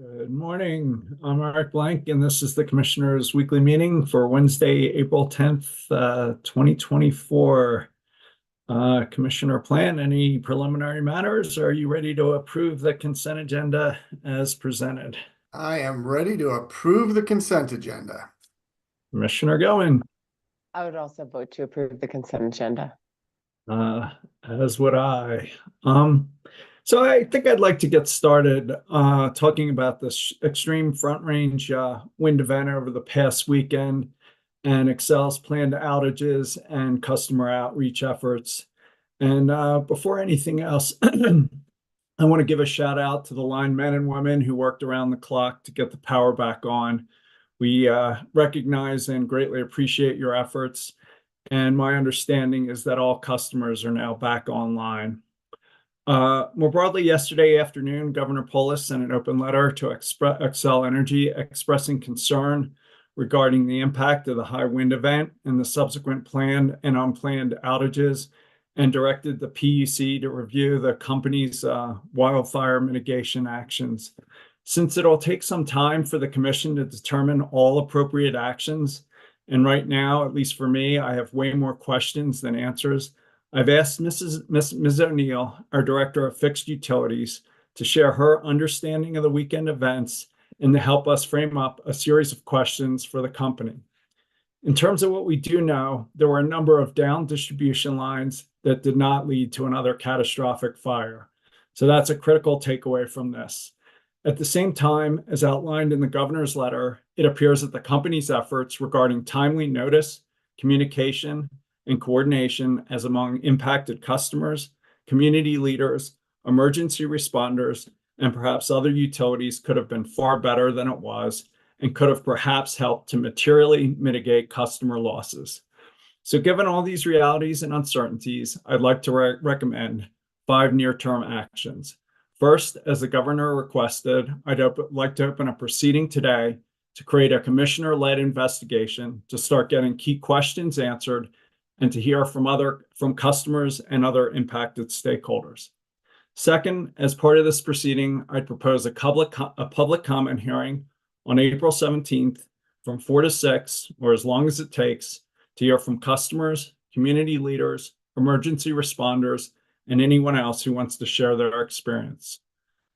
Good morning. I'm Eric Blank, and this is the Commissioner's Weekly Meeting for Wednesday, April 10th, 2024. Commissioner Plan, any preliminary matters? Are you ready to approve the consent agenda as presented? I am ready to approve the consent agenda. Commissioner Goen, I would also vote to approve the consent agenda. uh, as would I. So I think I'd like to get started talking about this extreme front range wind event over the past weekend and Excel's planned outages and customer outreach efforts. And before anything else, I want to give a shout out to the line men and women who worked around the clock to get the power back on. We recognize and greatly appreciate your efforts. And my understanding is that all customers are now back online. More broadly, yesterday afternoon, Governor Polis sent an open letter to Xcel Energy expressing concern regarding the impact of the high wind event and the subsequent planned and unplanned outages, and directed the PUC to review the company's wildfire mitigation actions. Since it'll take some time for the commission to determine all appropriate actions, and right now, at least for me, I have way more questions than answers, I've asked Ms. O'Neill, our Director of Fixed Utilities, to share her understanding of the weekend events and to help us frame up a series of questions for the company. In terms of what we do know, there were a number of down distribution lines that did not lead to another catastrophic fire. So that's a critical takeaway from this. At the same time, as outlined in the governor's letter, it appears that the company's efforts regarding timely notice, communication, and coordination as among impacted customers, community leaders, emergency responders, and perhaps other utilities could have been far better than it was and could have perhaps helped to materially mitigate customer losses. So given all these realities and uncertainties, I'd like to recommend 5 near-term actions. First, as the governor requested, I'd like to open a proceeding today to create a commissioner-led investigation to start getting key questions answered and to hear from customers and other impacted stakeholders. Second, as part of this proceeding, I'd propose a public comment hearing on April 17th from 4 to 6, or as long as it takes, to hear from customers, community leaders, emergency responders, and anyone else who wants to share their experience.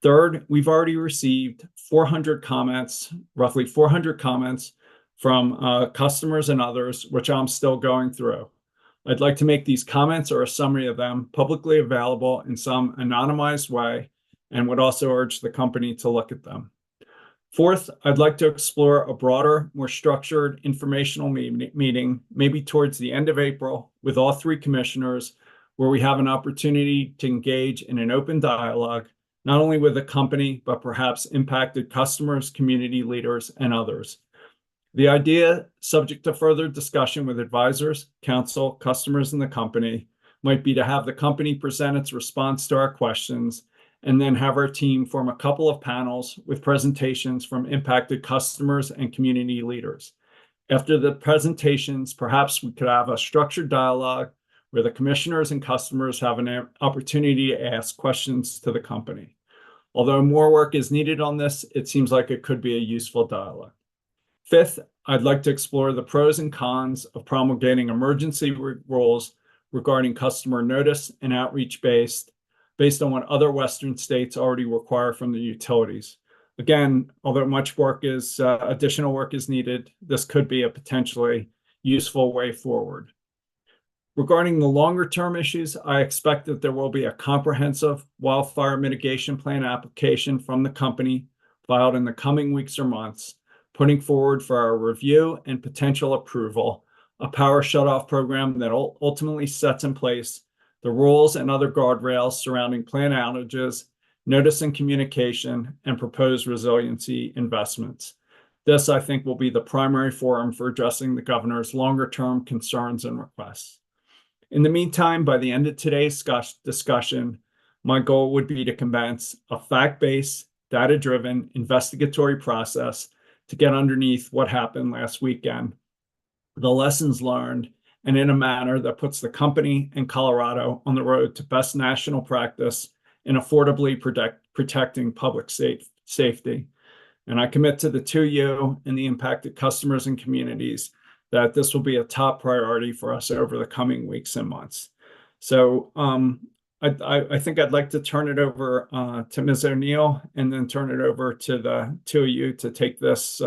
Third, we've already received 400 comments, roughly 400 comments from customers and others, which I'm still going through. I'd like to make these comments or a summary of them publicly available in some anonymized way and would also urge the company to look at them. Fourth, I'd like to explore a broader, more structured informational meeting, maybe towards the end of April, with all 3 commissioners, where we have an opportunity to engage in an open dialogue, not only with the company, but perhaps impacted customers, community leaders, and others. The idea, subject to further discussion with advisors, counsel, customers, and the company, might be to have the company present its response to our questions and then have our team form a couple of panels with presentations from impacted customers and community leaders. After the presentations, perhaps we could have a structured dialogue where the commissioners and customers have an opportunity to ask questions to the company. Although more work is needed on this, it seems like it could be a useful dialogue. Fifth, I'd like to explore the pros and cons of promulgating emergency rules regarding customer notice and outreach based on what other Western states already require from the utilities. Again, although much additional work is needed, this could be a potentially useful way forward. Regarding the longer term issues, I expect that there will be a comprehensive wildfire mitigation plan application from the company filed in the coming weeks or months, putting forward for our review and potential approval a power shutoff program that ultimately sets in place the rules and other guardrails surrounding planned outages, notice and communication, and proposed resiliency investments. This, I think, will be the primary forum for addressing the governor's longer-term concerns and requests. In the meantime, by the end of today's discussion, my goal would be to commence a fact-based, data-driven investigatory process to get underneath what happened last weekend, the lessons learned, and in a manner that puts the company and Colorado on the road to best national practice in affordably protecting public safety. And I commit to the 2U and the impacted customers and communities that this will be a top priority for us over the coming weeks and months. So I think I'd like to turn it over to Ms. O'Neill and then turn it over to the 2U to take this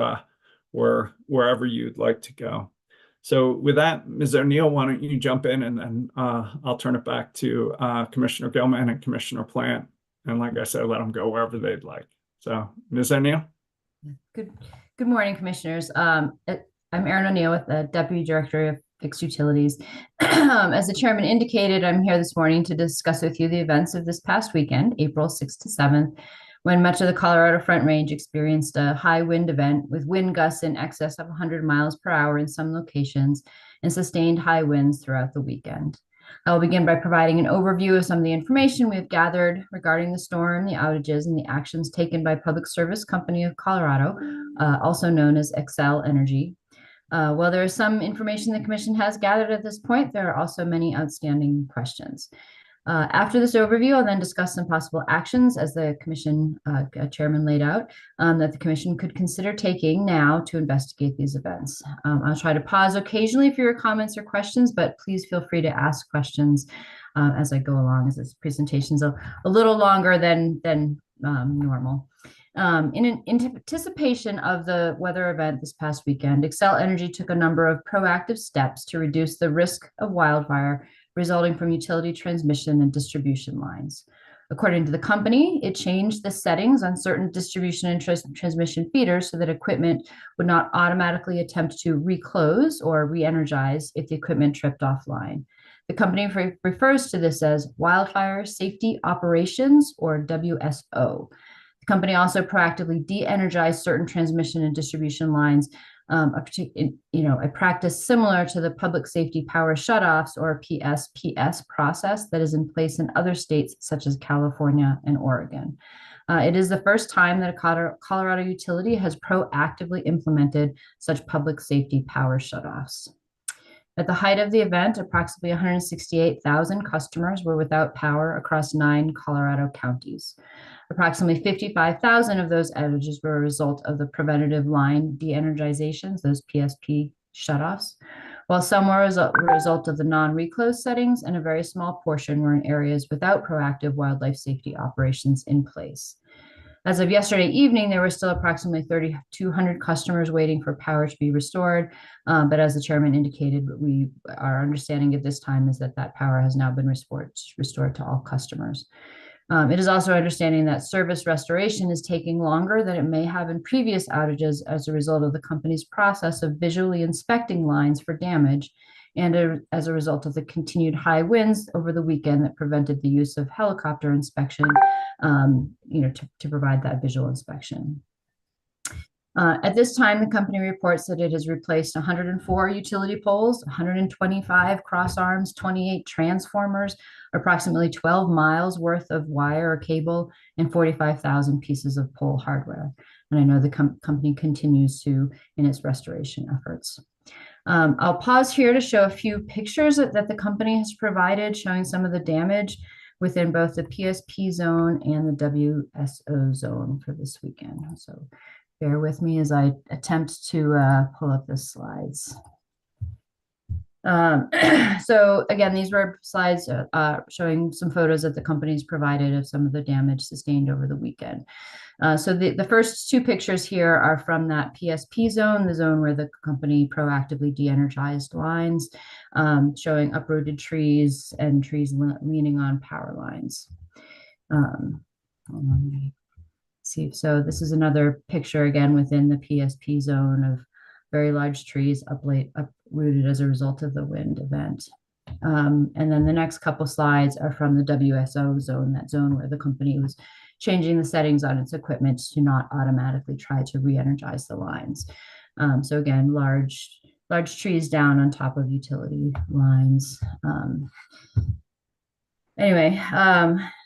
wherever you'd like to go. So with that, Ms. O'Neill, why don't you jump in, and then I'll turn it back to Commissioner Gilman and Commissioner Plant. And like I said, let them go wherever they'd like. So Ms. O'Neill. Good morning, Commissioners. I'm Erin O'Neill with the Deputy Director of Fixed Utilities. As the Chairman indicated, I'm here this morning to discuss with you the events of this past weekend, April 6th to 7th, when much of the Colorado Front Range experienced a high wind event with wind gusts in excess of 100 miles per hour in some locations and sustained high winds throughout the weekend. I'll begin by providing an overview of some of the information we've gathered regarding the storm, the outages, and the actions taken by Public Service Company of Colorado, also known as Xcel Energy. While there is some information the Commission has gathered at this point, there are also many outstanding questions. After this overview, I'll then discuss some possible actions, as the Commission Chairman laid out, that the Commission could consider taking now to investigate these events. I'll try to pause occasionally for your comments or questions, but please feel free to ask questions as I go along, as this presentation's a little longer than normal. In anticipation of the weather event this past weekend, Xcel Energy took a number of proactive steps to reduce the risk of wildfire resulting from utility transmission and distribution lines. According to the company, it changed the settings on certain distribution and transmission feeders so that equipment would not automatically attempt to reclose or re-energize if the equipment tripped offline. The company refers to this as Wildfire Safety Operations, or WSO. The company also proactively de-energized certain transmission and distribution lines, a practice similar to the public safety power shutoffs, or PSPS process, that is in place in other states such as California and Oregon. It is the first time that a Colorado utility has proactively implemented such public safety power shutoffs. At the height of the event, approximately 168,000 customers were without power across 9 Colorado counties. Approximately 55,000 of those outages were a result of the preventative line de-energizations, those PSP shutoffs, while some were a result of the non-reclose settings, and a very small portion were in areas without proactive wildlife safety operations in place. As of yesterday evening, there were still approximately 3,200 customers waiting for power to be restored, but as the Chairman indicated, our understanding at this time is that power has now been restored to all customers. It is also understanding that service restoration is taking longer than it may have in previous outages as a result of the company's process of visually inspecting lines for damage, and as a result of the continued high winds over the weekend that prevented the use of helicopter inspection, to provide that visual inspection. At this time, the company reports that it has replaced 104 utility poles, 125 cross arms, 28 transformers, approximately 12 miles worth of wire or cable, and 45,000 pieces of pole hardware. And I know the company continues in its restoration efforts. I'll pause here to show a few pictures that the company has provided showing some of the damage within both the PSP zone and the WSO zone for this weekend. So bear with me as I attempt to pull up the slides. So again, these were slides showing some photos that the company's provided of some of the damage sustained over the weekend. So the first 2 pictures here are from that PSP zone, the zone where the company proactively de-energized lines, showing uprooted trees and trees leaning on power lines. See, so this is another picture again within the PSP zone of very large trees uprooted as a result of the wind event. And then the next couple slides are from the WSO zone, that zone where the company was changing the settings on its equipment to not automatically try to re-energize the lines. So again, large trees down on top of utility lines.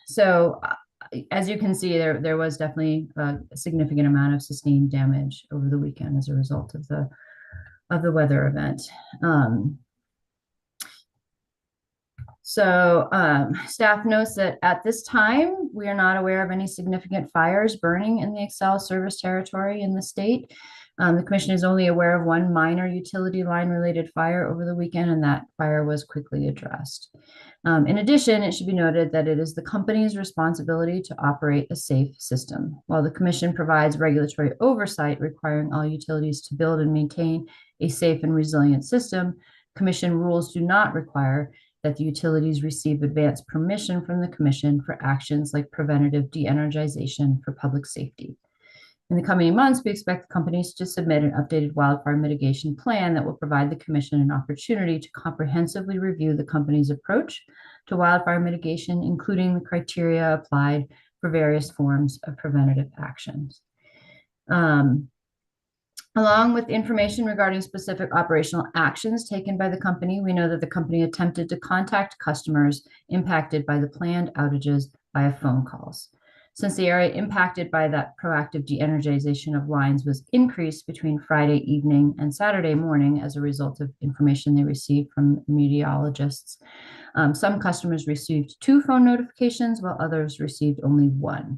So as you can see, there was definitely a significant amount of sustained damage over the weekend as a result of the weather event. So staff notes that at this time, we are not aware of any significant fires burning in the Excel service territory in the state. The commission is only aware of one minor utility line related fire over the weekend, and that fire was quickly addressed. In addition, it should be noted that it is the company's responsibility to operate a safe system. While the commission provides regulatory oversight requiring all utilities to build and maintain a safe and resilient system, commission rules do not require that the utilities receive advance permission from the commission for actions like preventative de-energization for public safety. In the coming months, we expect companies to submit an updated wildfire mitigation plan that will provide the commission an opportunity to comprehensively review the company's approach to wildfire mitigation, including the criteria applied for various forms of preventative actions. Along with information regarding specific operational actions taken by the company, we know that the company attempted to contact customers impacted by the planned outages via phone calls. Since the area impacted by that proactive de-energization of lines was increased between Friday evening and Saturday morning as a result of information they received from meteorologists, some customers received 2 phone notifications while others received only 1.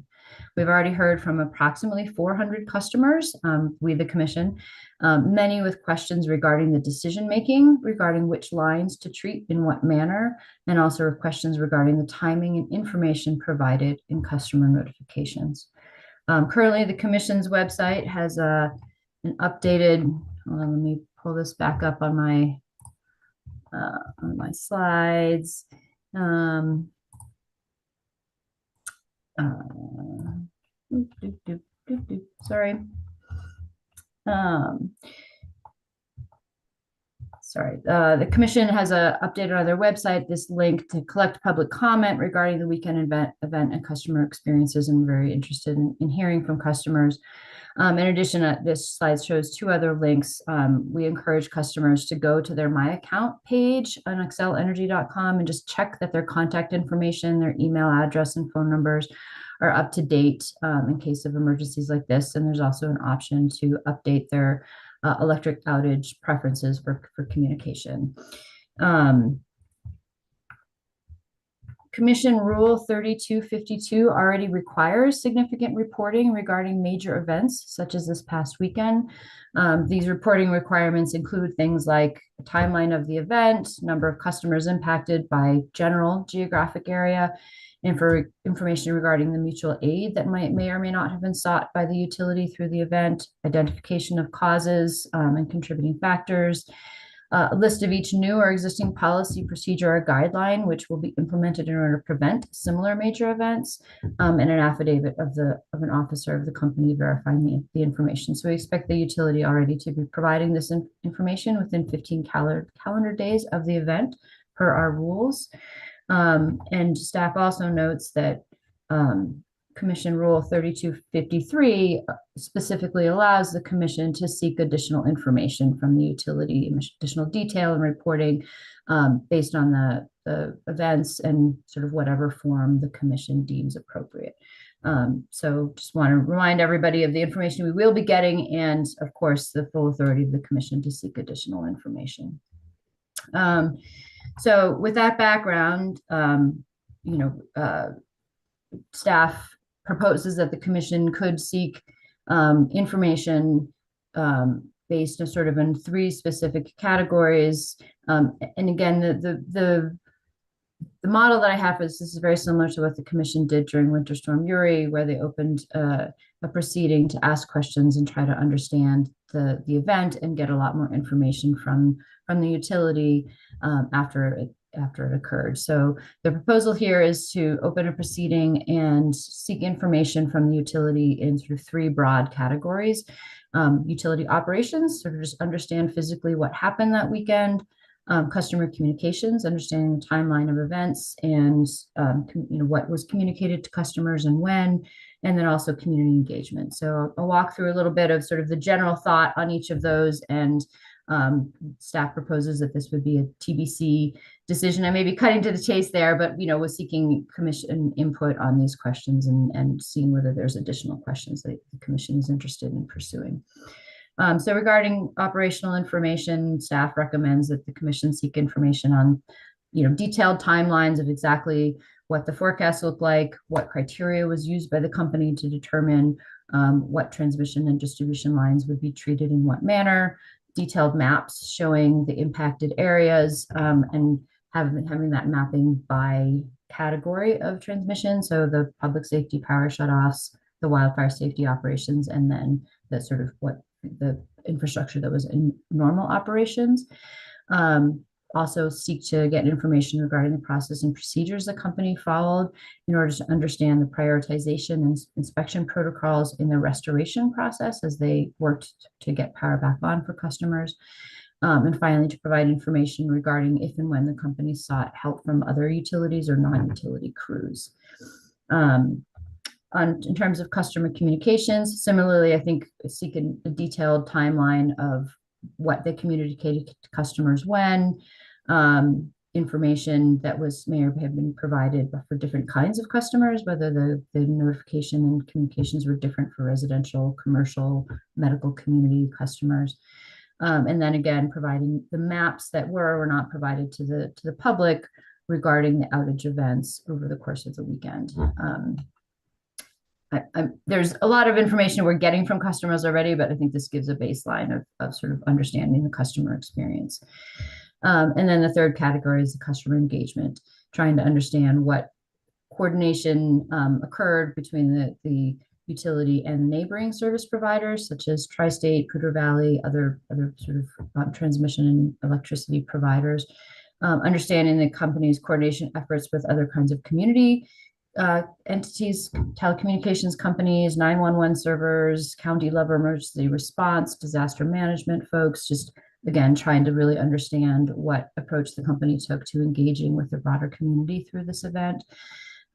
We've already heard from approximately 400 customers, we the commission, many with questions regarding the decision-making, regarding which lines to treat in what manner, and also questions regarding the timing and information provided in customer notifications. Currently, the commission's website has an updated, let me pull this back up on my slides. Sorry. The commission has updated on their website this link to collect public comment regarding the weekend event and customer experiences, and very interested in hearing from customers. In addition, this slide shows 2 other links. We encourage customers to go to their My Account page on excelenergy.com and just check that their contact information, their email address and phone numbers are up to date in case of emergencies like this. And there's also an option to update their electric outage preferences for communication. Commission Rule 3252 already requires significant reporting regarding major events, such as this past weekend. These reporting requirements include things like a timeline of the event, number of customers impacted by general geographic area, information regarding the mutual aid that may or may not have been sought by the utility through the event, identification of causes and contributing factors, a list of each new or existing policy, procedure, or guideline which will be implemented in order to prevent similar major events, and an affidavit of an officer of the company verifying the information. So we expect the utility already to be providing this information within 15 calendar days of the event per our rules. And staff also notes that Commission Rule 3253 specifically allows the commission to seek additional information from the utility, additional detail and reporting based on the events and sort of whatever form the commission deems appropriate. So just want to remind everybody of the information we will be getting, and of course the full authority of the commission to seek additional information. So with that background, staff proposes that the commission could seek information based on sort of in 3 specific categories. And again, the model that I have for this is very similar to what the commission did during Winter Storm Uri, where they opened a proceeding to ask questions and try to understand the event and get a lot more information from the utility after it occurred. So the proposal here is to open a proceeding and seek information from the utility in sort of 3 broad categories. Utility operations, sort of just understand physically what happened that weekend. Customer communications, understanding the timeline of events and what was communicated to customers and when, and then also community engagement. So I'll walk through a little bit of sort of the general thought on each of those, and staff proposes that this would be a TBC decision. I may be cutting to the chase there, but we're seeking commission input on these questions and seeing whether there's additional questions that the commission is interested in pursuing. So regarding operational information, staff recommends that the commission seek information on detailed timelines of exactly what the forecast looked like, what criteria was used by the company to determine what transmission and distribution lines would be treated in what manner, detailed maps showing the impacted areas, and having that mapping by category of transmission. So the public safety power shutoffs, the wildfire safety operations, and then the sort of what the infrastructure that was in normal operations. Also seek to get information regarding the process and procedures the company followed in order to understand the prioritization and inspection protocols in the restoration process as they worked to get power back on for customers. And finally, to provide information regarding if and when the company sought help from other utilities or non-utility crews. In terms of customer communications, similarly, I think seek a detailed timeline of what they communicated to customers when, information that may have been provided for different kinds of customers, whether the notification and communications were different for residential, commercial, medical community customers. And then again, providing the maps that were or not provided to the public regarding the outage events over the course of the weekend. There's a lot of information we're getting from customers already, but I think this gives a baseline of sort of understanding the customer experience. And then the third category is the customer engagement, trying to understand what coordination occurred between the utility and neighboring service providers, such as Tri-State, Poudre Valley, other sort of transmission and electricity providers, understanding the company's coordination efforts with other kinds of community entities, telecommunications companies, 911 servers, county level emergency response, disaster management folks, just again, trying to really understand what approach the company took to engaging with the broader community through this event.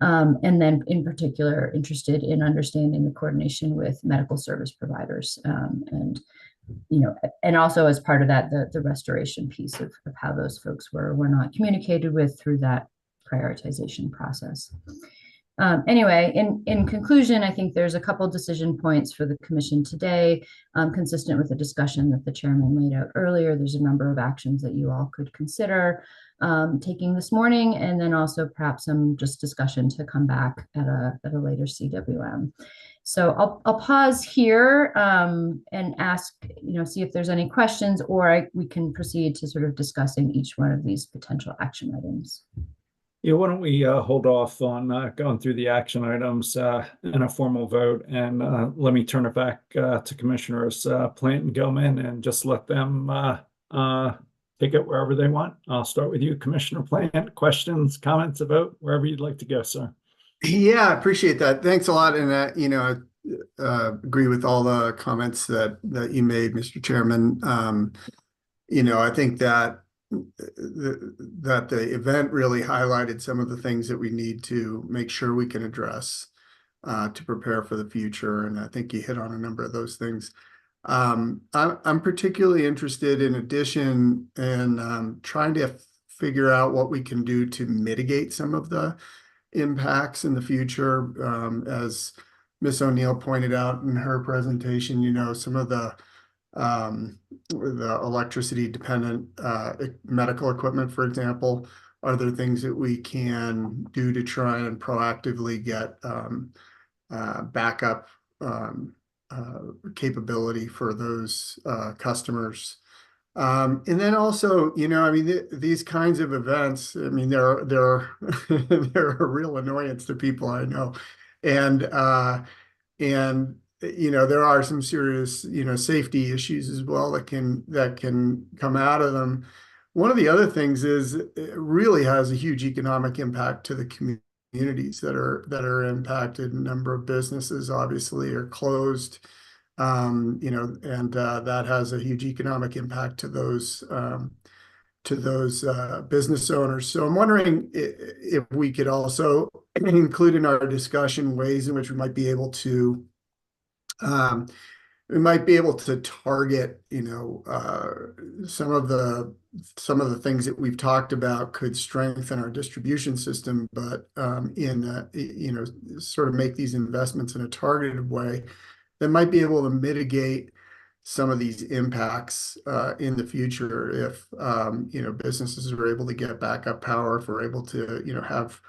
And then in particular, interested in understanding the coordination with medical service providers. And also as part of that, the restoration piece of how those folks were not communicated with through that prioritization process. Anyway, in conclusion, I think there's a couple decision points for the commission today, consistent with the discussion that the chairman laid out earlier. There's a number of actions that you all could consider taking this morning, and then also perhaps some just discussion to come back at a later CWM. So I'll pause here and ask, see if there's any questions, or we can proceed to sort of discussing each one of these potential action items. Yeah, why don't we hold off on going through the action items in a formal vote, and let me turn it back to Commissioners Plant and Gilman and just let them take it wherever they want. I'll start with you, Commissioner Plant. Questions, comments, a vote, wherever you'd like to go, sir. Yeah, I appreciate that. Thanks a lot. And I agree with all the comments that you made, Mr. Chairman. I think that the event really highlighted some of the things that we need to make sure we can address to prepare for the future. And I think you hit on a number of those things. I'm particularly interested in addition in trying to figure out what we can do to mitigate some of the impacts in the future. As Ms. O'Neill pointed out in her presentation, some of the electricity dependent medical equipment, for example, are there things that we can do to try and proactively get backup capability for those customers? And then also, these kinds of events, they're they're a real annoyance to people, I know. And there are some serious, safety issues as well that can come out of them. One of the other things is it really has a huge economic impact to the communities that are impacted. A number of businesses obviously are closed, and that has a huge economic impact to those business owners. So I'm wondering if we could also include in our discussion ways in which we might be able to target, some of the things that we've talked about could strengthen our distribution system, but sort of make these investments in a targeted way that might be able to mitigate some of these impacts in the future if businesses are able to get backup power, if we're able to have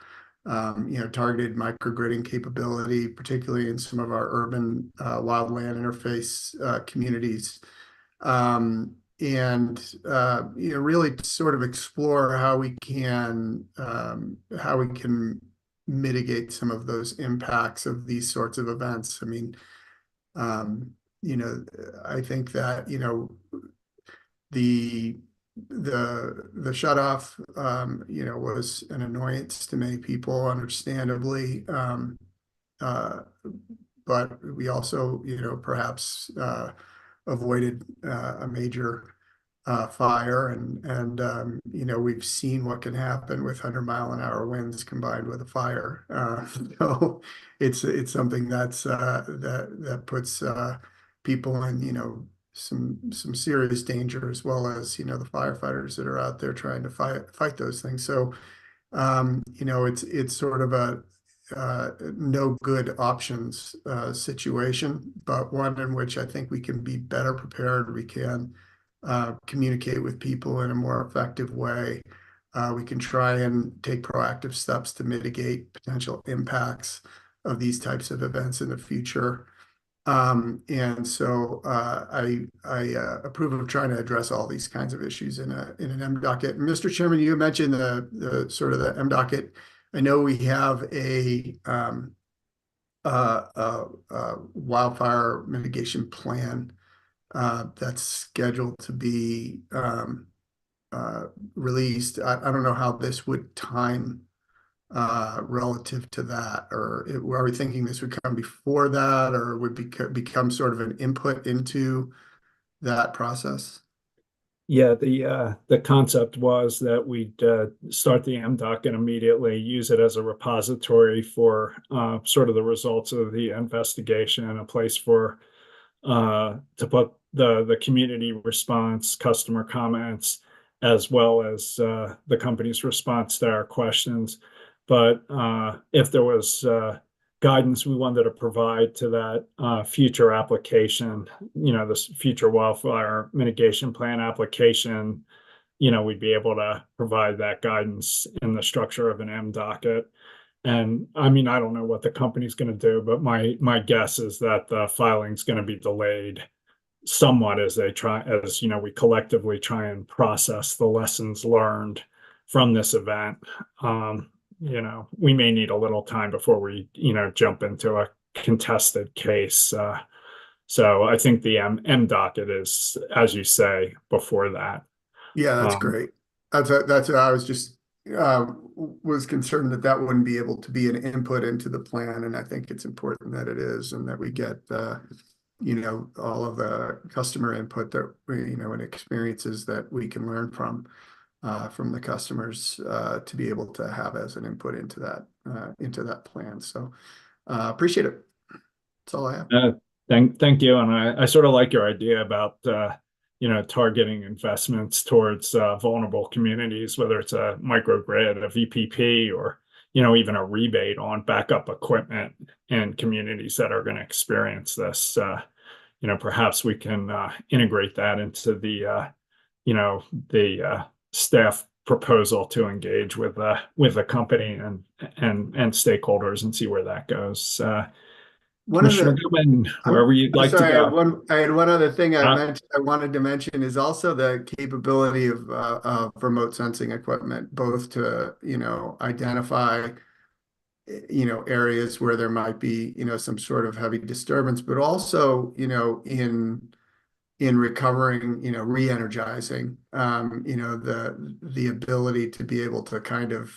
targeted microgridding capability, particularly in some of our urban wildland interface communities, and really sort of explore how we can mitigate some of those impacts of these sorts of events. I mean, I think that the shut off was an annoyance to many people, understandably, but we also perhaps avoided a major fire, and we've seen what can happen with 100-mile-an-hour winds combined with a fire. So it's something that puts people in some serious danger, as well as the firefighters that are out there trying to fight those things. So it's sort of a no good options situation, but one in which I think we can be better prepared. We can communicate with people in a more effective way. We can try and take proactive steps to mitigate potential impacts of these types of events in the future. And so I approve of trying to address all these kinds of issues in an M docket. Mr. Chairman, you mentioned the sort of the M docket. I know we have a wildfire mitigation plan that's scheduled to be released. I don't know how this would time relative to that, or are we thinking this would come before that, or would become sort of an input into that process? Yeah, the concept was that we'd start the M docket immediately, use it as a repository for sort of the results of the investigation, and a place for to put the community response, customer comments, as well as the company's response to our questions. But if there was guidance we wanted to provide to that future application, this future wildfire mitigation plan application, we'd be able to provide that guidance in the structure of an M docket. And I mean, I don't know what the company's going to do, but my guess is that the filing's going to be delayed somewhat as we collectively try and process the lessons learned from this event. We may need a little time before we, jump into a contested case. So I think the M docket is, as you say, before that. Yeah, that's great. That's what I was just was concerned that wouldn't be able to be an input into the plan, and I think it's important that it is, and that we get all of the customer input that and experiences that we can learn from the customers to be able to have as an input into that plan. So appreciate it. That's all I have. Thank you, and I sort of like your idea about targeting investments towards vulnerable communities, whether it's a microgrid, a VPP, or even a rebate on backup equipment in communities that are going to experience this. Perhaps we can integrate that into the staff proposal to engage with the company and stakeholders and see where that goes. Commissioner Goodman, wherever you'd like to go. I had one other thing I wanted to mention is also the capability of remote sensing equipment, both to identify areas where there might be some sort of heavy disturbance, but also in recovering, re-energizing, the ability to be able to kind of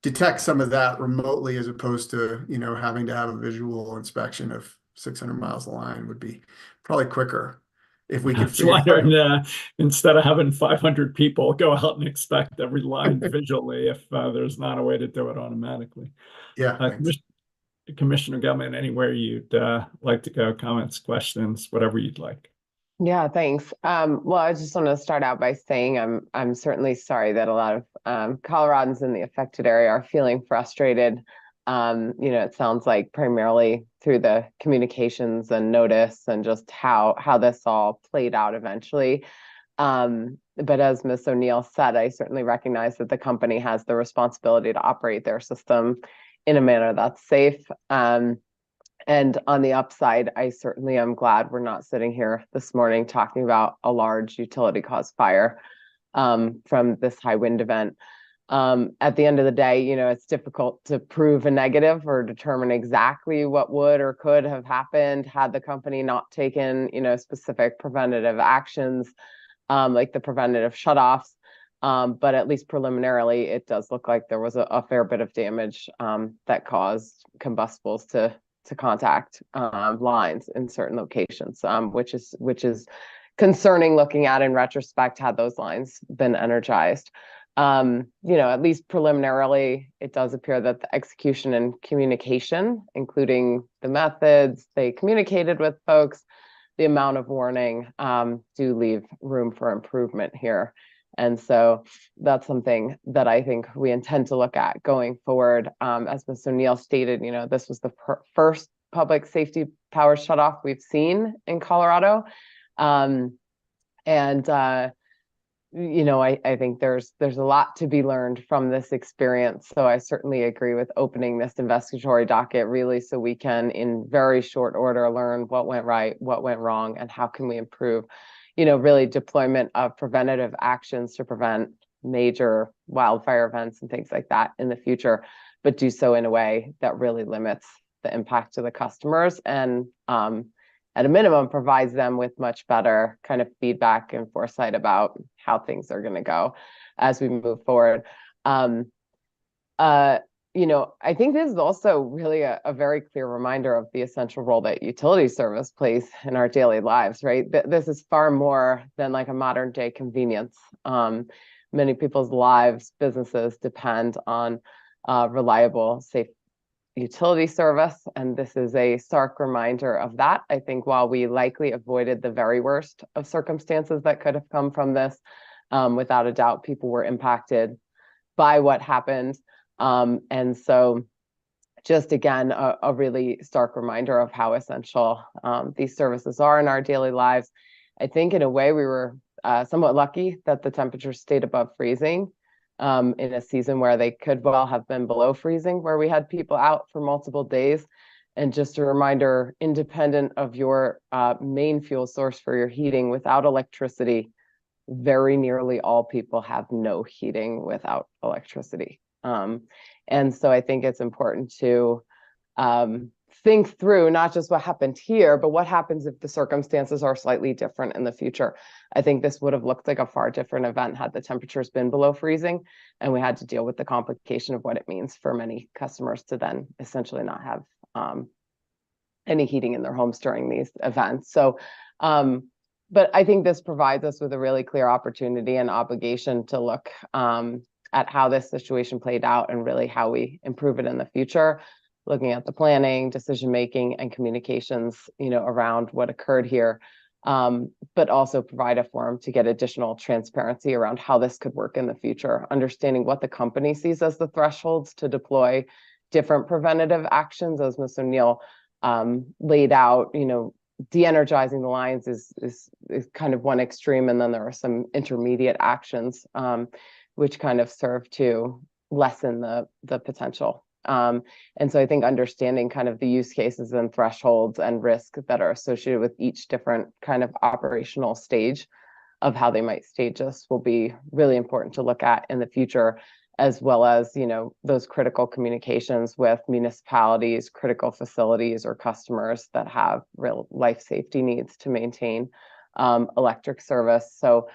detect some of that remotely, as opposed to having to have a visual inspection of 600 miles of line would be probably quicker if we could figure out. Instead of having 500 people go out and inspect every line visually, if there's not a way to do it automatically. Yeah. Commissioner Gelman, anywhere you'd like to go, comments, questions, whatever you'd like. Yeah, thanks. Well, I just want to start out by saying I'm certainly sorry that a lot of Coloradans in the affected area are feeling frustrated It sounds like primarily through the communications and notice and just how this all played out eventually. But as Ms. O'Neill said, I certainly recognize that the company has the responsibility to operate their system in a manner that's safe. And on the upside, I certainly am glad we're not sitting here this morning talking about a large utility caused fire from this high wind event. At the end of the day, it's difficult to prove a negative or determine exactly what would or could have happened had the company not taken, specific preventative actions, like the preventative shutoffs. But at least preliminarily, it does look like there was a fair bit of damage that caused combustibles to contact lines in certain locations, which is concerning looking at in retrospect had those lines been energized. At least preliminarily, it does appear that the execution and communication, including the methods they communicated with folks, the amount of warning, do leave room for improvement here. And so that's something that I think we intend to look at going forward. As Ms. O'Neill stated, this was the first public safety power shutoff we've seen in Colorado. I think there's a lot to be learned from this experience. So I certainly agree with opening this investigatory docket really so we can, in very short order, learn what went right, what went wrong, and how can we improve, really deployment of preventative actions to prevent major wildfire events and things like that in the future, but do so in a way that really limits the impact to the customers and at a minimum, provides them with much better kind of feedback and foresight about how things are going to go as we move forward. I think this is also really a very clear reminder of the essential role that utility service plays in our daily lives, right? This is far more than like a modern day convenience. Many people's lives, businesses depend on reliable, safe utility service, and this is a stark reminder of that. I think while we likely avoided the very worst of circumstances that could have come from this, without a doubt, people were impacted by what happened. And so just again, a really stark reminder of how essential these services are in our daily lives. I think in a way we were somewhat lucky that the temperature stayed above freezing. In a season where they could well have been below freezing, where we had people out for multiple days. And just a reminder, independent of your main fuel source for your heating, without electricity, very nearly all people have no heating without electricity. And so I think it's important to think through not just what happened here, but what happens if the circumstances are slightly different in the future. I think this would have looked like a far different event had the temperatures been below freezing, and we had to deal with the complication of what it means for many customers to then essentially not have any heating in their homes during these events. So, but I think this provides us with a really clear opportunity and obligation to look at how this situation played out and really how we improve it in the future, looking at the planning, decision-making, and communications, around what occurred here, but also provide a forum to get additional transparency around how this could work in the future, understanding what the company sees as the thresholds to deploy different preventative actions, as Ms. O'Neill laid out. De-energizing the lines is kind of one extreme, and then there are some intermediate actions which kind of serve to lessen the potential. And so I think understanding kind of the use cases and thresholds and risk that are associated with each different kind of operational stage of how they might stage this will be really important to look at in the future, as well as, those critical communications with municipalities, critical facilities, or customers that have real life safety needs to maintain electric service. So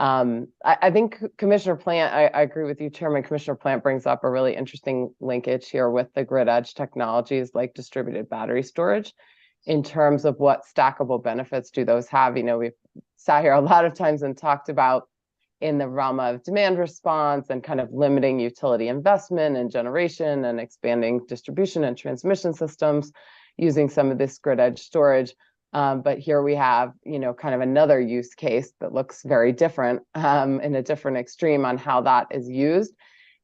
I think Commissioner Plant, I agree with you, Chairman. Commissioner Plant brings up a really interesting linkage here with the grid edge technologies like distributed battery storage in terms of what stackable benefits do those have. We've sat here a lot of times and talked about in the realm of demand response and kind of limiting utility investment and generation and expanding distribution and transmission systems using some of this grid edge storage. But here we have, kind of another use case that looks very different in a different extreme on how that is used.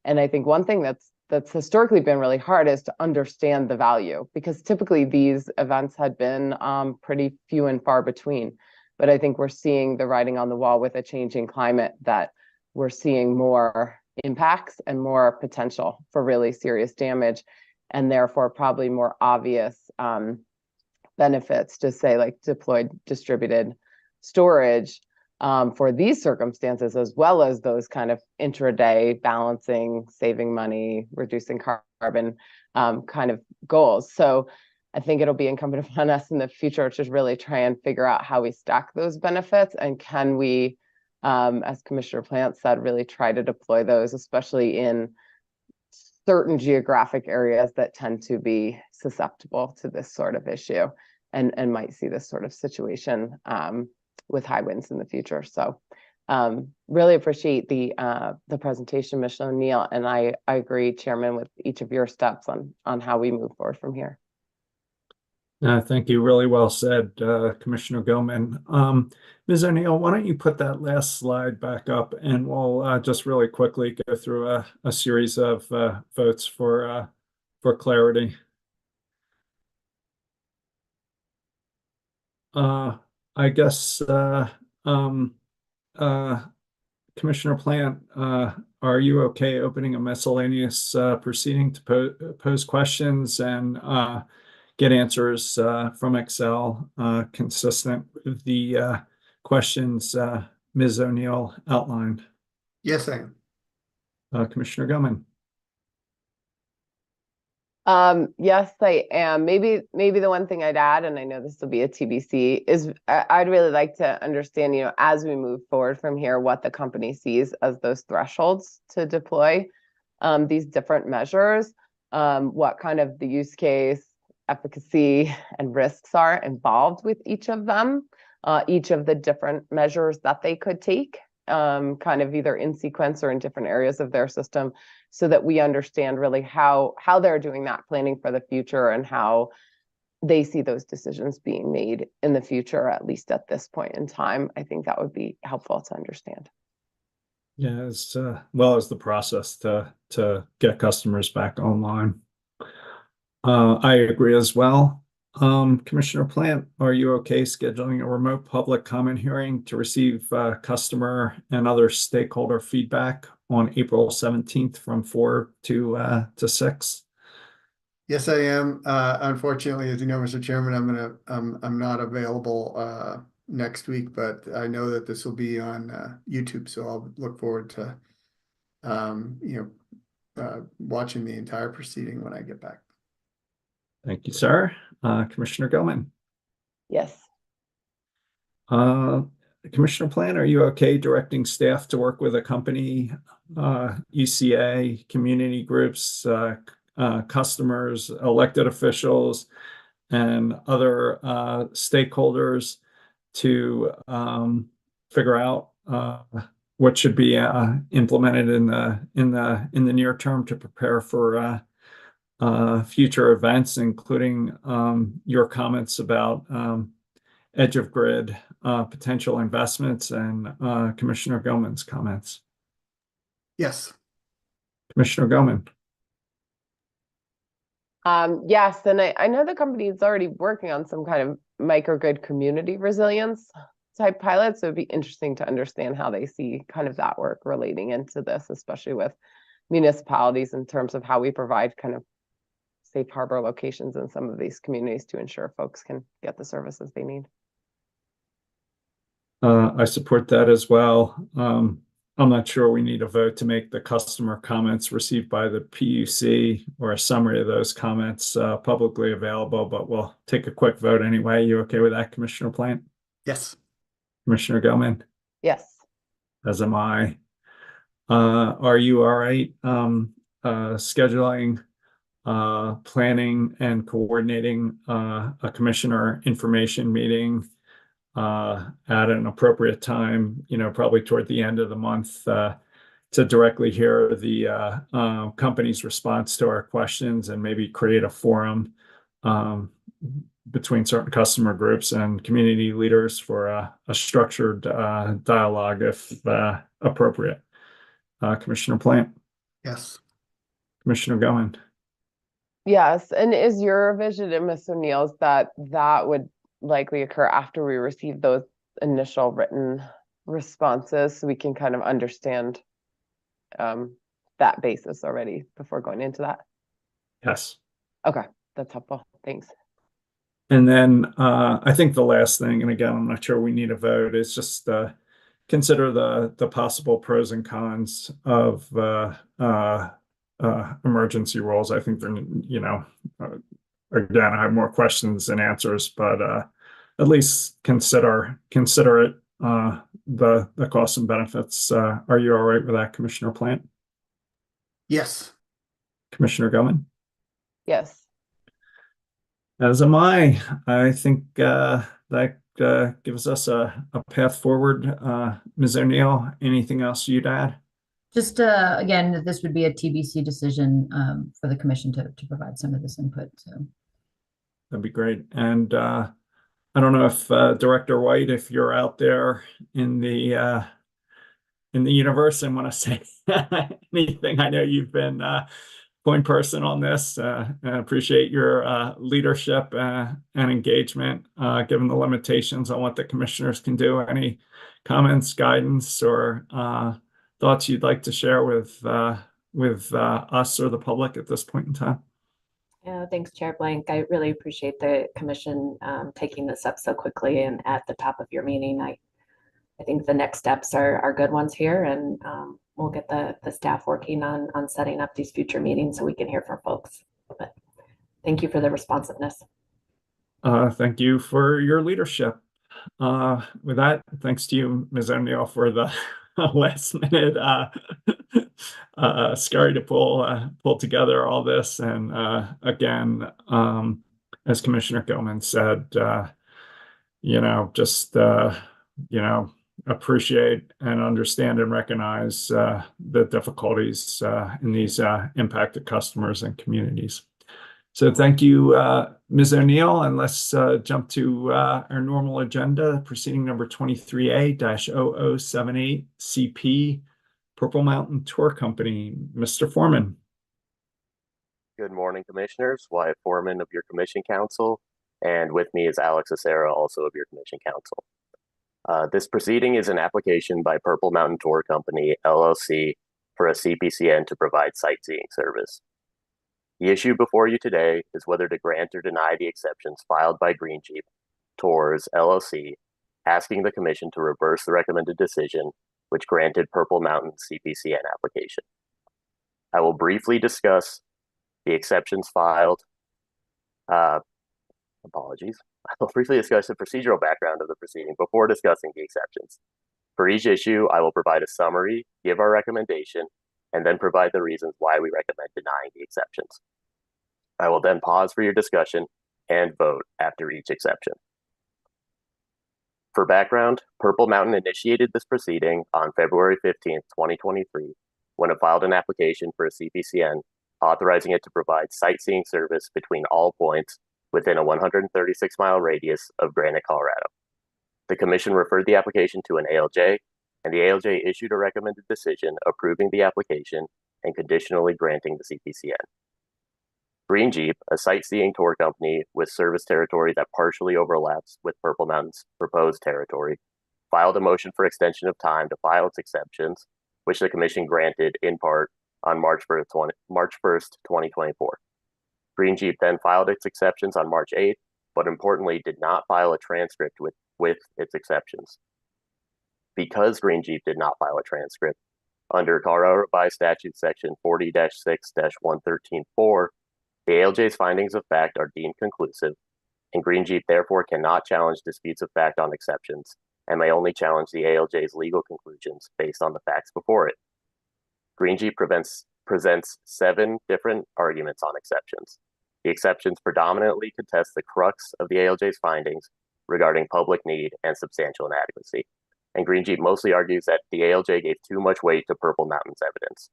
And I think one thing that's that's historically been really hard is to understand the value, because typically these events had been pretty few and far between. But I think we're seeing the writing on the wall with a changing climate, that we're seeing more impacts and more potential for really serious damage, and therefore probably more obvious benefits to say like deployed distributed storage for these circumstances, as well as those kind of intraday balancing, saving money, reducing carbon kind of goals. So I think it'll be incumbent upon us in the future to really try and figure out how we stack those benefits, and can we, as Commissioner Plant said, really try to deploy those, especially in certain geographic areas that tend to be susceptible to this sort of issue, and might see this sort of situation with high winds in the future. So really appreciate the presentation, Ms. O'Neill, and I agree, Chairman, with each of your steps on how we move forward from here. Thank you. Really well said, Commissioner Gilman. Ms. O'Neill, why don't you put that last slide back up, and we'll just really quickly go through a series of votes for clarity. I guess Commissioner Plant, are you okay opening a miscellaneous proceeding to pose questions and get answers from Excel consistent with the questions Ms. O'Neill outlined? Yes, I am. Commissioner Gilman. Yes, I am. Maybe the one thing I'd add, and I know this will be a TBC, is I'd really like to understand, as we move forward from here, what the company sees as those thresholds to deploy these different measures, what kind of the use case, efficacy, and risks are involved with each of them, each of the different measures that they could take, kind of either in sequence or in different areas of their system, so that we understand really how they're doing that planning for the future, and how they see those decisions being made in the future, at least at this point in time. I think that would be helpful to understand. Yeah, as well as the process to get customers back online. I agree as well. Commissioner Plant, are you okay scheduling a remote public comment hearing to receive customer and other stakeholder feedback on April 17th from 4 to 6? Yes, I am. Unfortunately, as you know, Mr. Chairman, I'm not available next week, but I know that this will be on YouTube, so I'll look forward to watching the entire proceeding when I get back. Thank you, sir. Commissioner Gilman. Yes. Commissioner Plant, are you okay directing staff to work with a company, UCA, community groups, customers, elected officials, and other stakeholders to figure out what should be implemented in the near term to prepare for future events, including your comments about edge of grid potential investments, and Commissioner Gilman's comments? Yes. Commissioner Gilman. Yes, and I know the company is already working on some kind of microgrid community resilience type pilot, so it'd be interesting to understand how they see kind of that work relating into this, especially with municipalities, in terms of how we provide kind of safe harbor locations in some of these communities to ensure folks can get the services they need. I support that as well. I'm not sure we need a vote to make the customer comments received by the PUC or a summary of those comments publicly available, but we'll take a quick vote anyway. You okay with that, Commissioner Plant? Yes. Commissioner Gilman? Yes. As am I. Are you all right scheduling, planning, and coordinating a commissioner information meeting at an appropriate time, probably toward the end of the month, to directly hear the company's response to our questions, and maybe create a forum between certain customer groups and community leaders for a structured dialogue if appropriate? Commissioner Plant? Yes. Commissioner Goen. Yes, and is your vision and Ms. O'Neill's that that would likely occur after we receive those initial written responses, so we can kind of understand that basis already before going into that? Yes. Okay, that's helpful. Thanks. And then I think the last thing, and again, I'm not sure we need a vote, is just consider the possible pros and cons of emergency rules. I think they're, again, I have more questions than answers, but at least consider it, the costs and benefits. Are you all right with that, Commissioner Plant? Yes. Commissioner Goen? Yes. As am I. I think that gives us a path forward. Ms. O'Neill, anything else you'd add? Just again, this would be a TBC decision for the commission to provide some of this input. So That'd be great. And I don't know if Director White, if you're out there in the universe and want to say anything. I know you've been point person on this. I appreciate your leadership and engagement, given the limitations on what the commissioners can do. Any comments, guidance, or thoughts you'd like to share with us or the public at this point in time? Yeah, thanks, Chair Blank. I really appreciate the commission taking this up so quickly and at the top of your meeting. I think the next steps are good ones here, and we'll get the staff working on setting up these future meetings so we can hear from folks. But thank you for the responsiveness. Thank you for your leadership. With that, thanks to you, Ms. O'Neill, for the last minute scurry to pull together all this. And again, as Commissioner Gilman said, just appreciate and understand and recognize the difficulties in these impacted customers and communities. So thank you, Ms. O'Neill, and let's jump to our normal agenda, proceeding number 23A-0078 CP, Purple Mountain Tour Company. Mr. Foreman. Good morning, Commissioners. Wyatt Foreman of your Commission Council, and with me is Alex Acera, also of your Commission Council. This proceeding is an application by Purple Mountain Tour Company, LLC, for a CPCN to provide sightseeing service. The issue before you today is whether to grant or deny the exceptions filed by Green Jeep Tours, LLC, asking the Commission to reverse the recommended decision which granted Purple Mountain's CPCN application. I will briefly discuss the exceptions filed. Apologies. I will briefly discuss the procedural background of the proceeding before discussing the exceptions. For each issue, I will provide a summary, give our recommendation, and then provide the reasons why we recommend denying the exceptions. I will then pause for your discussion and vote after each exception. For background, Purple Mountain initiated this proceeding on February 15th, 2023, when it filed an application for a CPCN authorizing it to provide sightseeing service between all points within a 136-mile radius of Granite, Colorado. The Commission referred the application to an ALJ, and the ALJ issued a recommended decision approving the application and conditionally granting the CPCN. Green Jeep, a sightseeing tour company with service territory that partially overlaps with Purple Mountain's proposed territory, filed a motion for extension of time to file its exceptions, which the Commission granted in part on March 1st, 2024. Green Jeep then filed its exceptions on March 8th, but importantly did not file a transcript with its exceptions. Because Green Jeep did not file a transcript, under Colorado Revised Statute Section 40-6-113.4, the ALJ's findings of fact are deemed conclusive, and Green Jeep therefore cannot challenge disputes of fact on exceptions, and may only challenge the ALJ's legal conclusions based on the facts before it. Green Jeep presents 7 different arguments on exceptions. The exceptions predominantly contest the crux of the ALJ's findings regarding public need and substantial inadequacy, and Green Jeep mostly argues that the ALJ gave too much weight to Purple Mountain's evidence.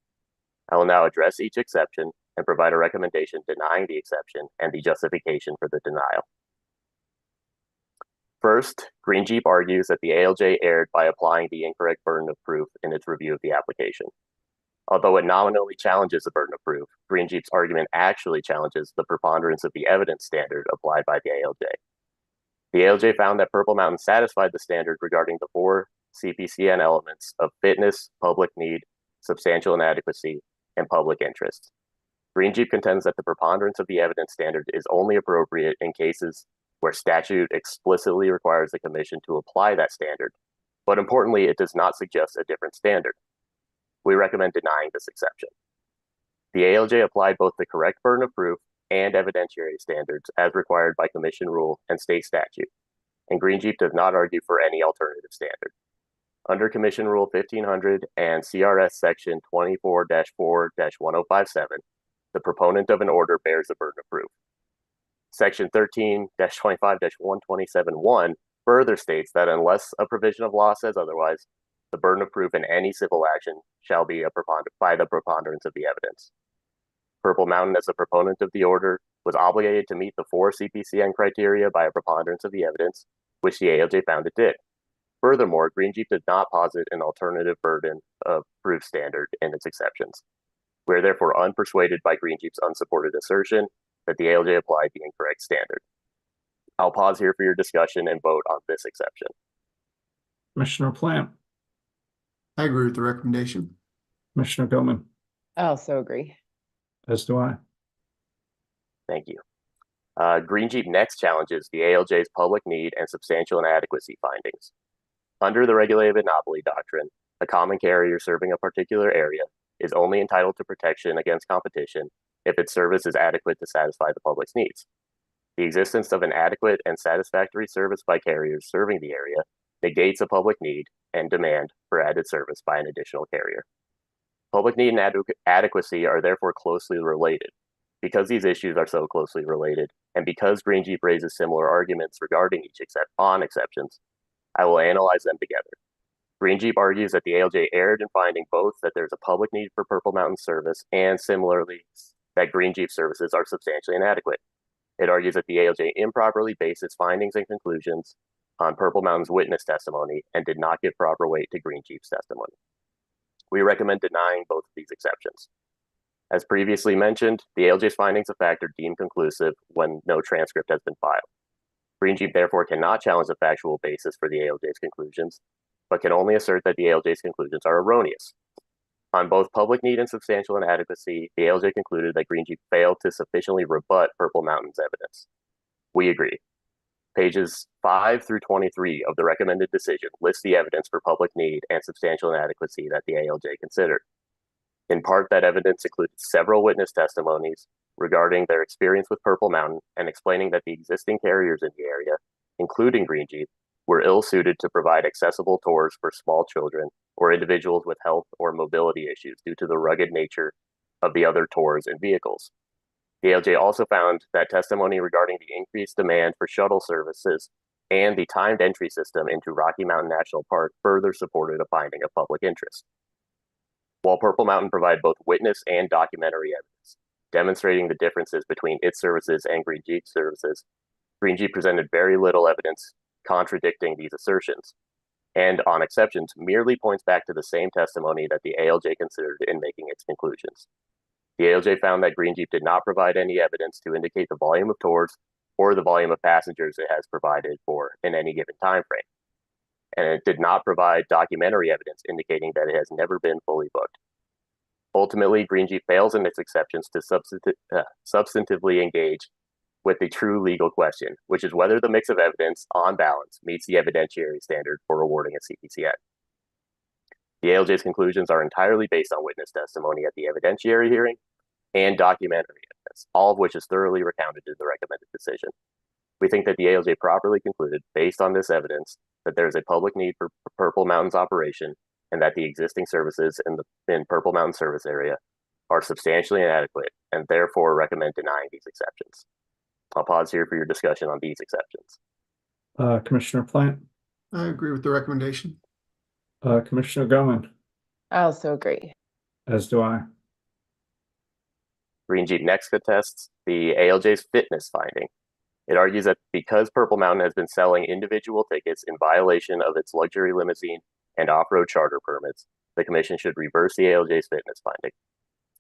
I will now address each exception and provide a recommendation denying the exception and the justification for the denial. First, Green Jeep argues that the ALJ erred by applying the incorrect burden of proof in its review of the application. Although it nominally challenges the burden of proof, Green Jeep's argument actually challenges the preponderance of the evidence standard applied by the ALJ. The ALJ found that Purple Mountain satisfied the standard regarding the 4 CPCN elements of fitness, public need, substantial inadequacy, and public interest. Green Jeep contends that the preponderance of the evidence standard is only appropriate in cases where statute explicitly requires the Commission to apply that standard, but importantly, it does not suggest a different standard. We recommend denying this exception. The ALJ applied both the correct burden of proof and evidentiary standards as required by Commission rule and state statute, and Green Jeep does not argue for any alternative standard. Under Commission Rule 1500 and CRS Section 24-4-1057, the proponent of an order bears the burden of proof. Section 13-25-127(1) further states that unless a provision of law says otherwise, the burden of proof in any civil action shall be by the preponderance of the evidence. Purple Mountain, as a proponent of the order, was obligated to meet the 4 CPCN criteria by a preponderance of the evidence, which the ALJ found it did. Furthermore, Green Jeep did not posit an alternative burden of proof standard in its exceptions. We are therefore unpersuaded by Green Jeep's unsupported assertion that the ALJ applied the incorrect standard. I'll pause here for your discussion and vote on this exception. Commissioner Plant, I agree with the recommendation. Commissioner Gilman, I also agree. as do I. Thank you. Green Jeep next challenges the ALJ's public need and substantial inadequacy findings. Under the regulated monopoly doctrine, a common carrier serving a particular area is only entitled to protection against competition if its service is adequate to satisfy the public's needs. The existence of an adequate and satisfactory service by carriers serving the area negates a public need and demand for added service by an additional carrier. Public need and adequacy are therefore closely related. Because these issues are so closely related, and because Green Jeep raises similar arguments regarding each exceptions, I will analyze them together. Green Jeep argues that the ALJ erred in finding both that there's a public need for Purple Mountain service and similarly that Green Jeep services are substantially inadequate. It argues that the ALJ improperly based its findings and conclusions on Purple Mountain's witness testimony and did not give proper weight to Green Jeep's testimony. We recommend denying both of these exceptions. As previously mentioned, the ALJ's findings of fact are deemed conclusive when no transcript has been filed. Green Jeep therefore cannot challenge the factual basis for the ALJ's conclusions, but can only assert that the ALJ's conclusions are erroneous. On both public need and substantial inadequacy, the ALJ concluded that Green Jeep failed to sufficiently rebut Purple Mountain's evidence. We agree. Pages 5 through 23 of the recommended decision list the evidence for public need and substantial inadequacy that the ALJ considered. In part, that evidence included several witness testimonies regarding their experience with Purple Mountain and explaining that the existing carriers in the area, including Green Jeep, were ill-suited to provide accessible tours for small children or individuals with health or mobility issues due to the rugged nature of the other tours and vehicles. The ALJ also found that testimony regarding the increased demand for shuttle services and the timed entry system into Rocky Mountain National Park further supported a finding of public interest. While Purple Mountain provided both witness and documentary evidence, demonstrating the differences between its services and Green Jeep's services, Green Jeep presented very little evidence contradicting these assertions, and on exceptions merely points back to the same testimony that the ALJ considered in making its conclusions. The ALJ found that Green Jeep did not provide any evidence to indicate the volume of tours or the volume of passengers it has provided for in any given time frame, and it did not provide documentary evidence indicating that it has never been fully booked. Ultimately, Green Jeep fails in its exceptions to substantively engage with the true legal question, which is whether the mix of evidence on balance meets the evidentiary standard for awarding a CPCN. The ALJ's conclusions are entirely based on witness testimony at the evidentiary hearing and documentary evidence, all of which is thoroughly recounted in the recommended decision. We think that the ALJ properly concluded, based on this evidence, that there is a public need for Purple Mountain's operation and that the existing services in Purple Mountain service area are substantially inadequate and therefore recommend denying these exceptions. I'll pause here for your discussion on these exceptions. Commissioner Plant, I agree with the recommendation. Commissioner Gilman, I also agree. as do I. Green Jeep next contests the ALJ's fitness finding. It argues that because Purple Mountain has been selling individual tickets in violation of its luxury limousine and off-road charter permits, the Commission should reverse the ALJ's fitness finding.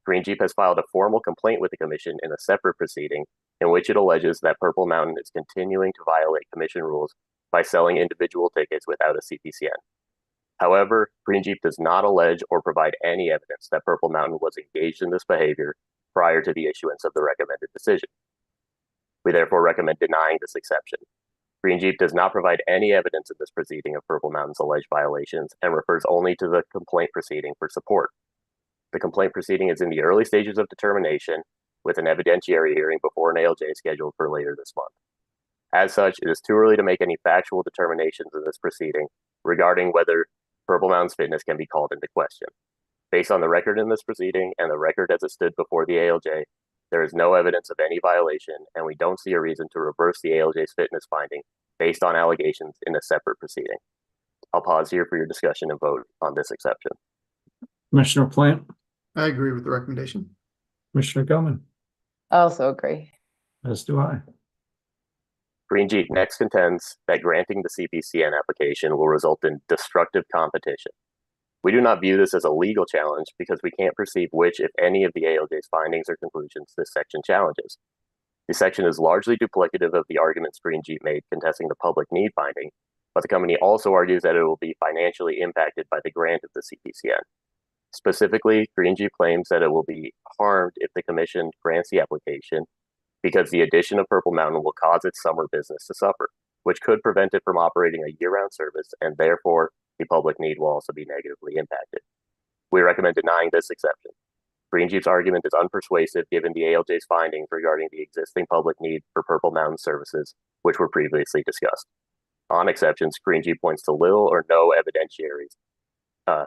Green Jeep has filed a formal complaint with the Commission in a separate proceeding in which it alleges that Purple Mountain is continuing to violate Commission rules by selling individual tickets without a CPCN. However, Green Jeep does not allege or provide any evidence that Purple Mountain was engaged in this behavior prior to the issuance of the recommended decision. We therefore recommend denying this exception. Green Jeep does not provide any evidence in this proceeding of Purple Mountain's alleged violations and refers only to the complaint proceeding for support. The complaint proceeding is in the early stages of determination, with an evidentiary hearing before an ALJ scheduled for later this month. As such, it is too early to make any factual determinations in this proceeding regarding whether Purple Mountain's fitness can be called into question. Based on the record in this proceeding and the record as it stood before the ALJ, there is no evidence of any violation, and we don't see a reason to reverse the ALJ's fitness finding based on allegations in a separate proceeding. I'll pause here for your discussion and vote on this exception. Commissioner Plant, I agree with the recommendation. Commissioner Gilman, I also agree. as do I. Green Jeep next contends that granting the CPCN application will result in destructive competition. We do not view this as a legal challenge because we can't perceive which, if any, of the ALJ's findings or conclusions this section challenges. The section is largely duplicative of the arguments Green Jeep made contesting the public need finding, but the company also argues that it will be financially impacted by the grant of the CPCN. Specifically, Green Jeep claims that it will be harmed if the Commission grants the application because the addition of Purple Mountain will cause its summer business to suffer, which could prevent it from operating a year-round service, and therefore the public need will also be negatively impacted. We recommend denying this exception. Green Jeep's argument is unpersuasive given the ALJ's findings regarding the existing public need for Purple Mountain services, which were previously discussed. On exceptions, Green Jeep points to little or no evidentiary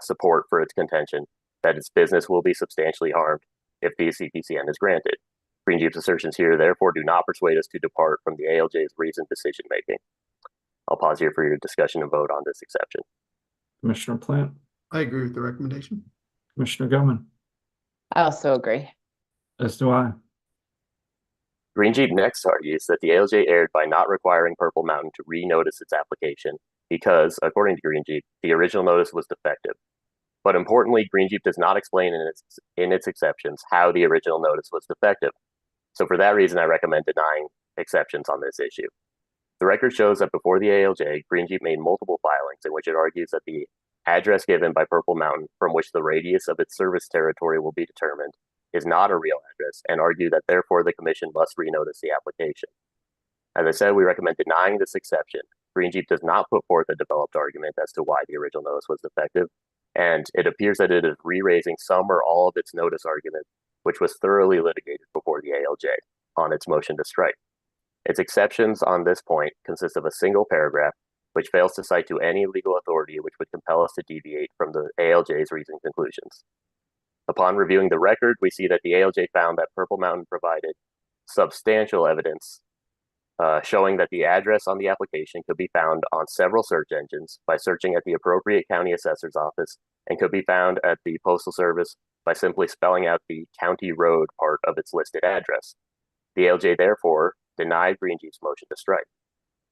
support for its contention that its business will be substantially harmed if the CPCN is granted. Green Jeep's assertions here therefore do not persuade us to depart from the ALJ's reasoned decision making. I'll pause here for your discussion and vote on this exception. Commissioner Plant, I agree with the recommendation. Commissioner Gilman, I also agree. as do I. Green Jeep next argues that the ALJ erred by not requiring Purple Mountain to re-notice its application because, according to Green Jeep, the original notice was defective. But importantly, Green Jeep does not explain in its exceptions how the original notice was defective. So for that reason, I recommend denying exceptions on this issue. The record shows that before the ALJ, Green Jeep made multiple filings in which it argues that the address given by Purple Mountain, from which the radius of its service territory will be determined, is not a real address, and argue that therefore the Commission must renotice the application. As I said, we recommend denying this exception. Green Jeep does not put forth a developed argument as to why the original notice was defective, and it appears that it is re-raising some or all of its notice argument, which was thoroughly litigated before the ALJ on its motion to strike. Its exceptions on this point consist of a single paragraph, which fails to cite to any legal authority which would compel us to deviate from the ALJ's reasoned conclusions. Upon reviewing the record, we see that the ALJ found that Purple Mountain provided substantial evidence showing that the address on the application could be found on several search engines by searching at the appropriate county assessor's office, and could be found at the Postal Service by simply spelling out the county road part of its listed address. The ALJ therefore denied Green Jeep's motion to strike.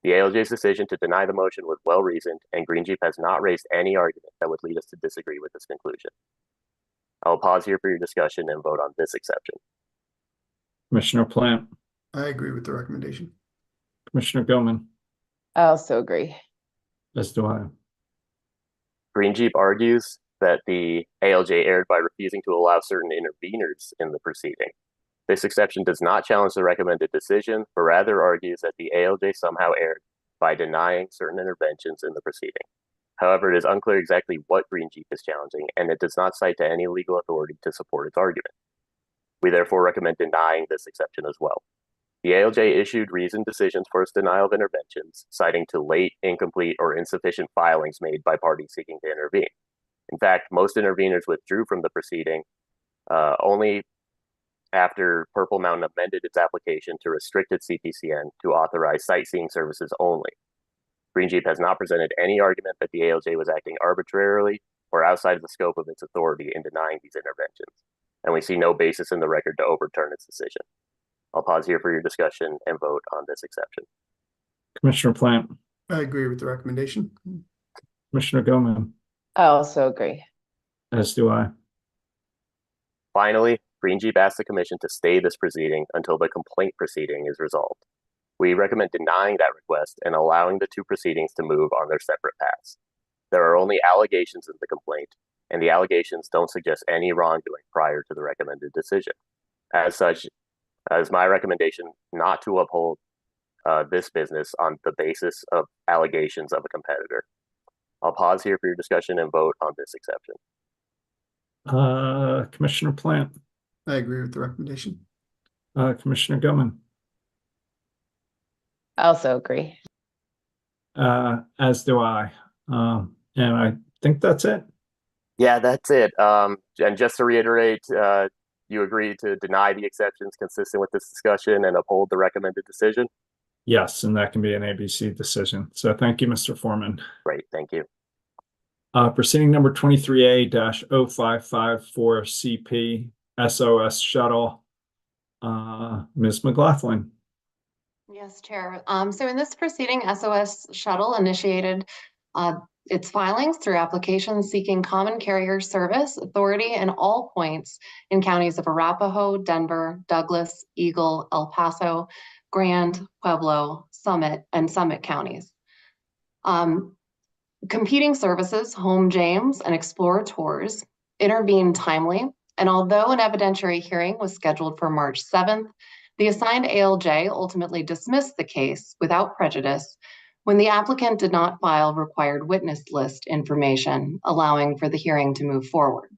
The ALJ's decision to deny the motion was well reasoned, and Green Jeep has not raised any argument that would lead us to disagree with this conclusion. I'll pause here for your discussion and vote on this exception. Commissioner Plant, I agree with the recommendation. Commissioner Gilman, I also agree. as do I. Green Jeep argues that the ALJ erred by refusing to allow certain interveners in the proceeding. This exception does not challenge the recommended decision, but rather argues that the ALJ somehow erred by denying certain interventions in the proceeding. However, it is unclear exactly what Green Jeep is challenging, and it does not cite to any legal authority to support its argument. We therefore recommend denying this exception as well. The ALJ issued reasoned decisions for its denial of interventions, citing to late, incomplete, or insufficient filings made by parties seeking to intervene. In fact, most interveners withdrew from the proceeding only after Purple Mountain amended its application to restrict its CPCN to authorize sightseeing services only. Green Jeep has not presented any argument that the ALJ was acting arbitrarily or outside of the scope of its authority in denying these interventions, and we see no basis in the record to overturn its decision. I'll pause here for your discussion and vote on this exception. Commissioner Plant, I agree with the recommendation. Commissioner Gilman, I also agree. As do I. Finally, Green Jeep asks the Commission to stay this proceeding until the complaint proceeding is resolved. We recommend denying that request and allowing the two proceedings to move on their separate paths. There are only allegations in the complaint, and the allegations don't suggest any wrongdoing prior to the recommended decision. As such, is my recommendation not to uphold this business on the basis of allegations of a competitor. I'll pause here for your discussion and vote on this exception. Commissioner Plant, I agree with the recommendation. Commissioner Gilman, I also agree. as do I. And I think that's it. Yeah, that's it. And just to reiterate, you agree to deny the exceptions consistent with this discussion and uphold the recommended decision? Yes, and that can be an ABC decision. So thank you, Mr. Foreman. Great, thank you. Proceeding number 23A-0554CP SOS Shuttle. Ms. McLaughlin. Yes, Chair. So in this proceeding, SOS Shuttle initiated its filings through applications seeking common carrier service authority in all points in counties of Arapahoe, Denver, Douglas, Eagle, El Paso, Grand, Pueblo, Summit, and Summit counties. Competing services, Home James and Explorer Tours, intervened timely, and although an evidentiary hearing was scheduled for March 7th, the assigned ALJ ultimately dismissed the case without prejudice when the applicant did not file required witness list information, allowing for the hearing to move forward.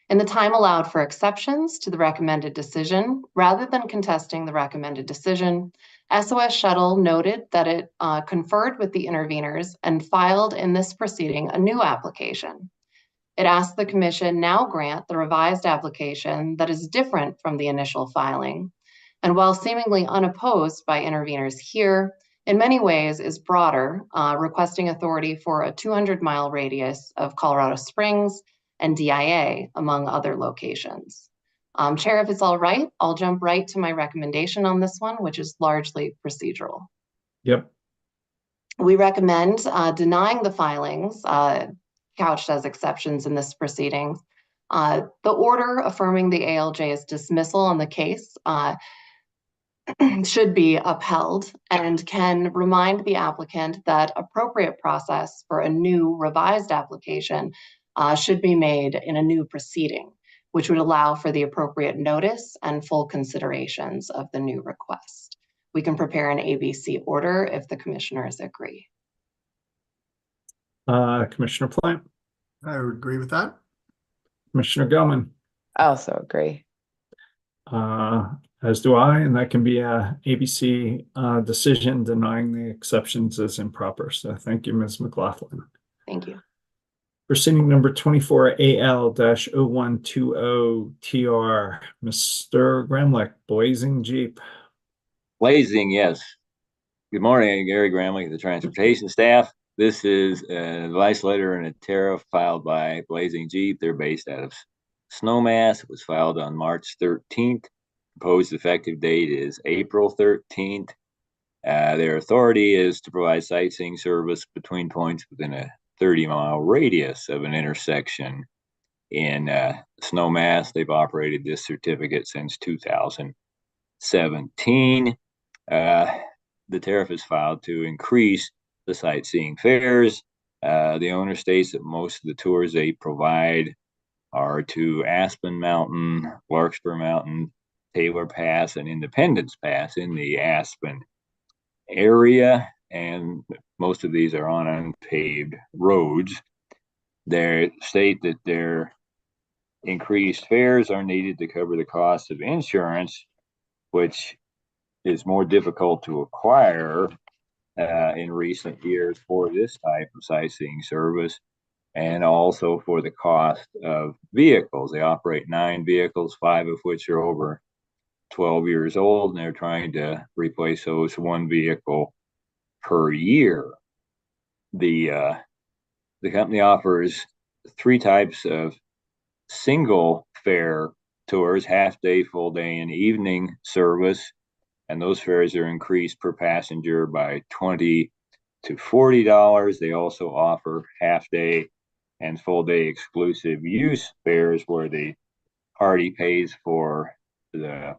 In the time allowed for exceptions to the recommended decision, rather than contesting the recommended decision, SOS Shuttle noted that it conferred with the interveners and filed in this proceeding a new application. It asked the Commission now grant the revised application that is different from the initial filing, and while seemingly unopposed by interveners here, in many ways is broader, requesting authority for a 200-mile radius of Colorado Springs and DIA, among other locations. Chair, if it's all right, I'll jump right to my recommendation on this one, which is largely procedural. Yep. We recommend denying the filings couched as exceptions in this proceeding. The order affirming the ALJ's dismissal on the case should be upheld and can remind the applicant that appropriate process for a new revised application should be made in a new proceeding, which would allow for the appropriate notice and full considerations of the new request. We can prepare an ABC order if the commissioners agree. Commissioner Plant, I would agree with that. Commissioner Gilman, I also agree. as do I, and that can be a ABC decision denying the exceptions as improper. So thank you, Ms. McLaughlin. Thank you. Proceeding number 24AL-0120TR, Mr. Gramlich, Blazing Jeep. Blazing, yes. Good morning, Gary Gramlich, the transportation staff. This is an advice letter and a tariff filed by Blazing Jeep. They're based out of Snowmass. It was filed on March 13th. Proposed effective date is April 13th. Their authority is to provide sightseeing service between points within a 30-mile radius of an intersection in Snowmass. They've operated this certificate since 2017. The tariff is filed to increase the sightseeing fares. The owner states that most of the tours they provide are to Aspen Mountain, Larkspur Mountain, Taylor Pass, and Independence Pass in the Aspen area, and most of these are on unpaved roads. They state that their increased fares are needed to cover the cost of insurance, which is more difficult to acquire in recent years for this type of sightseeing service, and also for the cost of vehicles. They operate 9 vehicles, 5 of which are over 12 years old, and they're trying to replace those 1 vehicle per year. The company offers 3 types of single fare tours: half day, full day, and evening service, and those fares are increased per passenger by $20 to $40. They also offer half day and full day exclusive use fares where the party pays for the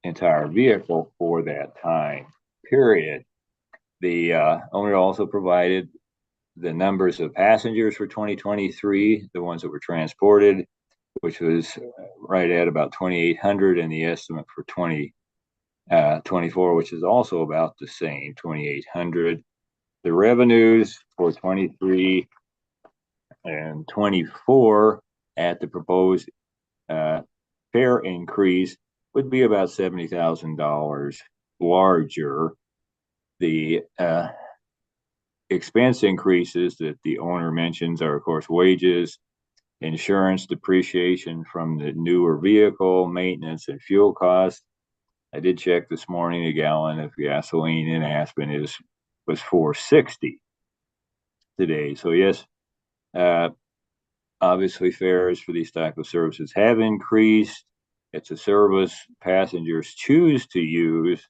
entire vehicle for that time period. The owner also provided the numbers of passengers for 2023, the ones that were transported, which was right at about 2,800, and the estimate for 2024, which is also about the same, 2,800. The revenues for 23 and 24 at the proposed fare increase would be about $70,000 larger. The expense increases that the owner mentions are, of course, wages, insurance, depreciation from the newer vehicle, maintenance, and fuel costs. I did check this morning, a gallon of gasoline in Aspen was $4.60 today. So yes, obviously fares for these type of services have increased. It's a service passengers choose to use,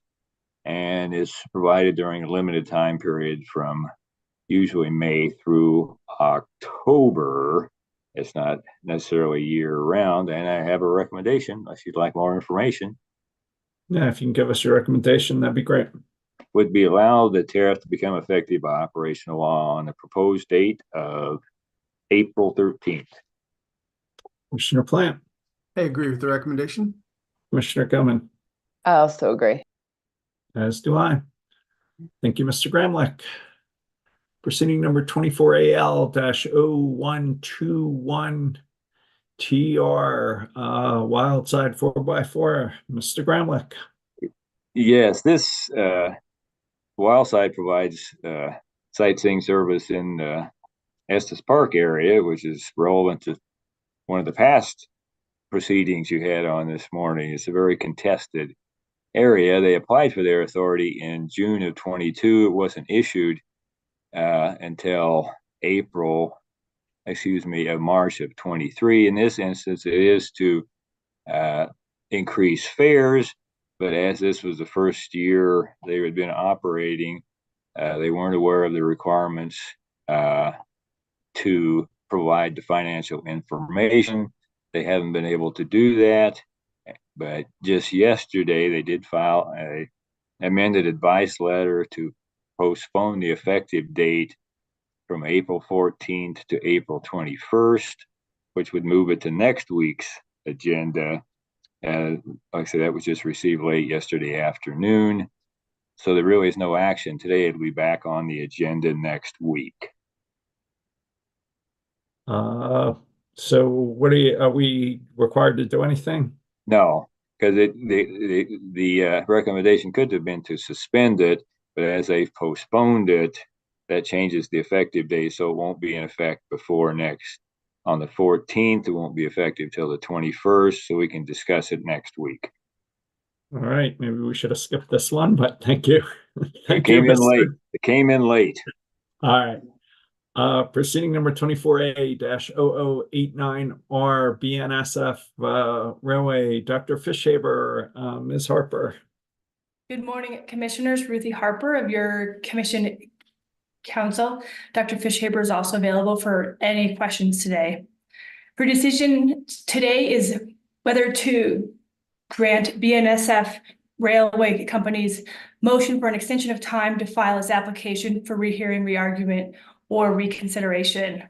and it's provided during a limited time period from usually May through October. It's not necessarily year round. And I have a recommendation, unless you'd like more information. Yeah, if you can give us your recommendation, that'd be great. Would be allow the tariff to become effective by operational law on the proposed date of April 13th. Commissioner Plant. I agree with the recommendation. Commissioner Gilman. I also agree. As do I. Thank you, Mr. Gramlich. Proceeding number 24AL-0121TR, Wildside 4x4. Mr. Gramlich. Yes, this Wildside provides sightseeing service in the Estes Park area, which is relevant to one of the past proceedings you had on this morning. It's a very contested area. They applied for their authority in June of 22. It wasn't issued until March of 23. In this instance, it is to increase fares, but as this was the first year they had been operating, they weren't aware of the requirements to provide the financial information. They haven't been able to do that, but just yesterday they did file an amended advice letter to postpone the effective date from April 14th to April 21st, which would move it to next week's agenda. Like I said, that was just received late yesterday afternoon. So there really is no action today. It'll be back on the agenda next week. So what are we required to do anything? No, because the recommendation could have been to suspend it, but as they've postponed it, that changes the effective date, so it won't be in effect before next on the 14th. It won't be effective till the 21st, so we can discuss it next week. All right, maybe we should have skipped this one, but thank you. It came in late. It came in late. All right. Proceeding number 24A-0089R BNSF Railway, Dr. Fishaber, Ms. Harper. Good morning, Commissioners. Ruthie Harper of your Commission Council. Dr. Fishaber is also available for any questions today. Her decision today is whether to grant BNSF Railway Company's motion for an extension of time to file its application for rehearing, re-argument, or reconsideration.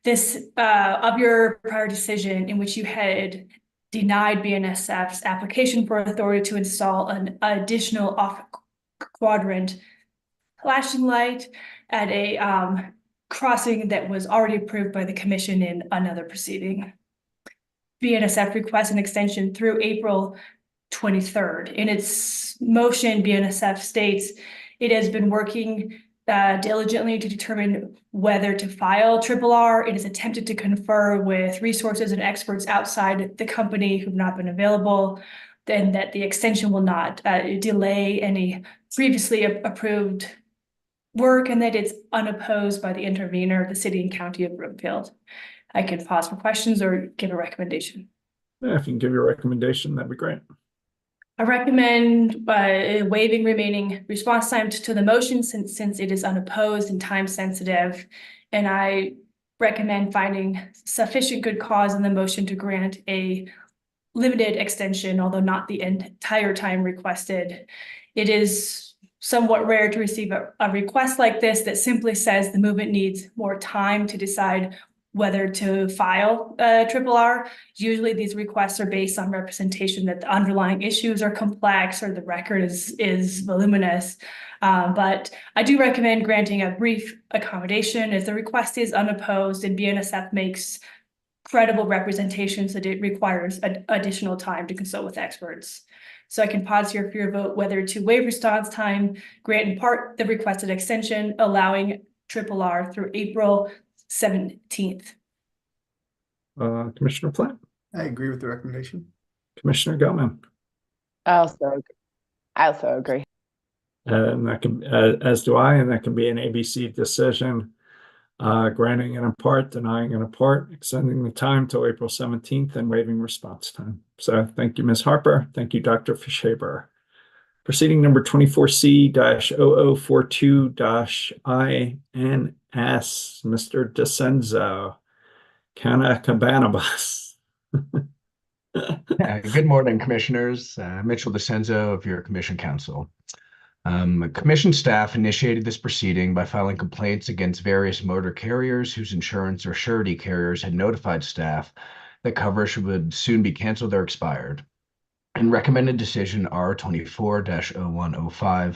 This of your prior decision in which you had denied BNSF's application for authority to install an additional off-quadrant flashing light at a crossing that was already approved by the Commission in another proceeding. BNSF requests an extension through April 23rd. In its motion, BNSF states it has been working diligently to determine whether to file RRR. It has attempted to confer with resources and experts outside the company who have not been available, and that the extension will not delay any previously approved work, and that it's unopposed by the intervener, the city and county of Broomfield. I can pause for questions or give a recommendation. Yeah, if you can give your recommendation, that'd be great. I recommend waiving remaining response time to the motion since it is unopposed and time sensitive. And I recommend finding sufficient good cause in the motion to grant a limited extension, although not the entire time requested. It is somewhat rare to receive a request like this that simply says the movement needs more time to decide whether to file a RRR. Usually these requests are based on representation that the underlying issues are complex or the record is voluminous. But I do recommend granting a brief accommodation as the request is unopposed and BNSF makes credible representations that it requires additional time to consult with experts. So I can pause here for your vote whether to waive response time, grant in part the requested extension, allowing RRR through April 17th. Commissioner Plant, I agree with the recommendation. Commissioner Gutman, I also agree. and that can, as do I, and that can be an ABC decision. Granting in part, denying in part, extending the time till April 17th, and waiving response time. So thank you, Ms. Harper. Thank you, Dr. Fishaber. Proceeding number 24C-0042-INS, Mr. DeCenzo, Canna Cabana Bus. Good morning, Commissioners. Mitchell DeCenzo of your Commission Council. Commission staff initiated this proceeding by filing complaints against various motor carriers whose insurance or surety carriers had notified staff that coverage would soon be canceled or expired. In recommended decision R24-0105,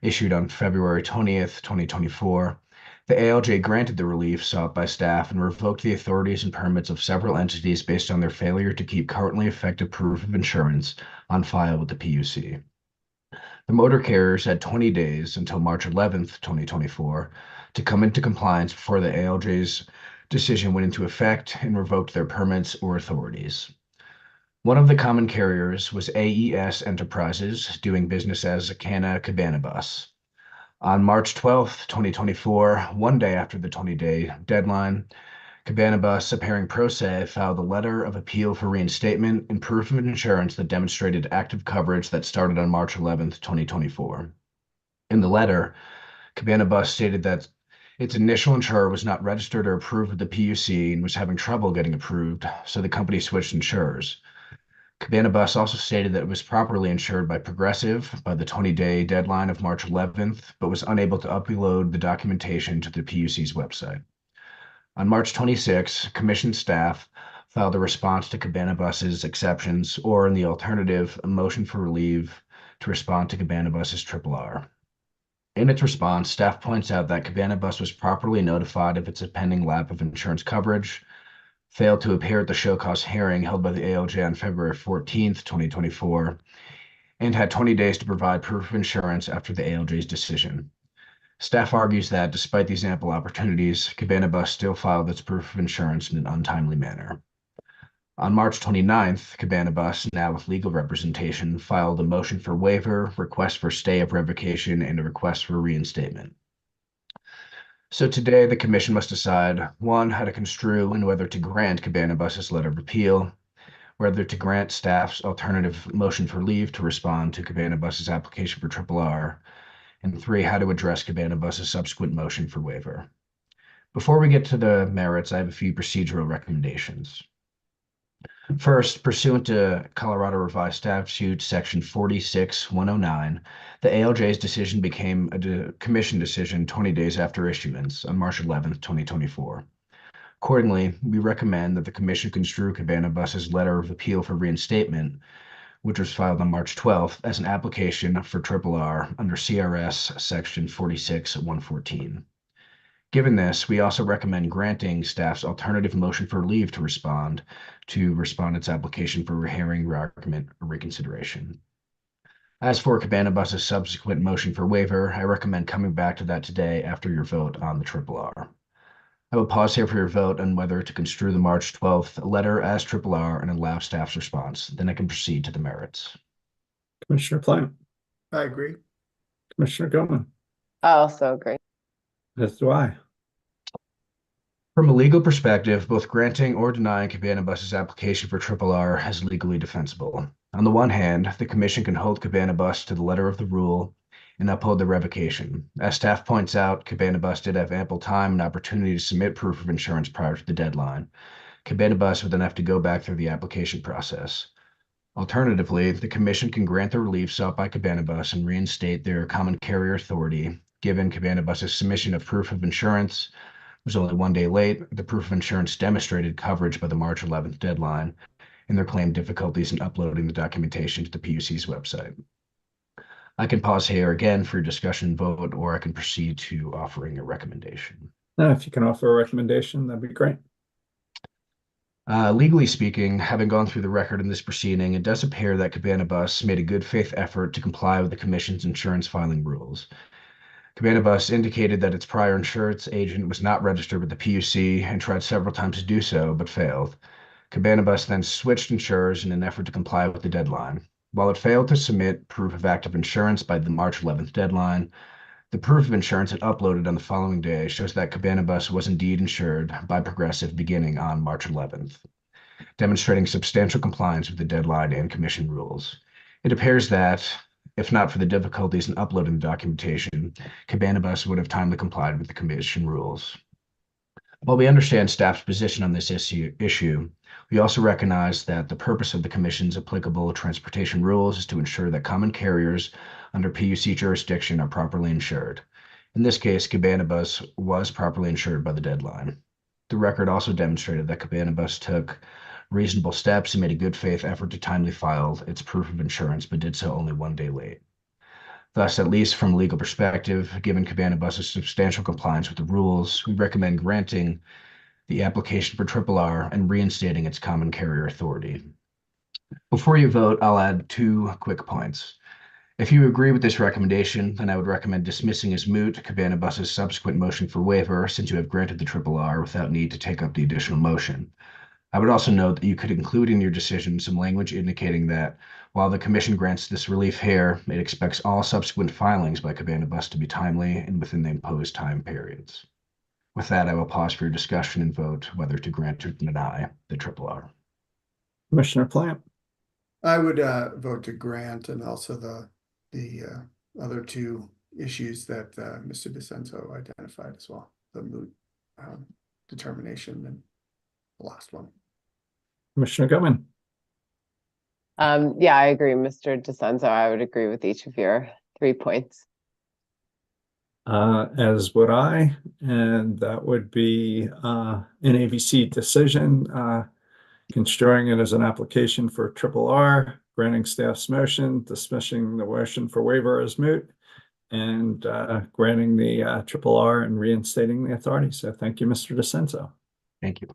issued on February 20th, 2024, the ALJ granted the relief sought by staff and revoked the authorities and permits of several entities based on their failure to keep currently effective proof of insurance on file with the PUC. The motor carriers had 20 days until March 11th, 2024, to come into compliance before the ALJ's decision went into effect and revoked their permits or authorities. One of the common carriers was AES Enterprises, doing business as Canna Cabana Bus. On March 12th, 2024, one day after the 20-day deadline, Cabana Bus, appearing pro se, filed a letter of appeal for reinstatement and proof of insurance that demonstrated active coverage that started on March 11th, 2024. In the letter, Cabana Bus stated that its initial insurer was not registered or approved with the PUC and was having trouble getting approved, so the company switched insurers. Cabana Bus also stated that it was properly insured by Progressive by the 20-day deadline of March 11th, but was unable to upload the documentation to the PUC's website. On March 26, Commission staff filed a response to Cabana Bus's exceptions, or in the alternative, a motion for leave to respond to Cabana Bus's RRR. In its response, staff points out that Cabana Bus was properly notified of its impending lapse of insurance coverage, failed to appear at the show cause hearing held by the ALJ on February 14th, 2024, and had 20 days to provide proof of insurance after the ALJ's decision. Staff argues that, despite these ample opportunities, Cabana Bus still filed its proof of insurance in an untimely manner. On March 29th, Cabana Bus, now with legal representation, filed a motion for waiver, request for stay of revocation, and a request for reinstatement. So today, the Commission must decide, 1, how to construe and whether to grant Cabana Bus's letter of appeal, whether to grant staff's alternative motion for leave to respond to Cabana Bus's application for RRR, and 3, how to address Cabana Bus's subsequent motion for waiver. Before we get to the merits, I have a few procedural recommendations. First, pursuant to Colorado Revised Statute Section 46109, the ALJ's decision became a Commission decision 20 days after issuance on March 11th, 2024. Accordingly, we recommend that the Commission construe Cabana Bus's letter of appeal for reinstatement, which was filed on March 12th, as an application for RRR under CRS Section 46114. Given this, we also recommend granting staff's alternative motion for leave to respond its application for hearing, re-argument, or reconsideration. As for Cabana Bus's subsequent motion for waiver, I recommend coming back to that today after your vote on the RRR. I will pause here for your vote on whether to construe the March 12th letter as RRR and allow staff's response. Then I can proceed to the merits. Commissioner Plant, I agree. Commissioner Gutman, I also agree. as do I. From a legal perspective, both granting or denying Cabana Bus's application for RRR is legally defensible. On the one hand, the Commission can hold Cabana Bus to the letter of the rule and uphold the revocation. As staff points out, Cabana Bus did have ample time and opportunity to submit proof of insurance prior to the deadline. Cabana Bus would then have to go back through the application process. Alternatively, the Commission can grant the relief sought by Cabana Bus and reinstate their common carrier authority, given Cabana Bus's submission of proof of insurance was only 1 day late. The proof of insurance demonstrated coverage by the March 11th deadline, and their claimed difficulties in uploading the documentation to the PUC's website. I can pause here again for your discussion and vote, or I can proceed to offering a recommendation. If you can offer a recommendation, that'd be great. Legally speaking, having gone through the record in this proceeding, it does appear that Cabana Bus made a good faith effort to comply with the Commission's insurance filing rules. Cabana Bus indicated that its prior insurance agent was not registered with the PUC and tried several times to do so, but failed. Cabana Bus then switched insurers in an effort to comply with the deadline. While it failed to submit proof of active insurance by the March 11th deadline, the proof of insurance it uploaded on the following day shows that Cabana Bus was indeed insured by Progressive beginning on March 11th, demonstrating substantial compliance with the deadline and Commission rules. It appears that, if not for the difficulties in uploading the documentation, Cabana Bus would have timely complied with the Commission rules. While we understand staff's position on this issue, we also recognize that the purpose of the Commission's applicable transportation rules is to ensure that common carriers under PUC jurisdiction are properly insured. In this case, Cabana Bus was properly insured by the deadline. The record also demonstrated that Cabana Bus took reasonable steps and made a good faith effort to timely file its proof of insurance, but did so only 1 day late. Thus, at least from a legal perspective, given Cabana Bus's substantial compliance with the rules, we recommend granting the application for RRR and reinstating its common carrier authority. Before you vote, I'll add 2 quick points. If you agree with this recommendation, then I would recommend dismissing as moot Cabana Bus's subsequent motion for waiver, since you have granted the RRR without need to take up the additional motion. I would also note that you could include in your decision some language indicating that while the Commission grants this relief here, it expects all subsequent filings by Cabana Bus to be timely and within the imposed time periods. With that, I will pause for your discussion and vote whether to grant or deny the RRR. Commissioner Plant. I would vote to grant, and also the other 2 issues that Mr. DeCenso identified as well, the moot determination and the last one. Commissioner Goodman. Yeah, I agree, Mr. DeCenso. I would agree with each of your 3 points. As would I, and that would be an ABC decision, construing it as an application for RRR, granting staff's motion, dismissing the motion for waiver as moot, and granting the RRR and reinstating the authority. So thank you, Mr. DeCenso. Thank you.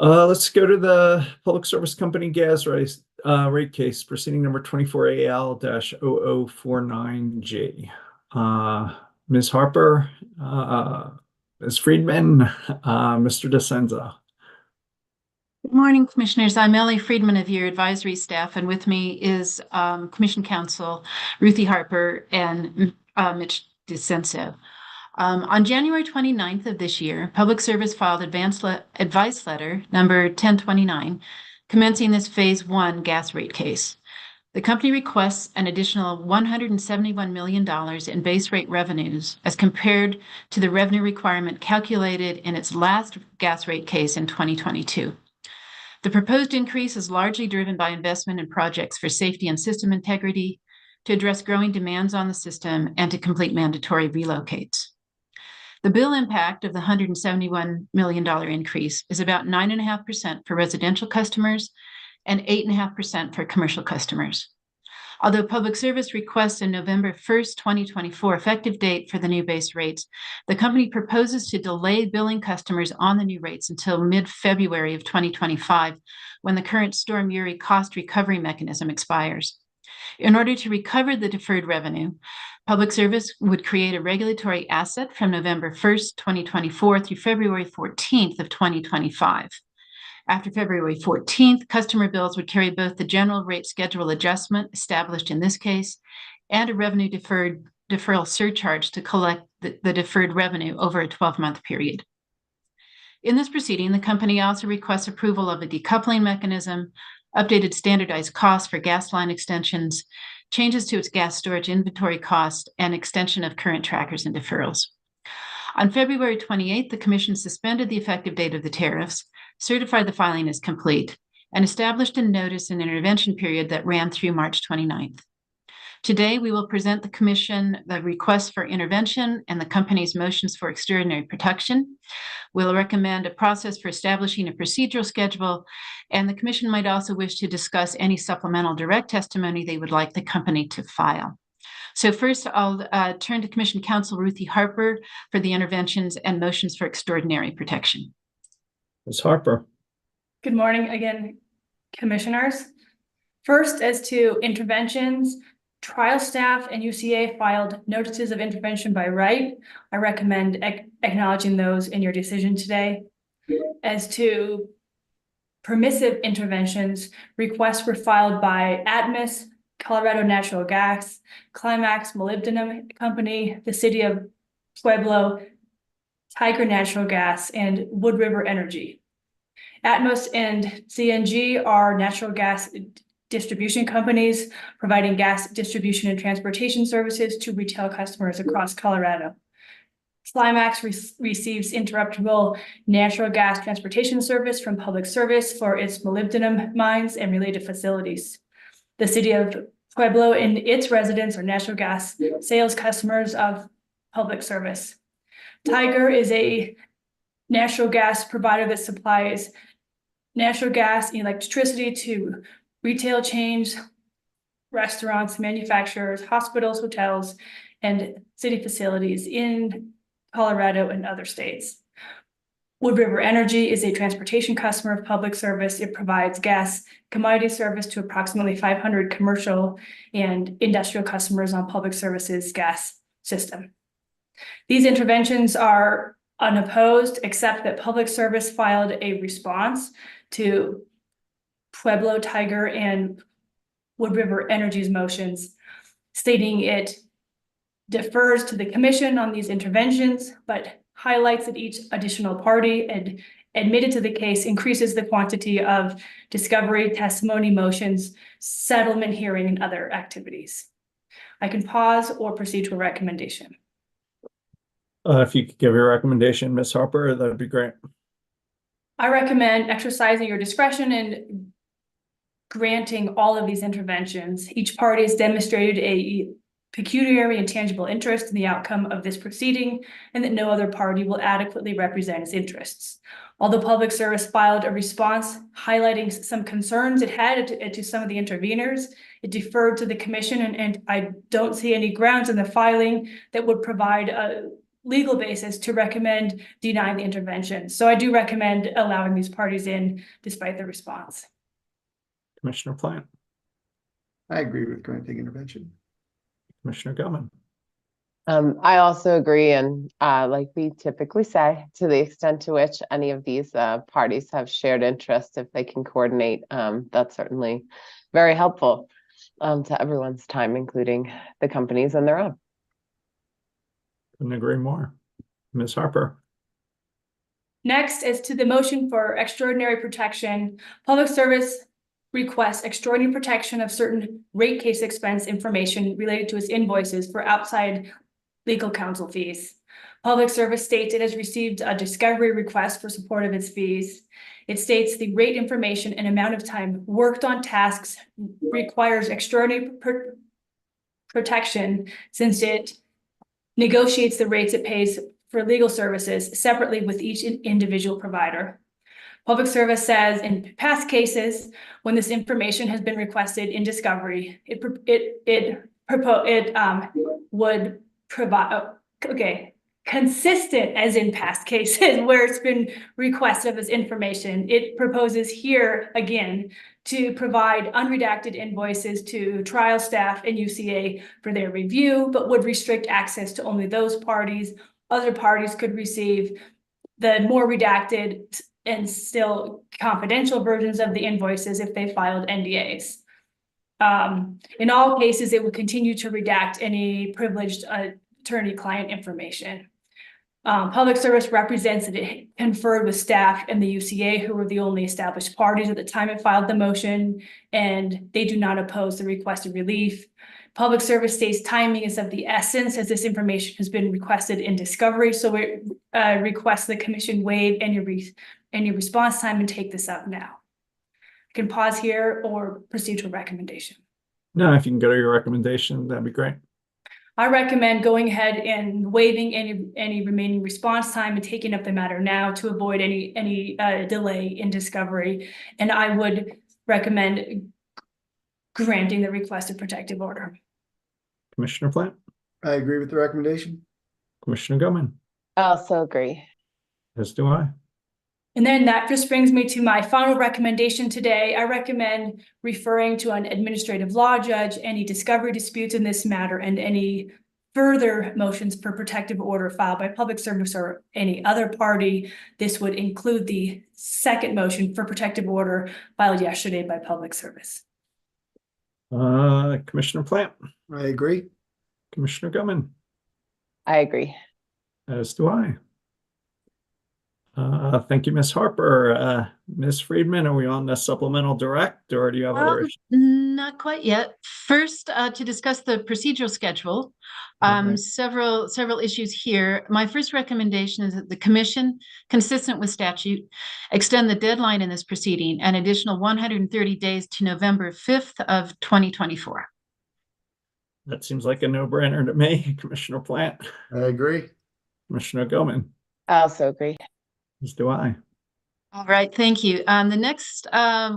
Let's go to the Public Service Company gas rate case, proceeding number 24AL-0049G. Ms. Harper, Ms. Friedman, Mr. DeCenso. Good morning, Commissioners. I'm Ellie Friedman of your advisory staff, and with me is Commission Counsel Ruthie Harper and Mitch DeCenso. On January 29th of this year, Public Service filed advice letter number 1029, commencing this Phase 1 gas rate case. The company requests an additional $171 million in base rate revenues as compared to the revenue requirement calculated in its last gas rate case in 2022. The proposed increase is largely driven by investment in projects for safety and system integrity, to address growing demands on the system, and to complete mandatory relocates. The bill impact of the $171 million increase is about 9.5% for residential customers and 8.5% for commercial customers. Although Public Service requests a November 1st, 2024 effective date for the new base rates, the company proposes to delay billing customers on the new rates until mid-February of 2025, when the current Storm Uri cost recovery mechanism expires. In order to recover the deferred revenue, Public Service would create a regulatory asset from November 1st, 2024 through February 14th of 2025. After February 14th, customer bills would carry both the general rate schedule adjustment established in this case and a revenue deferral surcharge to collect the deferred revenue over a 12-month period. In this proceeding, the company also requests approval of a decoupling mechanism, updated standardized costs for gas line extensions, changes to its gas storage inventory cost, and extension of current trackers and deferrals. On February 28th, the Commission suspended the effective date of the tariffs, certified the filing as complete, and established a notice and intervention period that ran through March 29th. Today, we will present the Commission the request for intervention and the company's motions for extraordinary protection. We'll recommend a process for establishing a procedural schedule, and the Commission might also wish to discuss any supplemental direct testimony they would like the company to file. So first, I'll turn to Commission Counsel Ruthie Harper for the interventions and motions for extraordinary protection. Ms. Harper. Good morning again, Commissioners. First, as to interventions, trial staff and UCA filed notices of intervention by right. I recommend acknowledging those in your decision today. As to permissive interventions, requests were filed by Atmos, Colorado Natural Gas, Climax Molybdenum Company, the City of Pueblo, Tiger Natural Gas, and Wood River Energy. Atmos and CNG are natural gas distribution companies providing gas distribution and transportation services to retail customers across Colorado. Climax receives interruptible natural gas transportation service from Public Service for its molybdenum mines and related facilities. The City of Pueblo and its residents are natural gas sales customers of Public Service. Tiger is a natural gas provider that supplies natural gas and electricity to retail chains, restaurants, manufacturers, hospitals, hotels, and city facilities in Colorado and other states. Wood River Energy is a transportation customer of Public Service. It provides gas commodity service to approximately 500 commercial and industrial customers on Public Service's gas system. These interventions are unopposed, except that Public Service filed a response to Pueblo, Tiger, and Wood River Energy's motions, stating it defers to the Commission on these interventions, but highlights that each additional party admitted to the case increases the quantity of discovery, testimony, motions, settlement hearing, and other activities. I can pause or proceed to a recommendation. If you could give your recommendation, Ms. Harper, that'd be great. I recommend exercising your discretion and granting all of these interventions. Each party has demonstrated a pecuniary and tangible interest in the outcome of this proceeding, and that no other party will adequately represent its interests. Although Public Service filed a response highlighting some concerns it had to some of the interveners, it deferred to the Commission, and I don't see any grounds in the filing that would provide a legal basis to recommend denying the intervention. So I do recommend allowing these parties in despite the response. Commissioner Plant. I agree with granting intervention. Commissioner Gellman. I also agree, and like we typically say, to the extent to which any of these parties have shared interest, if they can coordinate, that's certainly very helpful to everyone's time, including the companies and their own. Couldn't agree more. Ms. Harper. Next is to the motion for extraordinary protection. Public Service requests extraordinary protection of certain rate case expense information related to its invoices for outside legal counsel fees. Public Service states it has received a discovery request for support of its fees. It states the rate information and amount of time worked on tasks requires extraordinary protection, since it negotiates the rates it pays for legal services separately with each individual provider. Public Service says in past cases, when this information has been requested in discovery, it would provide, consistent as in past cases where it's been requested of this information. It proposes here again to provide unredacted invoices to trial staff and UCA for their review, but would restrict access to only those parties. Other parties could receive the more redacted and still confidential versions of the invoices if they filed NDAs. In all cases, it would continue to redact any privileged attorney-client information. Public Service represents that it conferred with staff and the UCA, who were the only established parties at the time it filed the motion, and they do not oppose the requested relief. Public Service states timing is of the essence as this information has been requested in discovery. So we request the commission waive any response time and take this up now. You can pause here or proceed to a recommendation. No, if you can go to your recommendation, that'd be great. I recommend going ahead and waiving any remaining response time and taking up the matter now to avoid any delay in discovery. And I would recommend granting the requested protective order. Commissioner Plant? I agree with the recommendation. Commissioner Gilman? I also agree. As do I. And then that just brings me to my final recommendation today. I recommend referring to an administrative law judge any discovery disputes in this matter and any further motions for protective order filed by public service or any other party. This would include the second motion for protective order filed yesterday by public service. Commissioner Plant? I agree. Commissioner Gilman? I agree. As do I. Thank you, Ms. Harper. Ms. Friedman, are we on the supplemental direct, or do you have other issues? Not quite yet. First, to discuss the procedural schedule, Okay. several issues here. My first recommendation is that the commission, consistent with statute, extend the deadline in this proceeding an additional 130 days to November 5th of 2024. That seems like a no-brainer to me. Commissioner Plant? I agree. Commissioner Gilman? I also agree. As do I. All right, thank you. The next,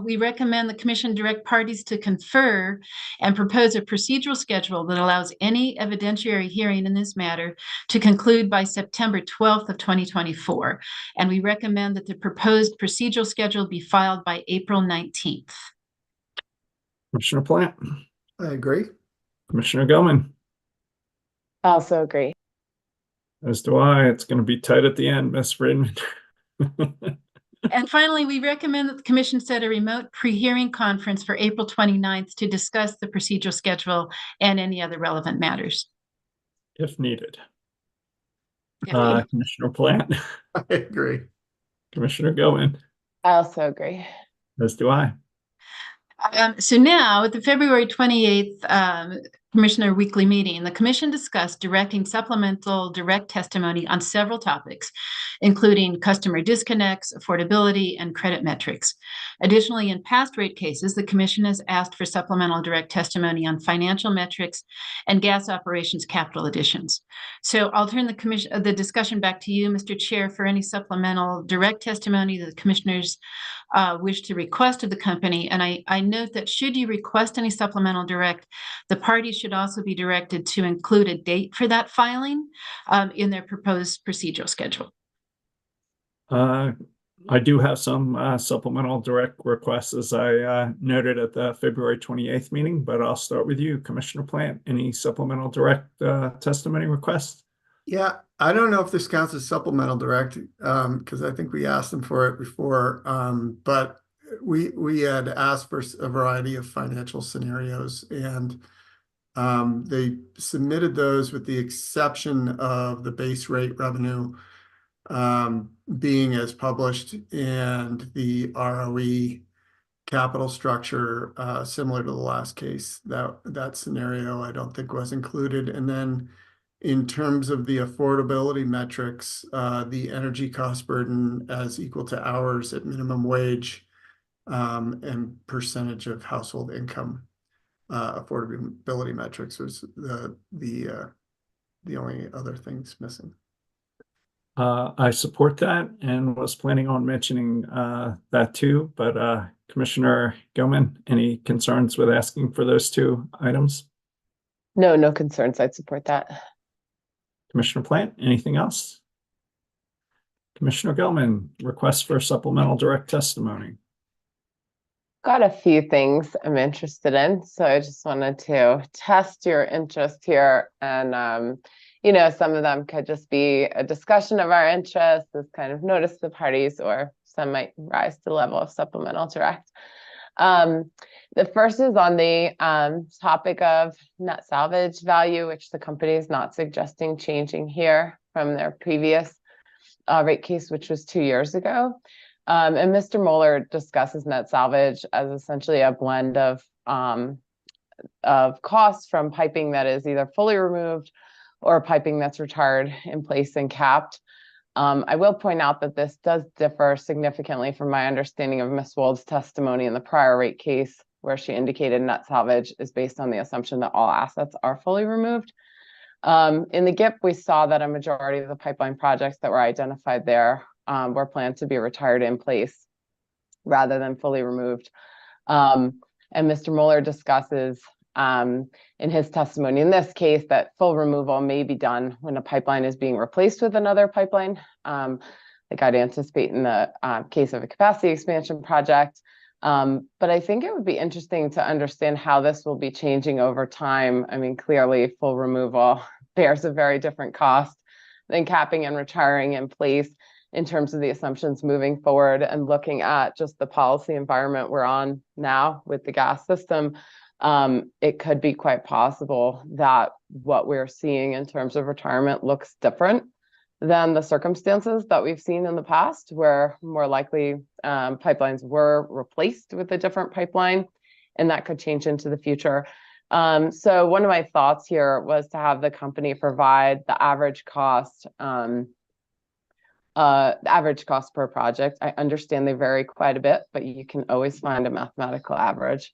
we recommend the commission direct parties to confer and propose a procedural schedule that allows any evidentiary hearing in this matter to conclude by September 12th of 2024. And we recommend that the proposed procedural schedule be filed by April 19th. Commissioner Plant? I agree. Commissioner Gilman? I also agree. As do I. It's going to be tight at the end, Ms. Friedman. And finally, we recommend that the commission set a remote pre-hearing conference for April 29th to discuss the procedural schedule and any other relevant matters. If needed. If needed. Commissioner Plant? I agree. Commissioner Gilman? I also agree. As do I. So now, at the February 28th Commissioner Weekly meeting, the Commission discussed directing supplemental direct testimony on several topics, including customer disconnects, affordability, and credit metrics. Additionally, in past rate cases, the Commission has asked for supplemental direct testimony on financial metrics and gas operations capital additions. So I'll turn the discussion back to you, Mr. Chair, for any supplemental direct testimony that the Commissioners wish to request of the company. And I note that should you request any supplemental direct, the parties should also be directed to include a date for that filing in their proposed procedural schedule. I do have some supplemental direct requests, as I noted at the February 28th meeting, but I'll start with you, Commissioner Plant. Any supplemental direct testimony requests? Yeah, I don't know if this counts as supplemental direct, because I think we asked them for it before, but we had asked for a variety of financial scenarios, and they submitted those with the exception of the base rate revenue being as published, and the ROE capital structure similar to the last case. That scenario I don't think was included. And then in terms of the affordability metrics, the energy cost burden as equal to hours at minimum wage and percentage of household income affordability metrics was the only other things missing. I support that and was planning on mentioning that too, but Commissioner Gilman, any concerns with asking for those two items? No concerns. I'd support that. Commissioner Plant, anything else? Commissioner Gilman, request for supplemental direct testimony. Got a few things I'm interested in, so I just wanted to test your interest here. And, some of them could just be a discussion of our interests, this kind of notice to the parties, or some might rise to the level of supplemental direct. The first is on the topic of net salvage value, which the company is not suggesting changing here from their previous rate case, which was 2 years ago. And Mr. Moeller discusses net salvage as essentially a blend of of costs from piping that is either fully removed or piping that's retired in place and capped. I will point out that this does differ significantly from my understanding of Ms. Wold's testimony in the prior rate case, where she indicated net salvage is based on the assumption that all assets are fully removed. In the GIP, we saw that a majority of the pipeline projects that were identified there were planned to be retired in place rather than fully removed. And Mr. Mueller discusses in his testimony in this case that full removal may be done when a pipeline is being replaced with another pipeline, like I'd anticipate in the case of a capacity expansion project. But I think it would be interesting to understand how this will be changing over time. I mean, clearly full removal bears a very different cost than capping and retiring in place in terms of the assumptions moving forward, and looking at just the policy environment we're on now with the gas system. It could be quite possible that what we're seeing in terms of retirement looks different than the circumstances that we've seen in the past, where more likely pipelines were replaced with a different pipeline, and that could change into the future. So one of my thoughts here was to have the company provide the average cost per project. I understand they vary quite a bit, but you can always find a mathematical average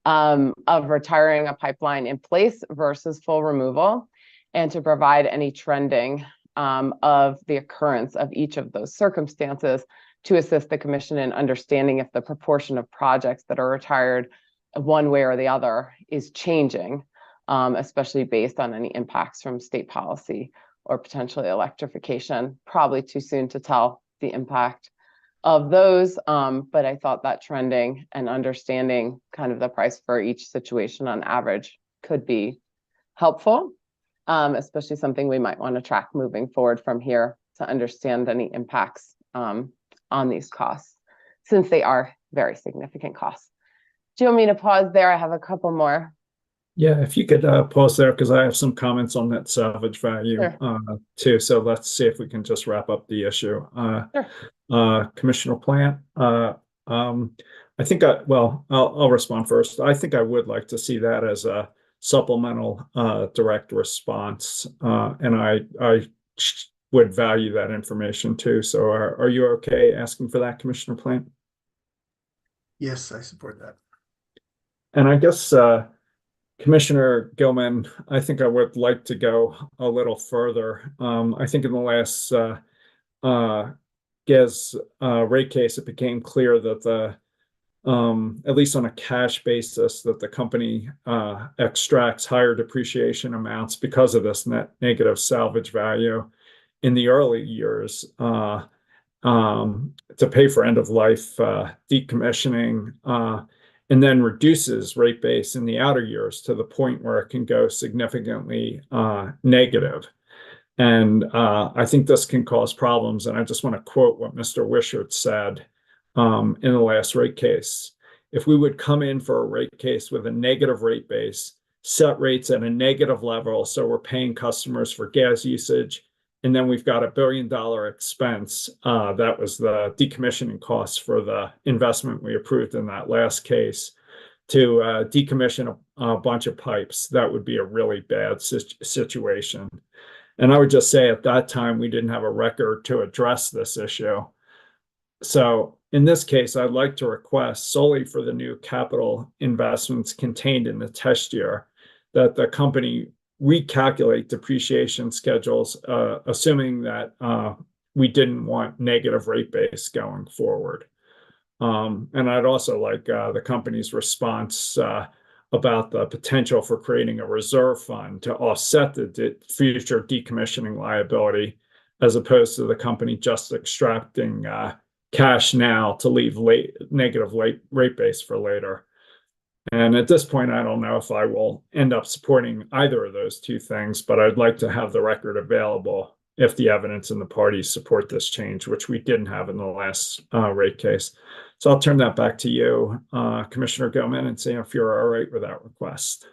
of retiring a pipeline in place versus full removal, and to provide any trending of the occurrence of each of those circumstances to assist the commission in understanding if the proportion of projects that are retired one way or the other is changing, especially based on any impacts from state policy or potentially electrification. Probably too soon to tell the impact of those, but I thought that trending and understanding kind of the price for each situation on average could be helpful, especially something we might want to track moving forward from here to understand any impacts on these costs, since they are very significant costs. Do you want me to pause there? I have a couple more. Yeah, if you could pause there, because I have some comments on that salvage value too. So let's see if we can just wrap up the issue. Commissioner Plant, I think I'll respond first. I think I would like to see that as a supplemental direct response, and I would value that information too. So are you okay asking for that, Commissioner Plant? Yes, I support that. And I guess Commissioner Gilman, I think I would like to go a little further. I think in the last GES rate case, it became clear that the at least on a cash basis, that the company extracts higher depreciation amounts because of this net negative salvage value in the early years to pay for end-of-life decommissioning, and then reduces rate base in the outer years to the point where it can go significantly negative. And I think this can cause problems. And I just want to quote what Mr. Wishart said in the last rate case. If we would come in for a rate case with a negative rate base, set rates at a negative level, so we're paying customers for gas usage, and then we've got $1 billion expense, that was the decommissioning costs for the investment we approved in that last case, to decommission a bunch of pipes, that would be a really bad situation. And I would just say at that time, we didn't have a record to address this issue. So in this case, I'd like to request solely for the new capital investments contained in the test year that the company recalculate depreciation schedules, assuming that we didn't want negative rate base going forward. And I'd also like the company's response about the potential for creating a reserve fund to offset the future decommissioning liability, as opposed to the company just extracting cash now to leave negative rate base for later. And at this point, I don't know if I will end up supporting either of those two things, but I'd like to have the record available if the evidence and the parties support this change, which we didn't have in the last rate case. So I'll turn that back to you, Commissioner Gilman, and see if you're all right with that request.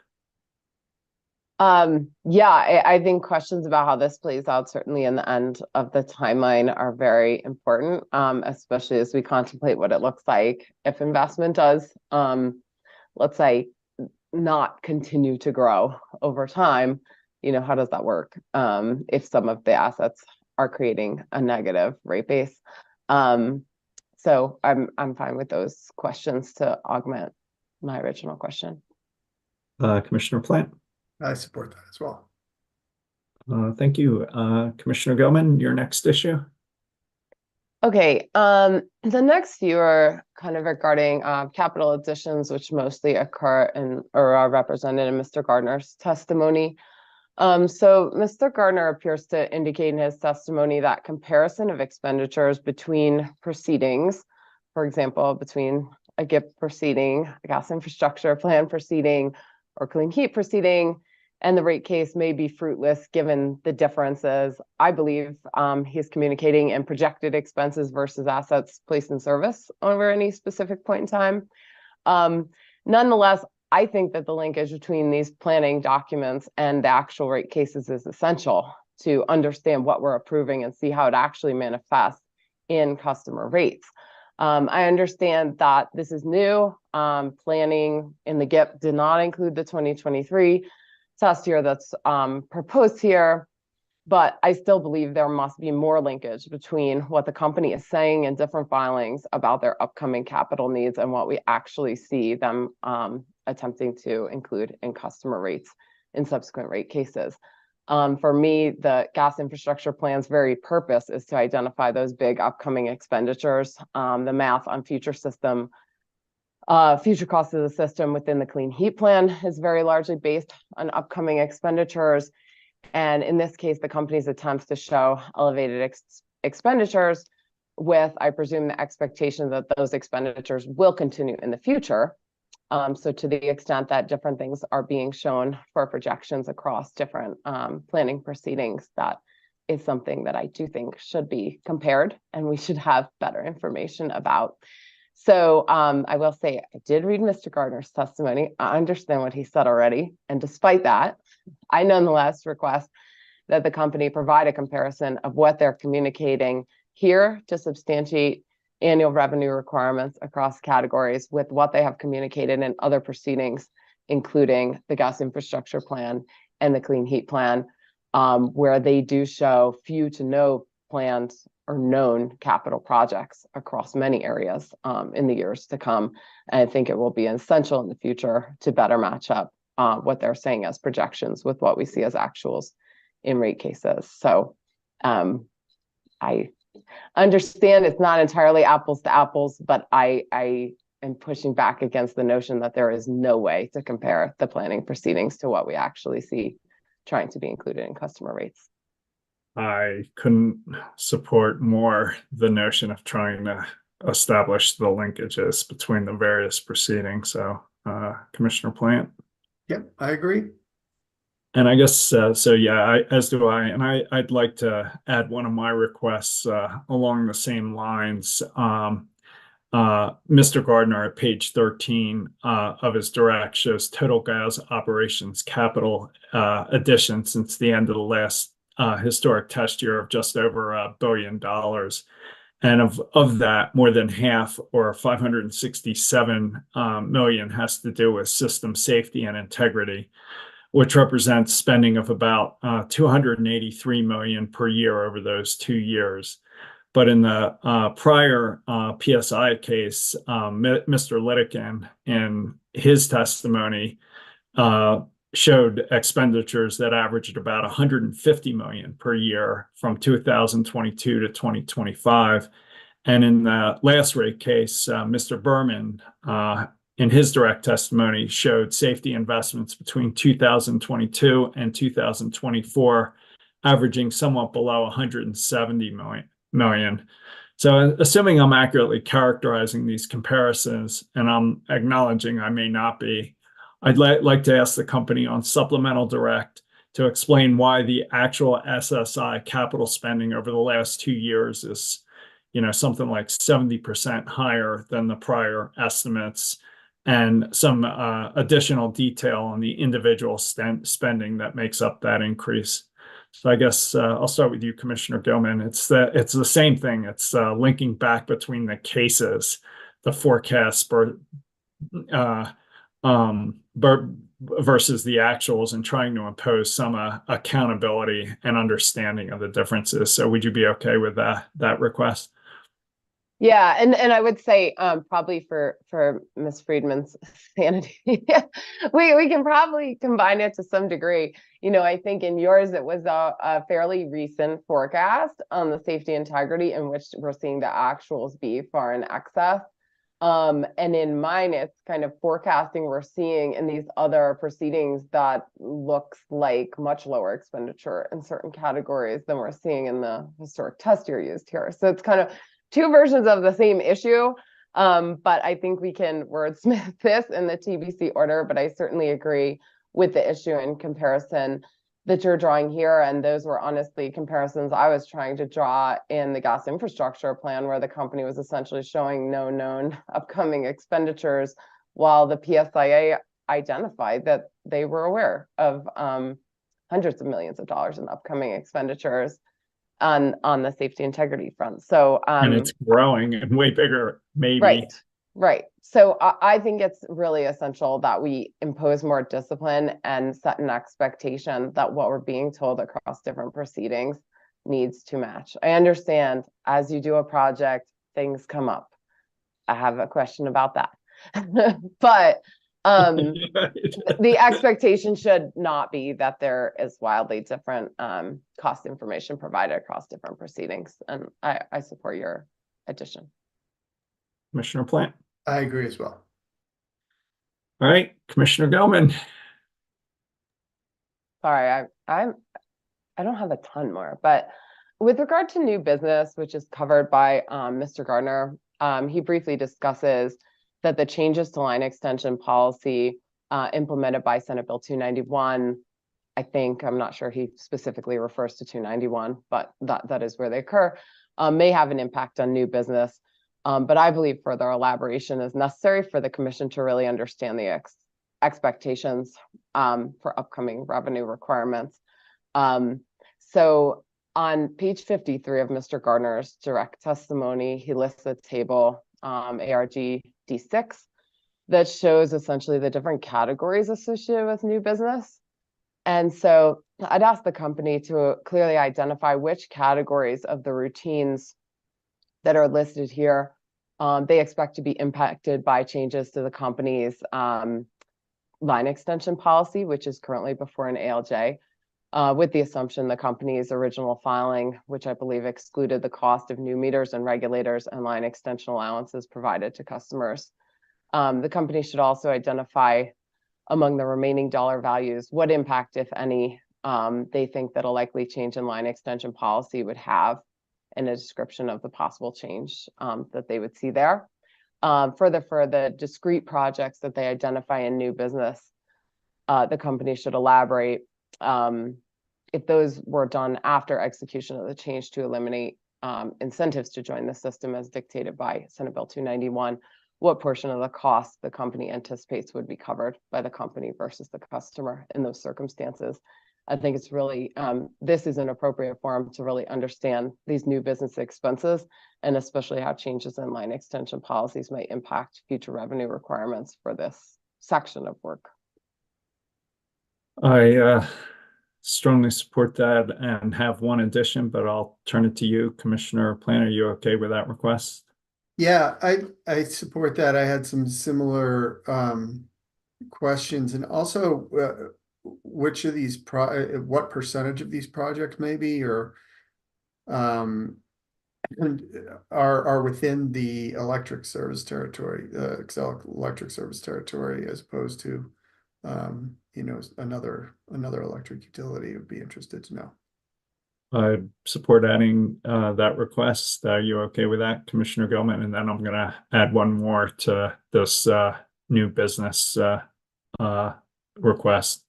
Yeah, I think questions about how this plays out, certainly in the end of the timeline, are very important, especially as we contemplate what it looks like if investment does, let's say, not continue to grow over time, how does that work? If some of the assets are creating a negative rate base. So I'm fine with those questions to augment my original question. Commissioner Plant. I support that as well. Thank you. Commissioner Gilman, your next issue. Okay, the next few are kind of regarding capital additions, which mostly occur in or are represented in Mr. Gardner's testimony. So Mr. Gardner appears to indicate in his testimony that comparison of expenditures between proceedings, for example, between a GIP proceeding, a gas infrastructure plan proceeding, or clean heat proceeding, and the rate case may be fruitless given the differences. I believe he's communicating in projected expenses versus assets placed in service over any specific point in time. Nonetheless, I think that the linkage between these planning documents and the actual rate cases is essential to understand what we're approving and see how it actually manifests in customer rates. I understand that this is new. Planning in the GIP did not include the 2023 test year that's proposed here, but I still believe there must be more linkage between what the company is saying in different filings about their upcoming capital needs and what we actually see them attempting to include in customer rates in subsequent rate cases. For me, the gas infrastructure plan's very purpose is to identify those big upcoming expenditures. The math on future costs of the system within the clean heat plan is very largely based on upcoming expenditures. And in this case, the company's attempts to show elevated expenditures with, I presume, the expectation that those expenditures will continue in the future. So to the extent that different things are being shown for projections across different planning proceedings, that is something that I do think should be compared and we should have better information about. So I will say I did read Mr. Gardner's testimony. I understand what he said already. And despite that, I nonetheless request that the company provide a comparison of what they're communicating here to substantiate annual revenue requirements across categories with what they have communicated in other proceedings, including the gas infrastructure plan and the clean heat plan, where they do show few to no plans or known capital projects across many areas in the years to come. And I think it will be essential in the future to better match up what they're saying as projections with what we see as actuals in rate cases. So I understand it's not entirely apples to apples, but I am pushing back against the notion that there is no way to compare the planning proceedings to what we actually see trying to be included in customer rates. I couldn't support more the notion of trying to establish the linkages between the various proceedings. So, Commissioner Plant. Yep, I agree. And I guess, so yeah, as do I. And I'd like to add one of my requests along the same lines. Mr. Gardner at page 13 of his direct shows total gas operations capital addition since the end of the last historic test year of just over $1 billion. And of that, more than half, or 567 million, has to do with system safety and integrity, which represents spending of about 283 million per year over those 2 years. But in the prior PSI case, Mr. Litikin, in his testimony, showed expenditures that averaged about 150 million per year from 2022 to 2025. And in the last rate case, Mr. Berman, in his direct testimony, showed safety investments between 2022 and 2024, averaging somewhat below 170 million. So assuming I'm accurately characterizing these comparisons, and I'm acknowledging I may not be, I'd like to ask the company on supplemental direct to explain why the actual SSI capital spending over the last 2 years is, something like 70% higher than the prior estimates, and some additional detail on the individual spending that makes up that increase. So I guess I'll start with you, Commissioner Gilman. It's the same thing. It's linking back between the cases, the forecast for but versus the actuals, and trying to impose some accountability and understanding of the differences. So would you be okay with that request? Yeah, and I would say probably for Ms. Friedman's sanity, we can probably combine it to some degree. You know, I think in yours it was a fairly recent forecast on the safety integrity in which we're seeing the actuals be far in excess. And in mine, it's kind of forecasting we're seeing in these other proceedings that looks like much lower expenditure in certain categories than we're seeing in the historic test year used here. So it's kind of two versions of the same issue, but I think we can wordsmith this in the TBC order, but I certainly agree with the issue in comparison that you're drawing here, and those were honestly comparisons I was trying to draw in the gas infrastructure plan, where the company was essentially showing no known upcoming expenditures, while the PSIA identified that they were aware of hundreds of millions of dollars in upcoming expenditures on the safety integrity front. So and it's growing and way bigger, maybe. Right. So I think it's really essential that we impose more discipline and set an expectation that what we're being told across different proceedings needs to match. I understand as you do a project, things come up. I have a question about that. But the expectation should not be that there is wildly different cost information provided across different proceedings. And I support your addition. Commissioner Plant. I agree as well. All right, Commissioner Gelman. Sorry, I don't have a ton more, but with regard to new business, which is covered by Mr. Gardner, he briefly discusses that the changes to line extension policy implemented by Senate Bill 291, I'm not sure he specifically refers to 291, but that is where they occur, may have an impact on new business. But I believe further elaboration is necessary for the commission to really understand the expectations for upcoming revenue requirements. So on page 53 of Mr. Gardner's direct testimony, he lists a table, ARG D6, that shows essentially the different categories associated with new business. And so I'd ask the company to clearly identify which categories of the routines that are listed here they expect to be impacted by changes to the company's line extension policy, which is currently before an ALJ, with the assumption the company's original filing, which I believe excluded the cost of new meters and regulators and line extension allowances provided to customers. The company should also identify among the remaining dollar values what impact, if any, they think that a likely change in line extension policy would have, and a description of the possible change that they would see there. Further, for the discrete projects that they identify in new business, the company should elaborate if those were done after execution of the change to eliminate incentives to join the system as dictated by Senate Bill 291, what portion of the cost the company anticipates would be covered by the company versus the customer in those circumstances. I think it's really, this is an appropriate forum to really understand these new business expenses, and especially how changes in line extension policies may impact future revenue requirements for this section of work. I strongly support that and have one addition, but I'll turn it to you, Commissioner Plant. Are you okay with that request? Yeah, I support that. I had some similar questions, and also which of these what percentage of these projects maybe, or are within the electric service territory, electric service territory, as opposed to you know, another electric utility. Would be interested to know. I support adding that request. Are you okay with that, Commissioner Gelman? And then I'm going to add one more to this new business request.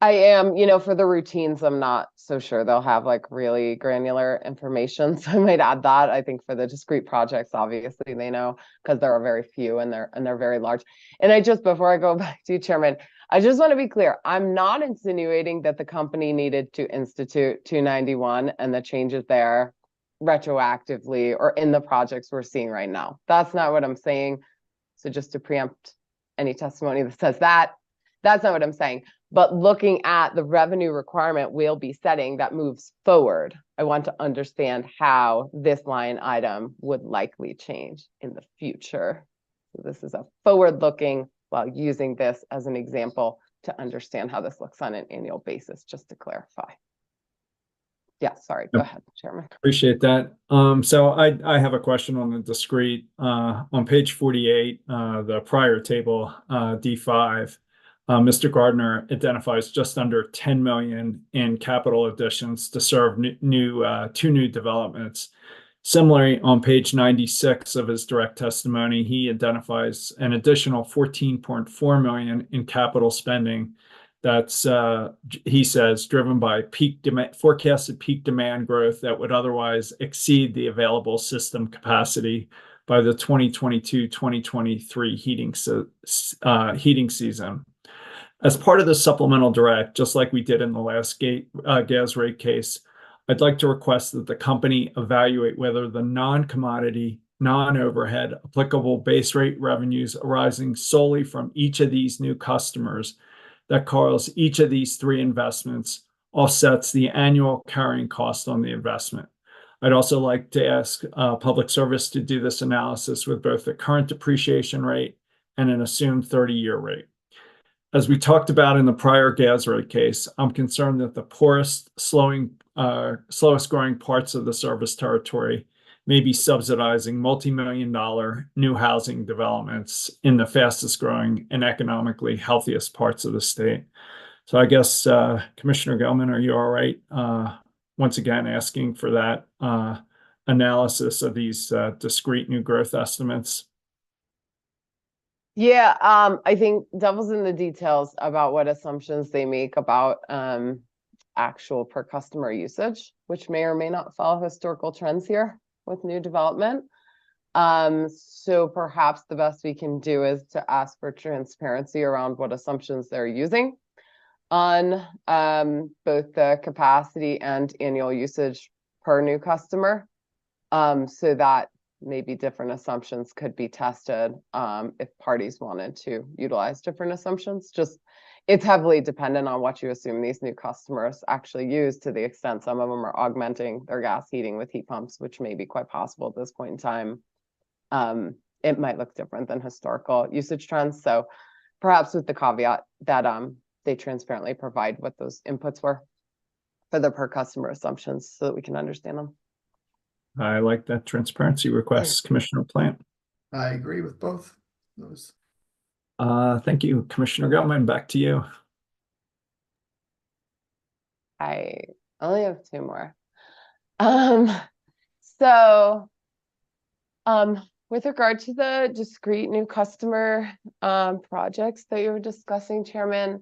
I am, you know, for the routines, I'm not so sure they'll have like really granular information, so I might add that. I think for the discrete projects, obviously they know, because there are very few and they're very large. And before I go back to you, Chairman, I just want to be clear. I'm not insinuating that the company needed to institute 291 and the changes there retroactively or in the projects we're seeing right now. That's not what I'm saying. So just to preempt any testimony that says that. That's not what I'm saying. But looking at the revenue requirement we'll be setting that moves forward, I want to understand how this line item would likely change in the future. So this is a forward-looking while using this as an example to understand how this looks on an annual basis, just to clarify. Yeah, sorry, go ahead, Chairman. Appreciate that. So I have a question on the discrete, on page 48, the prior table, D5. Mr. Gardner identifies just under 10 million in capital additions to serve two new developments. Similarly, on page 96 of his direct testimony, he identifies an additional 14.4 million in capital spending. That's, he says, driven by forecasted peak demand growth that would otherwise exceed the available system capacity by the 2022-2023 heating season. As part of the supplemental direct, just like we did in the last gas rate case, I'd like to request that the company evaluate whether the non-commodity, non-overhead applicable base rate revenues arising solely from each of these new customers that cause each of these three investments offsets the annual carrying cost on the investment. I'd also like to ask Public Service to do this analysis with both the current depreciation rate and an assumed 30-year rate. As we talked about in the prior gas rate case, I'm concerned that the poorest, slowest growing parts of the service territory may be subsidizing multi-million-dollar new housing developments in the fastest growing and economically healthiest parts of the state. So I guess, Commissioner Gelman, are you all right? Once again, asking for that analysis of these discrete new growth estimates. Yeah, I think devil's in the details about what assumptions they make about actual per customer usage, which may or may not follow historical trends here with new development. So perhaps the best we can do is to ask for transparency around what assumptions they're using on both the capacity and annual usage per new customer, so that maybe different assumptions could be tested if parties wanted to utilize different assumptions. Just it's heavily dependent on what you assume these new customers actually use, to the extent some of them are augmenting their gas heating with heat pumps, which may be quite possible at this point in time. It might look different than historical usage trends. So perhaps with the caveat that they transparently provide what those inputs were for the per customer assumptions so that we can understand them. I like that transparency request, Commissioner Plant. I agree with both those. Thank you, Commissioner Gelman. Back to you. I only have two more. So with regard to the discrete new customer projects that you were discussing, Chairman,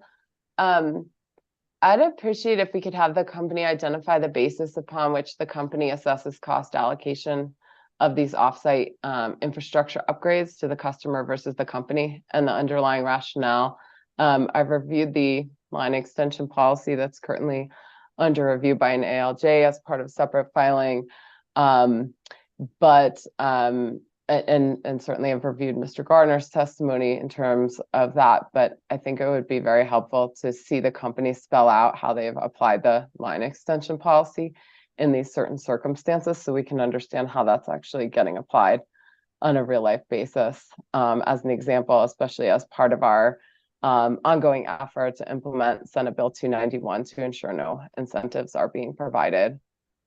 I'd appreciate if we could have the company identify the basis upon which the company assesses cost allocation of these offsite infrastructure upgrades to the customer versus the company and the underlying rationale. I've reviewed the line extension policy that's currently under review by an ALJ as part of separate filing. And certainly have reviewed Mr. Gardner's testimony in terms of that, but I think it would be very helpful to see the company spell out how they've applied the line extension policy in these certain circumstances, so we can understand how that's actually getting applied on a real life basis. As an example, especially as part of our ongoing effort to implement Senate Bill 291 to ensure no incentives are being provided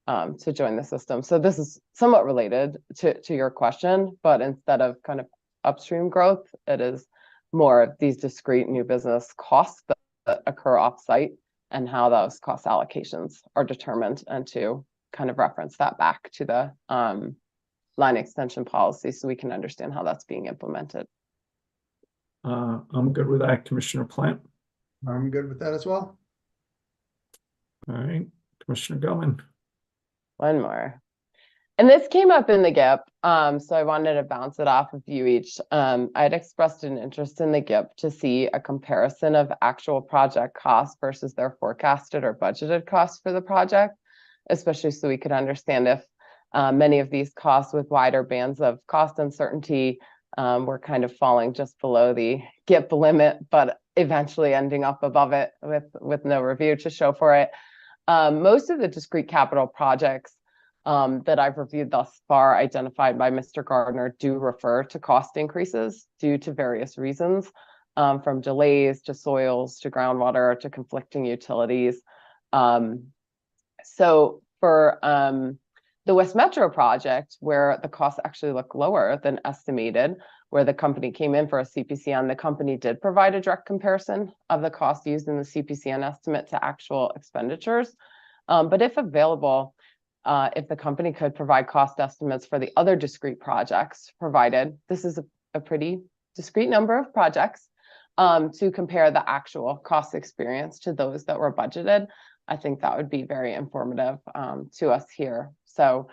to join the system. So this is somewhat related to your question, but instead of kind of upstream growth, it is more of these discrete new business costs that occur offsite and how those cost allocations are determined, and to kind of reference that back to the line extension policy so we can understand how that's being implemented. I'm good with that, Commissioner Plant. I'm good with that as well. All right, Commissioner Gelman. One more. And this came up in the GIP, so I wanted to bounce it off of you each. I'd expressed an interest in the GIP to see a comparison of actual project costs versus their forecasted or budgeted costs for the project, especially so we could understand if many of these costs with wider bands of cost uncertainty We're kind of falling just below the GIP limit, but eventually ending up above it with no review to show for it. Most of the discrete capital projects that I've reviewed thus far, identified by Mr. Gardner, do refer to cost increases due to various reasons, from delays to soils to groundwater to conflicting utilities. So for the West Metro project, where the costs actually look lower than estimated, where the company came in for a CPCN, the company did provide a direct comparison of the cost used in the CPCN estimate to actual expenditures. But if available, if the company could provide cost estimates for the other discrete projects provided, this is a pretty discrete number of projects, to compare the actual cost experience to those that were budgeted, I think that would be very informative to us here. So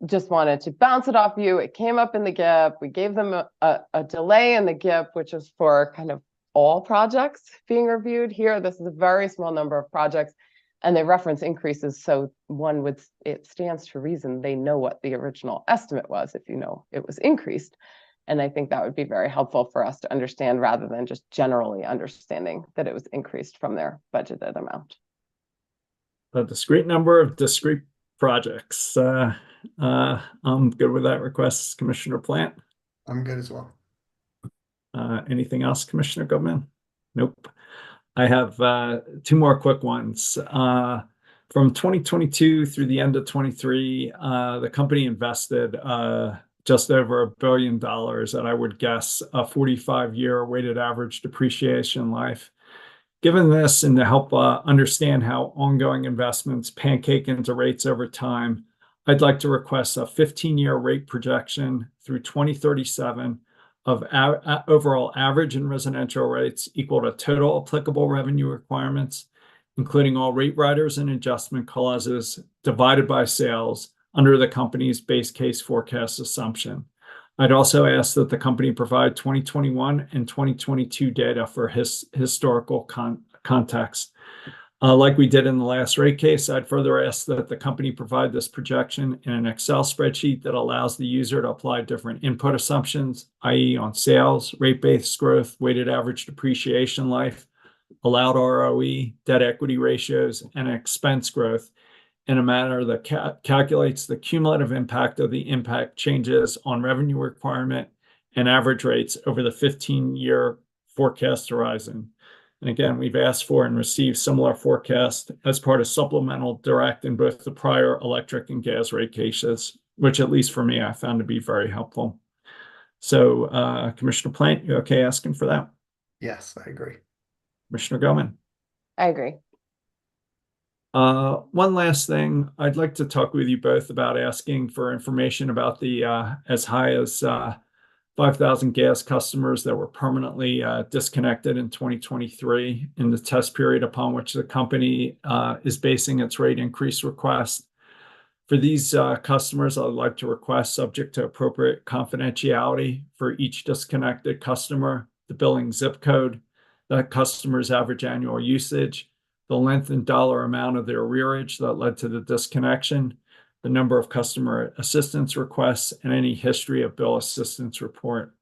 just wanted to bounce it off you. It came up in the GIP. We gave them a delay in the GIP, which is for kind of all projects being reviewed. Here, this is a very small number of projects, and they reference increases. So it stands to reason they know what the original estimate was if you know it was increased. And I think that would be very helpful for us to understand rather than just generally understanding that it was increased from their budgeted amount. A discrete number of discrete projects. I'm good with that request, Commissioner Plant. I'm good as well. Anything else, Commissioner Goodman? Nope. I have two more quick ones. From 2022 through the end of 23, the company invested just over $1 billion at, I would guess, a 45-year weighted average depreciation life. Given this, and to help understand how ongoing investments pancake into rates over time, I'd like to request a 15-year rate projection through 2037 of overall average and residential rates equal to total applicable revenue requirements, including all rate riders and adjustment clauses, divided by sales under the company's base case forecast assumption. I'd also ask that the company provide 2021 and 2022 data for historical context. Like we did in the last rate case, I'd further ask that the company provide this projection in an Excel spreadsheet that allows the user to apply different input assumptions, i.e. on sales, rate base growth, weighted average depreciation life, allowed ROE, debt equity ratios, and expense growth in a manner that calculates the cumulative impact of the impact changes on revenue requirement and average rates over the 15-year forecast horizon. And again, we've asked for and received similar forecast as part of supplemental direct in both the prior electric and gas rate cases, which at least for me, I found to be very helpful. So Commissioner Plant, you okay asking for that? Yes, I agree. Commissioner Goman? I agree. One last thing, I'd like to talk with you both about asking for information about the as high as 5,000 gas customers that were permanently disconnected in 2023 in the test period upon which the company is basing its rate increase request. For these customers, I'd like to request, subject to appropriate confidentiality for each disconnected customer, the billing zip code, that customer's average annual usage, the length and dollar amount of their arrearage that led to the disconnection, the number of customer assistance requests, and any history of bill assistance report.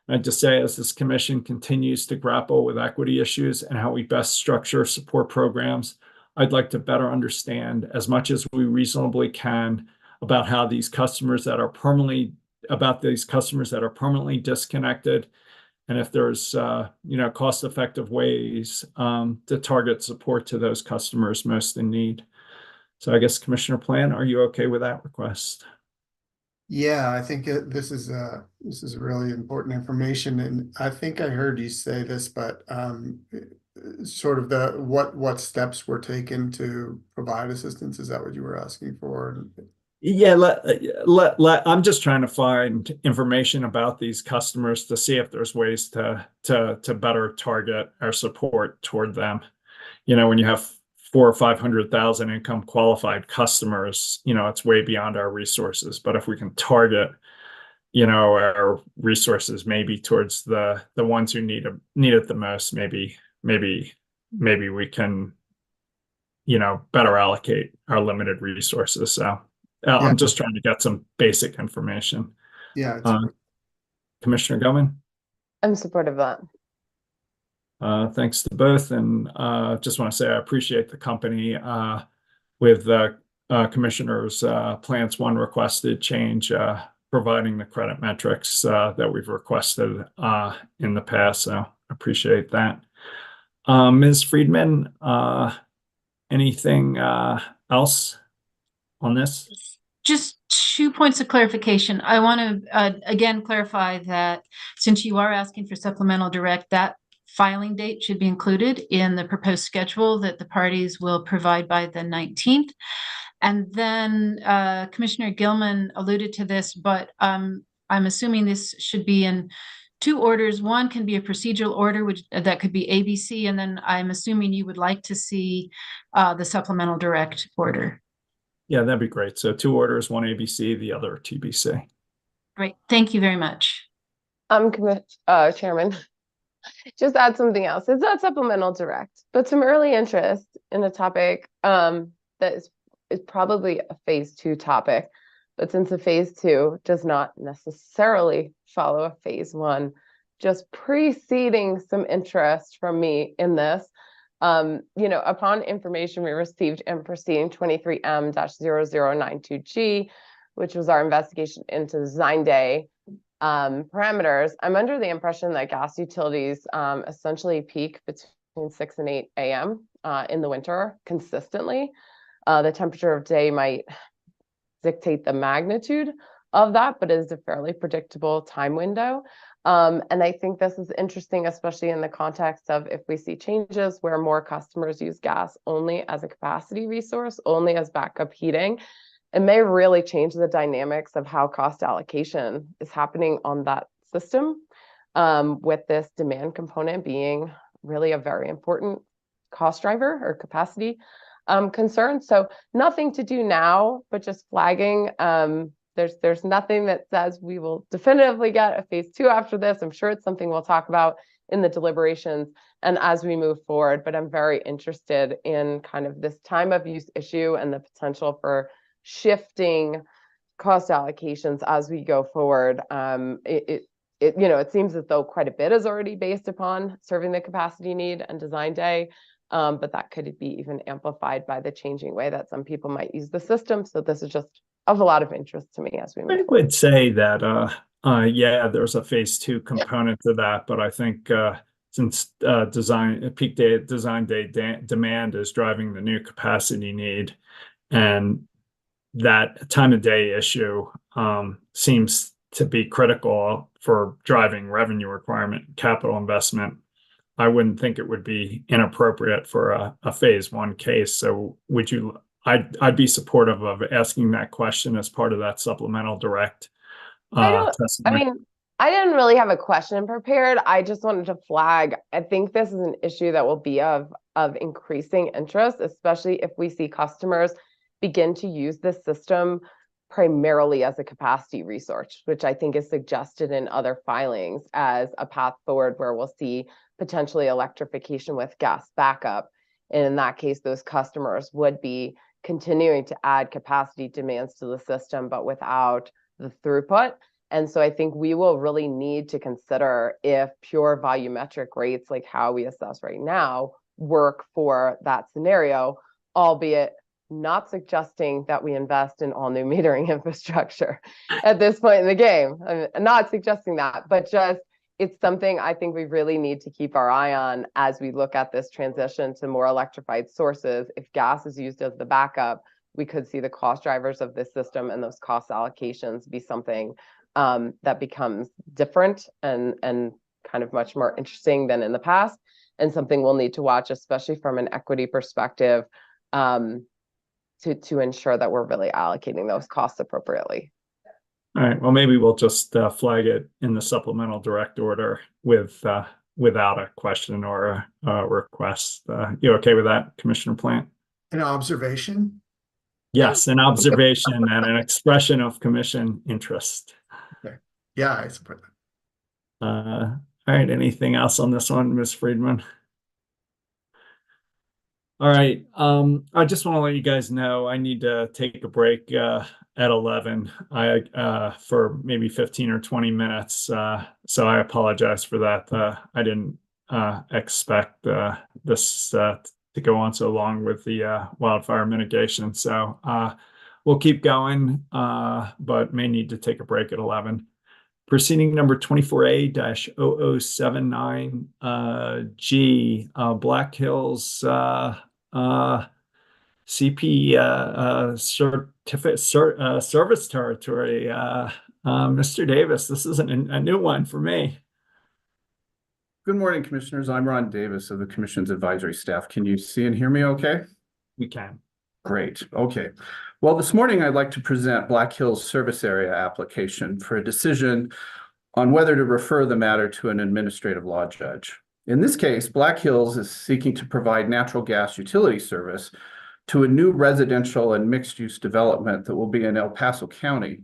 I'd just say, as this commission continues to grapple with equity issues and how we best structure support programs, I'd like to better understand as much as we reasonably can about how these customers that are permanently disconnected, and if there's cost-effective ways to target support to those customers most in need. So I guess, Commissioner Plant, are you okay with that request? Yeah, I think this is really important information, and I think I heard you say this, but sort of what steps were taken to provide assistance. Is that what you were asking for? Yeah, I'm just trying to find information about these customers to see if there's ways to better target our support toward them. You know, when you have 400,000 or 500,000 income qualified customers, it's way beyond our resources. But if we can target, our resources maybe towards the ones who need it the most, maybe we can, better allocate our limited resources. So I'm just trying to get some basic information. Yeah. Commissioner Gilman? I'm supportive of Thanks to both, and just want to say I appreciate the company with Commissioner's Plans 1 requested change, providing the credit metrics that we've requested in the past, so appreciate that. Ms. Friedman, anything else on this? Just 2 points of clarification. I want to again clarify that since you are asking for supplemental direct, that filing date should be included in the proposed schedule that the parties will provide by the 19th. And then Commissioner Gilman alluded to this, but I'm assuming this should be in 2 orders. One can be a procedural order, which that could be ABC, and then I'm assuming you would like to see the supplemental direct order. Yeah, that'd be great. So 2 orders, 1 ABC, the other TBC. Great. Thank you very much. Chairman, just add something else. It's not supplemental direct, but some early interest in a topic that is probably a phase 2 topic. But since a phase 2 does not necessarily follow a phase 1, just preceding some interest from me in this, upon information we received in proceeding 23M-0092G, which was our investigation into design day parameters, I'm under the impression that gas utilities essentially peak between 6 and 8 a.m. In the winter consistently. The temperature of day might dictate the magnitude of that, but it is a fairly predictable time window. And I think this is interesting, especially in the context of if we see changes where more customers use gas only as a capacity resource, only as backup heating, it may really change the dynamics of how cost allocation is happening on that system, with this demand component being really a very important cost driver or capacity concern. So nothing to do now, but just flagging. There's nothing that says we will definitively get a phase 2 after this. I'm sure it's something we'll talk about in the deliberations and as we move forward, but I'm very interested in kind of this time of use issue and the potential for shifting cost allocations as we go forward. It seems as though quite a bit is already based upon serving the capacity need and design day, but that could be even amplified by the changing way that some people might use the system. So this is just of a lot of interest to me as we move I forward. would say that, yeah, there's a phase 2 component to that, but I think since peak day design day demand is driving the new capacity need, and that time of day issue seems to be critical for driving revenue requirement, capital investment, I wouldn't think it would be inappropriate for a phase 1 case. So would you? I'd be supportive of asking that question as part of that supplemental direct testimony. I didn't really have a question prepared. I just wanted to flag. I think this is an issue that will be of increasing interest, especially if we see customers begin to use this system primarily as a capacity resource, which I think is suggested in other filings as a path forward where we'll see potentially electrification with gas backup. And in that case, those customers would be continuing to add capacity demands to the system, but without the throughput. And so I think we will really need to consider if pure volumetric rates, like how we assess right now, work for that scenario, albeit not suggesting that we invest in all new metering infrastructure at this point in the game. I'm not suggesting that, but just it's something I think we really need to keep our eye on as we look at this transition to more electrified sources. If gas is used as the backup, we could see the cost drivers of this system and those cost allocations be something that becomes different and kind of much more interesting than in the past, and something we'll need to watch, especially from an equity perspective, to ensure that we're really allocating those costs appropriately. All right, well, maybe we'll just flag it in the supplemental direct order without a question or a request. You okay with that, Commissioner Plant? An observation? Yes, an observation and an expression of commission interest. Okay. Yeah, I support that. All right, anything else on this one, Ms. Friedman? All right, I just want to let you guys know I need to take a break at 11. For maybe 15 or 20 minutes. So I apologize for that. I didn't expect this to go on so long with the wildfire mitigation. So we'll keep going, but may need to take a break at 11. Proceeding number 24A-0079 G, Black Hills CP service territory. Mr. Davis, this isn't a new one for me. Good morning, Commissioners. I'm Ron Davis of the Commission's advisory staff. Can you see and hear me okay? We can. Great. Okay. Well, this morning I'd like to present Black Hills service area application for a decision on whether to refer the matter to an administrative law judge. In this case, Black Hills is seeking to provide natural gas utility service to a new residential and mixed-use development that will be in El Paso County,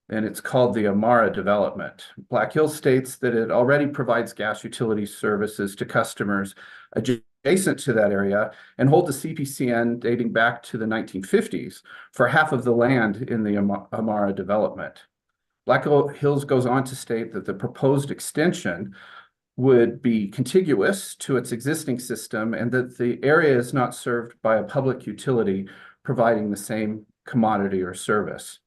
and it's called the Amara development. Black Hills states that it already provides gas utility services to customers adjacent to that area and holds a CPCN dating back to the 1950s for half of the land in the Amara development. Black Hills goes on to state that the proposed extension would be contiguous to its existing system and that the area is not served by a public utility providing the same commodity or service.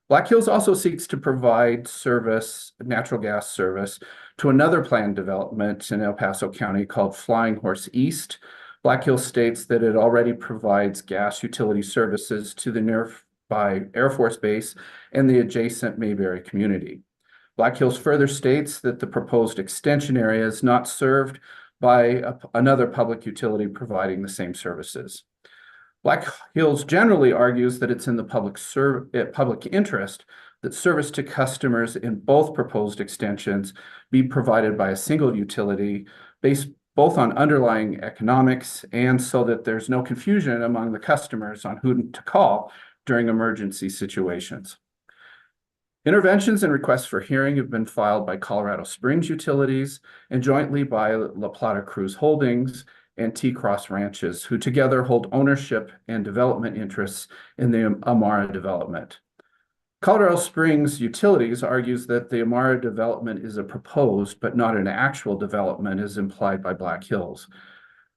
Black Hills also seeks to provide service, natural gas service, to another planned development in El Paso County called Flying Horse East. Black Hills states that it already provides gas utility services to the nearby Air Force Base and the adjacent Mayberry community. Black Hills further states that the proposed extension area is not served by another public utility providing the same services. Black Hills generally argues that it's in the public interest that service to customers in both proposed extensions be provided by a single utility based both on underlying economics and so that there's no confusion among the customers on who to call during emergency situations. Interventions and requests for hearing have been filed by Colorado Springs Utilities and jointly by La Plata Cruz Holdings and T-Cross Ranches, who together hold ownership and development interests in the Amara development. Colorado Springs Utilities argues that the Amara development is a proposed but not an actual development as implied by Black Hills.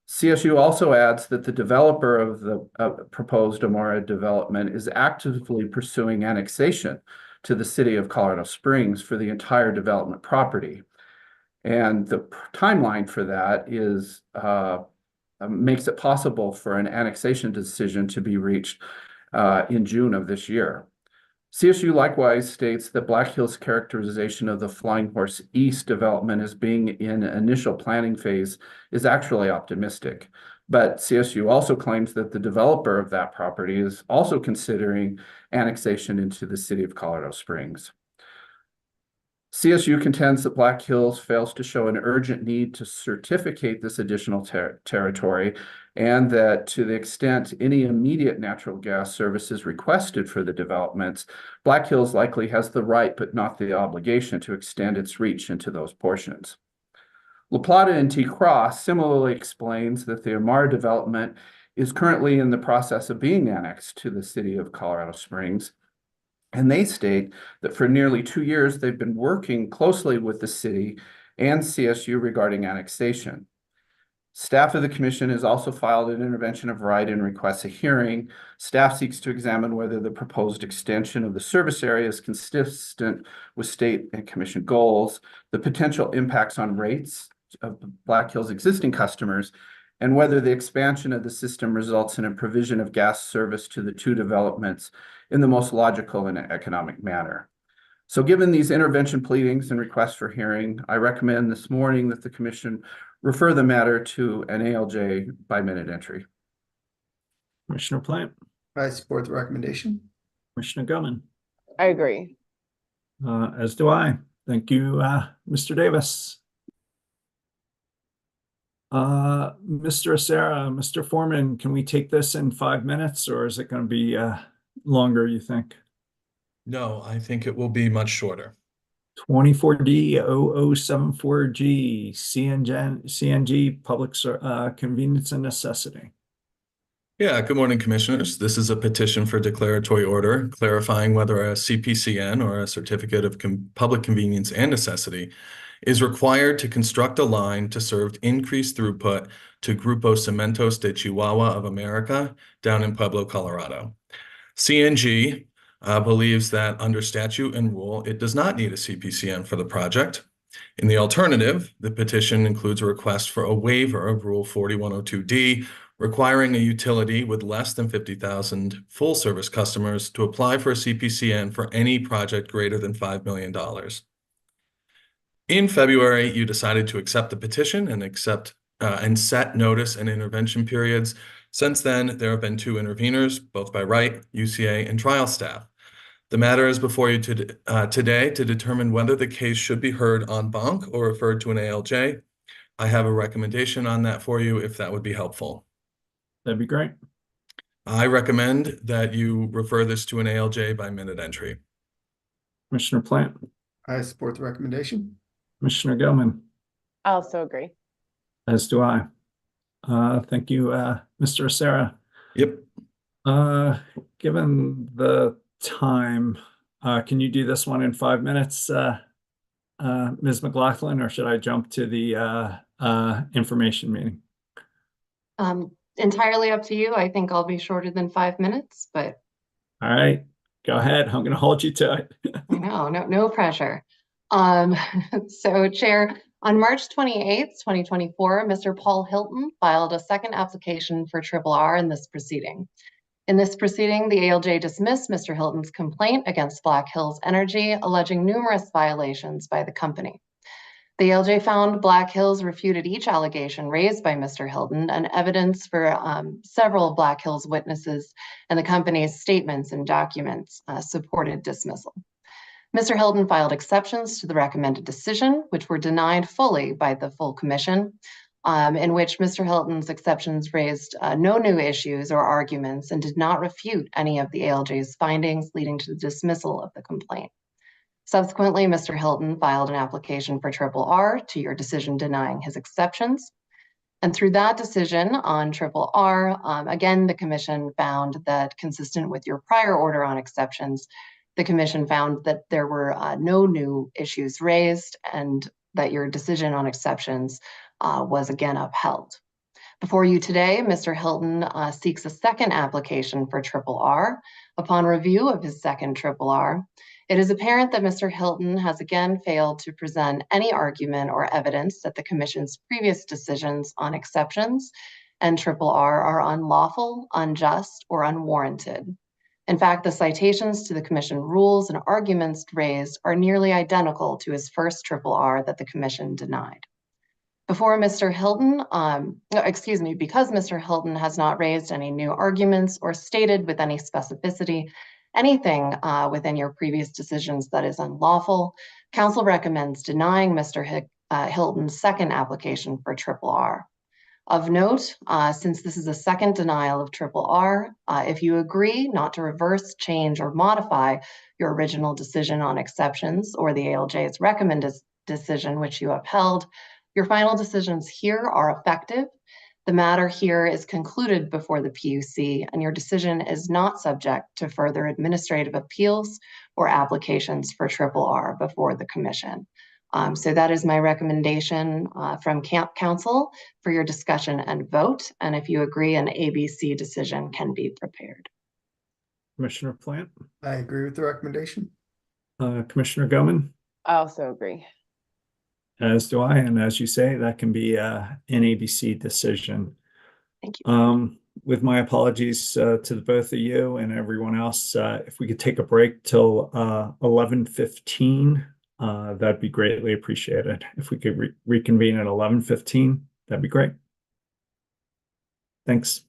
CSU also adds that the developer of the proposed Amara development is actively pursuing annexation to the city of Colorado Springs for the entire development property. And the timeline for that is makes it possible for an annexation decision to be reached in June of this year. CSU likewise states that Black Hills' characterization of the Flying Horse East development as being in initial planning phase is actually optimistic. But CSU also claims that the developer of that property is also considering annexation into the city of Colorado Springs. CSU contends that Black Hills fails to show an urgent need to certificate this additional territory and that to the extent any immediate natural gas service is requested for the developments, Black Hills likely has the right but not the obligation to extend its reach into those portions. La Plata and T-Cross similarly explains that the Amara development is currently in the process of being annexed to the city of Colorado Springs. And they state that for nearly 2 years, they've been working closely with the city and CSU regarding annexation. Staff of the commission has also filed an intervention of right and requests a hearing. Staff seeks to examine whether the proposed extension of the service area is consistent with state and commission goals, the potential impacts on rates of Black Hills' existing customers, and whether the expansion of the system results in a provision of gas service to the two developments in the most logical and economic manner. So given these intervention pleadings and requests for hearing, I recommend this morning that the commission refer the matter to an ALJ by minute entry. Commissioner Plant. I support the recommendation. Commissioner Gilman. I agree. As do I. Thank you, Mr. Davis. Mr. Acera, Mr. Foreman, can we take this in 5 minutes or is it going to be longer, you think? No, I think it will be much shorter. 24D0074G, CNG, public convenience and necessity. Yeah, good morning, Commissioners. This is a petition for declaratory order clarifying whether a CPCN or a Certificate of Public Convenience and Necessity is required to construct a line to serve increased throughput to Grupo Cementos de Chihuahua of America down in Pueblo, Colorado. CNG believes that under statute and rule, it does not need a CPCN for the project. In the alternative, the petition includes a request for a waiver of Rule 4102D, requiring a utility with less than 50,000 full service customers to apply for a CPCN for any project greater than $5 million. In February, you decided to accept the petition and set notice and intervention periods. Since then, there have been 2 interveners, both by right, UCA, and trial staff. The matter is before you today to determine whether the case should be heard en banc or referred to an ALJ. I have a recommendation on that for you if that would be helpful. That'd be great. I recommend that you refer this to an ALJ by minute entry. Commissioner Plant, I support the recommendation. Commissioner Gilman, I also agree. as do I. Thank you, Mr. Acera. Yep. Given the time, can you do this one in 5 minutes, Ms. McLaughlin, or should I jump to the information meeting? Entirely up to you. I think I'll be shorter than 5 minutes, but All right, go ahead. I'm going to hold you to it. I know, no pressure. So Chair, on March 28th, 2024, Mr. Paul Hilton filed a second application for RRR in this proceeding. In this proceeding, the ALJ dismissed Mr. Hilton's complaint against Black Hills Energy, alleging numerous violations by the company. The ALJ found Black Hills refuted each allegation raised by Mr. Hilton, and evidence for several Black Hills witnesses and the company's statements and documents supported dismissal. Mr. Hilton filed exceptions to the recommended decision, which were denied fully by the full commission, in which Mr. Hilton's exceptions raised no new issues or arguments and did not refute any of the ALJ's findings, leading to the dismissal of the complaint. Subsequently, Mr. Hilton filed an application for RRR to your decision denying his exceptions. And through that decision on RRR, again, the commission found that, consistent with your prior order on exceptions, the commission found that there were no new issues raised and that your decision on exceptions was again upheld. Before you today, Mr. Hilton seeks a second application for RRR. Upon review of his second RRR, it is apparent that Mr. Hilton has again failed to present any argument or evidence that the Commission's previous decisions on exceptions and RRR are unlawful, unjust, or unwarranted. In fact, the citations to the Commission rules and arguments raised are nearly identical to his first RRR that the Commission denied. Because Mr. Hilton has not raised any new arguments or stated with any specificity anything within your previous decisions that is unlawful, Council recommends denying Mr. Hilton's second application for RRR. Of note, since this is a second denial of RRR, if you agree not to reverse, change, or modify your original decision on exceptions or the ALJ's recommended decision which you upheld, your final decisions here are effective. The matter here is concluded before the PUC, and your decision is not subject to further administrative appeals or applications for RRR before the Commission. So that is my recommendation from Council for your discussion and vote. And if you agree, an ABC decision can be prepared. Commissioner Plant, I agree with the recommendation. Commissioner Goman, I also agree. as do I. And as you say, that can be an ABC decision. Thank you. With my apologies to the both of you and everyone else, if we could take a break till 11:15, that'd be greatly appreciated. If we could reconvene at 11:15, that'd be great. Thanks.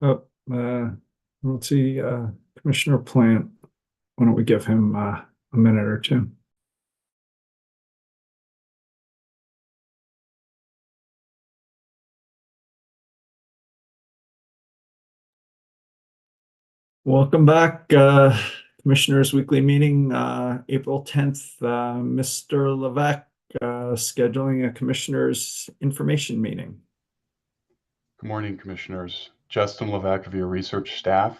Oh, let's see, Commissioner Plant. Why don't we give him a minute or two? Welcome back, Commissioners' Weekly Meeting, April 10th. Mr. Levesque, scheduling a Commissioners' Information Meeting. Good morning, Commissioners. Justin Levesque of your research staff.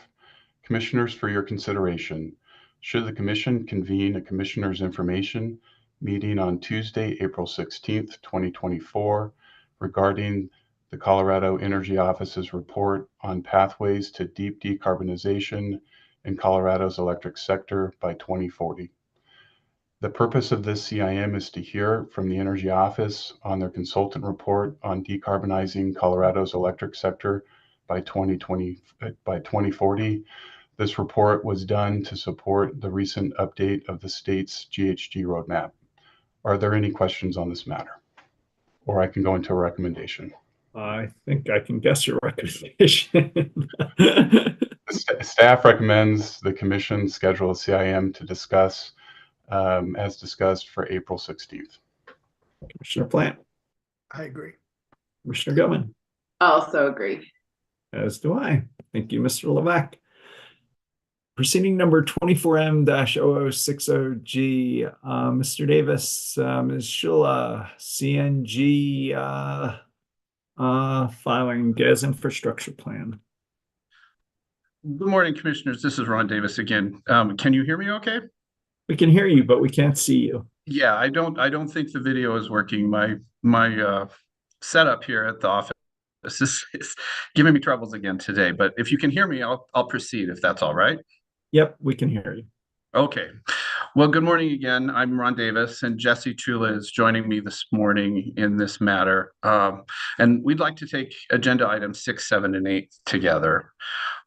Commissioners, for your consideration, should the Commission convene a Commissioners' Information meeting on Tuesday, April 16th, 2024, regarding the Colorado Energy Office's report on pathways to deep decarbonization in Colorado's electric sector by 2040. The purpose of this CIM is to hear from the Energy Office on their consultant report on decarbonizing Colorado's electric sector by 2040. This report was done to support the recent update of the state's GHG roadmap. Are there any questions on this matter? Or I can go into a recommendation. I think I can guess your recommendation. Staff recommends the Commission schedule a CIM to discuss, as discussed, for April 16th. Commissioner Plant. I agree. Commissioner Gilman. Also agree. As do I. Thank you, Mr. Levesque. Proceeding number 24M-0060G, Mr. Davis, Ms. Shula, CNG filing gas infrastructure plan. Good morning, Commissioners. This is Ron Davis again. Can you hear me okay? We can hear you, but we can't see you. Yeah, I don't think the video is working. My setup here at the office is giving me troubles again today. But if you can hear me, I'll proceed if that's all right. Yep, we can hear you. Okay. Well, good morning again. I'm Ron Davis, and Jesse Chula is joining me this morning in this matter. And we'd like to take agenda items 6, 7, and 8 together.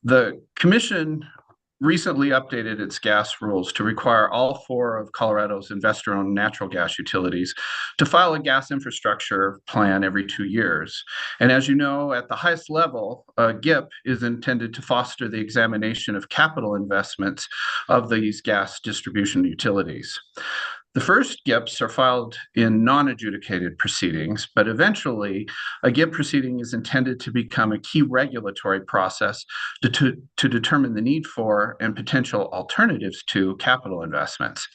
The Commission recently updated its gas rules to require all 4 of Colorado's investor-owned natural gas utilities to file a gas infrastructure plan every 2 years. And as you know, at the highest level, GIP is intended to foster the examination of capital investments of these gas distribution utilities. The first GIPs are filed in non-adjudicated proceedings, but eventually a GIP proceeding is intended to become a key regulatory process to determine the need for and potential alternatives to capital investments.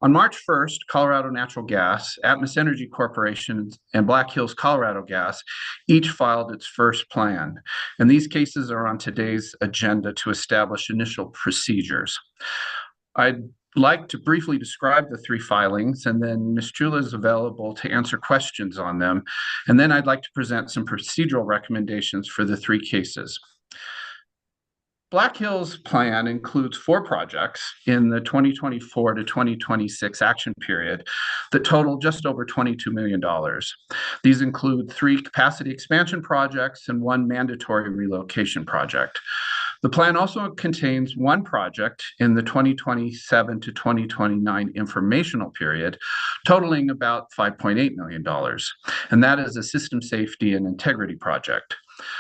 On March 1st, Colorado Natural Gas, Atmos Energy Corporation, and Black Hills Colorado Gas each filed its first plan. And these cases are on today's agenda to establish initial procedures. I'd like to briefly describe the 3 filings, and then Ms. Chula is available to answer questions on them. And then I'd like to present some procedural recommendations for the 3 cases. Black Hills plan includes 4 projects in the 2024 to 2026 action period that total just over $22 million. These include 3 capacity expansion projects and 1 mandatory relocation project. The plan also contains 1 project in the 2027 to 2029 informational period, totaling about $5.8 million, and that is a system safety and integrity project.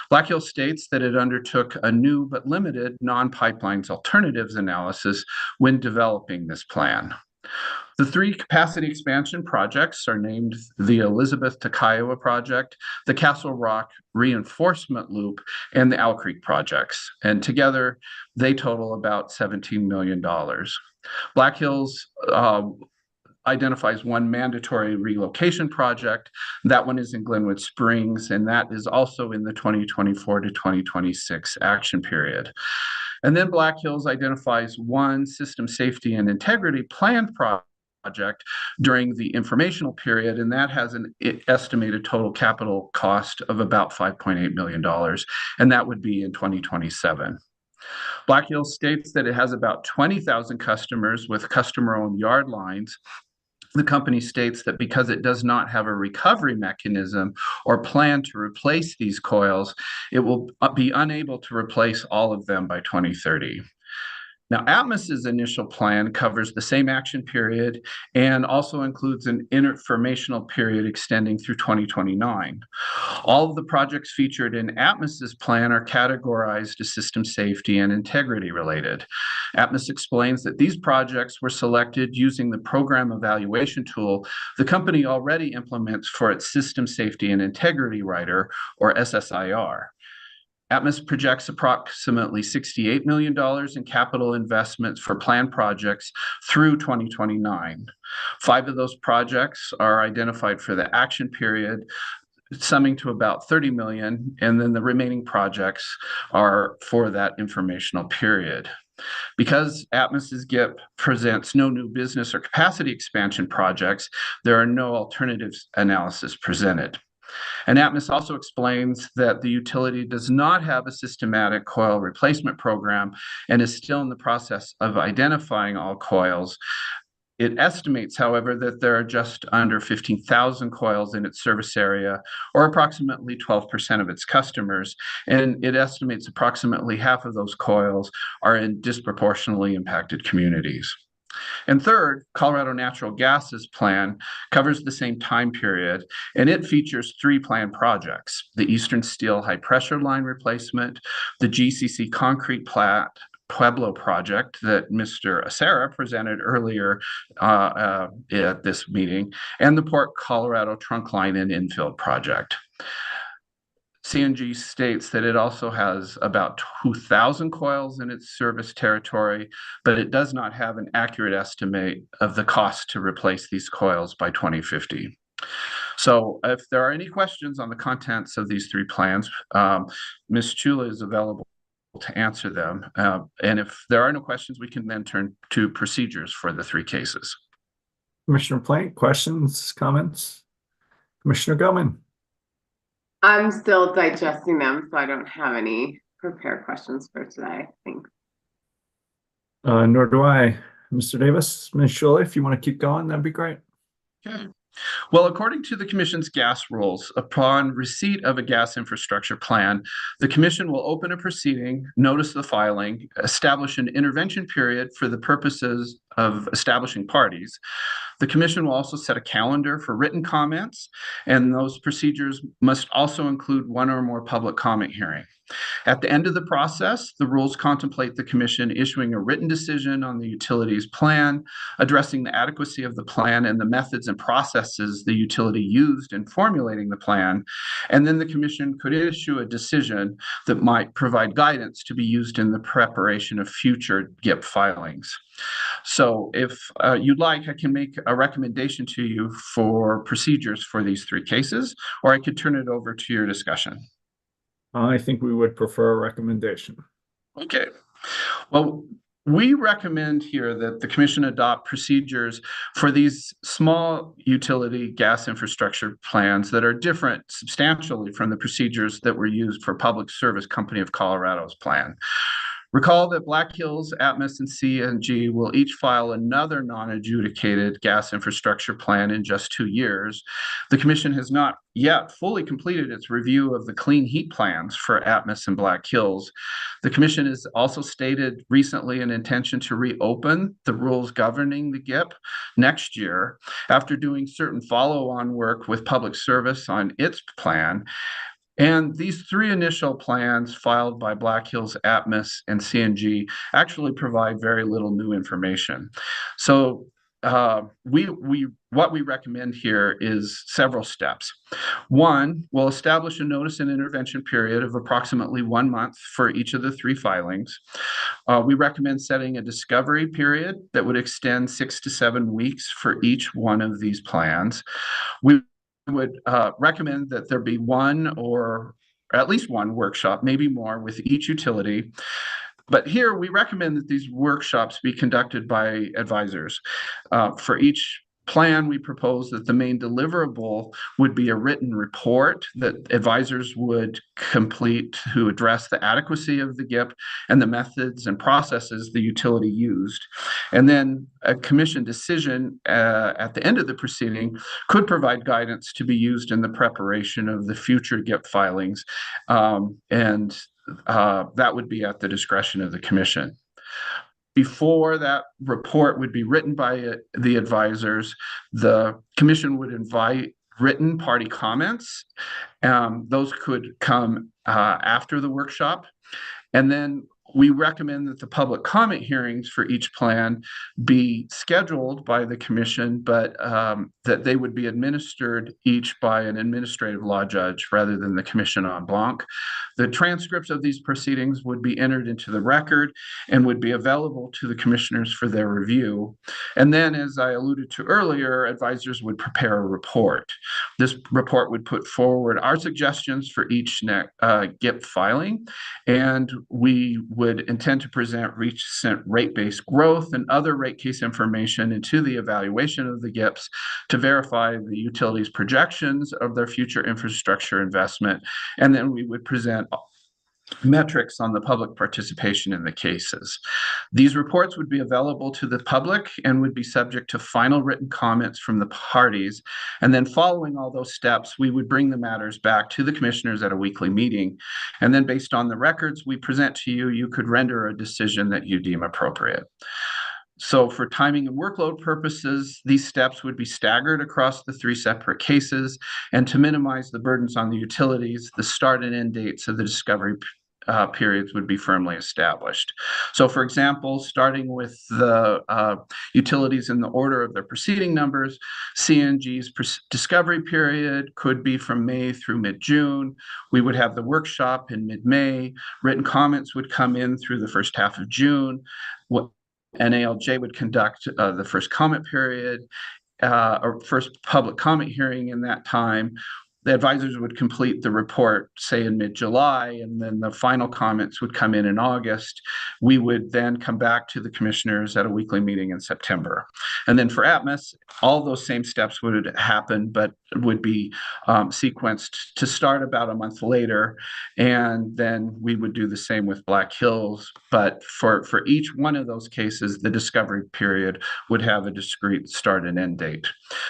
Black Hills states that it undertook a new but limited non-pipelines alternatives analysis when developing this plan. The 3 capacity expansion projects are named the Elizabeth to Kiowa project, the Castle Rock reinforcement loop, and the Owl Creek projects. And together, they total about $17 million. Black Hills identifies 1 mandatory relocation project. That one is in Glenwood Springs, and that is also in the 2024 to 2026 action period. And then Black Hills identifies 1 system safety and integrity planned project during the informational period, and that has an estimated total capital cost of about $5.8 million, and that would be in 2027. Black Hills states that it has about 20,000 customers with customer-owned yard lines. The company states that because it does not have a recovery mechanism or plan to replace these coils, it will be unable to replace all of them by 2030. Now, Atmos's initial plan covers the same action period and also includes an informational period extending through 2029. All of the projects featured in Atmos's plan are categorized as system safety and integrity related. Atmos explains that these projects were selected using the program evaluation tool the company already implements for its System Safety and Integrity Rider, or SSIR. Atmos projects approximately $68 million in capital investments for planned projects through 2029. 5 of those projects are identified for the action period, summing to about 30 million, and then the remaining projects are for that informational period. Because Atmos's GIP presents no new business or capacity expansion projects, there are no alternatives analysis presented. And Atmos also explains that the utility does not have a systematic coil replacement program and is still in the process of identifying all coils. It estimates, however, that there are just under 15,000 coils in its service area, or approximately 12% of its customers, and it estimates approximately half of those coils are in disproportionately impacted communities. And third, Colorado Natural Gas's plan covers the same time period, and it features 3 planned projects: the Eastern Steel High Pressure Line replacement, the GCC Concrete Plant Pueblo project that Mr. Acera presented earlier at this meeting, and the Port Colorado Trunk Line and Infill project. CNG states that it also has about 2,000 coils in its service territory, but it does not have an accurate estimate of the cost to replace these coils by 2050. So if there are any questions on the contents of these 3 plans, Ms. Chula is available to answer them. And if there are no questions, we can then turn to procedures for the 3 cases. Commissioner Plank, questions, comments? Commissioner Gellman? I'm still digesting them, so I don't have any prepared questions for today. Thanks. Nor do I. Mr. Davis, Ms. Shuley, if you want to keep going, that'd be great. Okay. Well, according to the Commission's gas rules, upon receipt of a gas infrastructure plan, the Commission will open a proceeding, notice the filing, establish an intervention period for the purposes of establishing parties. The Commission will also set a calendar for written comments, and those procedures must also include 1 or more public comment hearings. At the end of the process, the rules contemplate the Commission issuing a written decision on the utility's plan, addressing the adequacy of the plan and the methods and processes the utility used in formulating the plan, and then the Commission could issue a decision that might provide guidance to be used in the preparation of future GIP filings. So if you'd like, I can make a recommendation to you for procedures for these 3 cases, or I could turn it over to your discussion. I think we would prefer a recommendation. Okay. Well, we recommend here that the Commission adopt procedures for these small utility gas infrastructure plans that are different substantially from the procedures that were used for Public Service Company of Colorado's plan. Recall that Black Hills, Atmos, and CNG will each file another non-adjudicated gas infrastructure plan in just 2 years. The Commission has not yet fully completed its review of the clean heat plans for Atmos and Black Hills. The Commission has also stated recently an intention to reopen the rules governing the GIP next year after doing certain follow-on work with Public Service on its plan. And these 3 initial plans filed by Black Hills, Atmos, and CNG actually provide very little new information. So what we recommend here is several steps. 1, we'll establish a notice and intervention period of approximately 1 month for each of the 3 filings. We recommend setting a discovery period that would extend 6 to 7 weeks for each one of these plans. We would recommend that there be 1 or at least 1 workshop, maybe more, with each utility. But here we recommend that these workshops be conducted by advisors. For each plan, we propose that the main deliverable would be a written report that advisors would complete to address the adequacy of the GIP and the methods and processes the utility used. And then a Commission decision at the end of the proceeding could provide guidance to be used in the preparation of the future GIP filings. That would be at the discretion of the Commission. Before that report would be written by the advisors, the commission would invite written party comments. Those could come after the workshop. And then we recommend that the public comment hearings for each plan be scheduled by the commission, but that they would be administered each by an administrative law judge rather than the commission en blanc. The transcripts of these proceedings would be entered into the record and would be available to the commissioners for their review. And then, as I alluded to earlier, advisors would prepare a report. This report would put forward our suggestions for each GIP filing, and we would intend to present recent rate-based growth and other rate case information into the evaluation of the GIPs to verify the utilities' projections of their future infrastructure investment. And then we would present metrics on the public participation in the cases. These reports would be available to the public and would be subject to final written comments from the parties. And then following all those steps, we would bring the matters back to the commissioners at a weekly meeting. And then based on the records we present to you, you could render a decision that you deem appropriate. So for timing and workload purposes, these steps would be staggered across the 3 separate cases. And to minimize the burdens on the utilities, the start and end dates of the discovery periods would be firmly established. So for example, starting with the utilities in the order of their proceeding numbers, CNG's discovery period could be from May through mid-June. We would have the workshop in mid-May. Written comments would come in through the first half of June. NALJ would conduct the first comment period, or first public comment hearing in that time. The advisors would complete the report, say in mid-July, and then the final comments would come in August. We would then come back to the commissioners at a weekly meeting in September. And then for Atmos, all those same steps would happen, but would be sequenced to start about a month later. And then we would do the same with Black Hills. But for each one of those cases, the discovery period would have a discrete start and end date.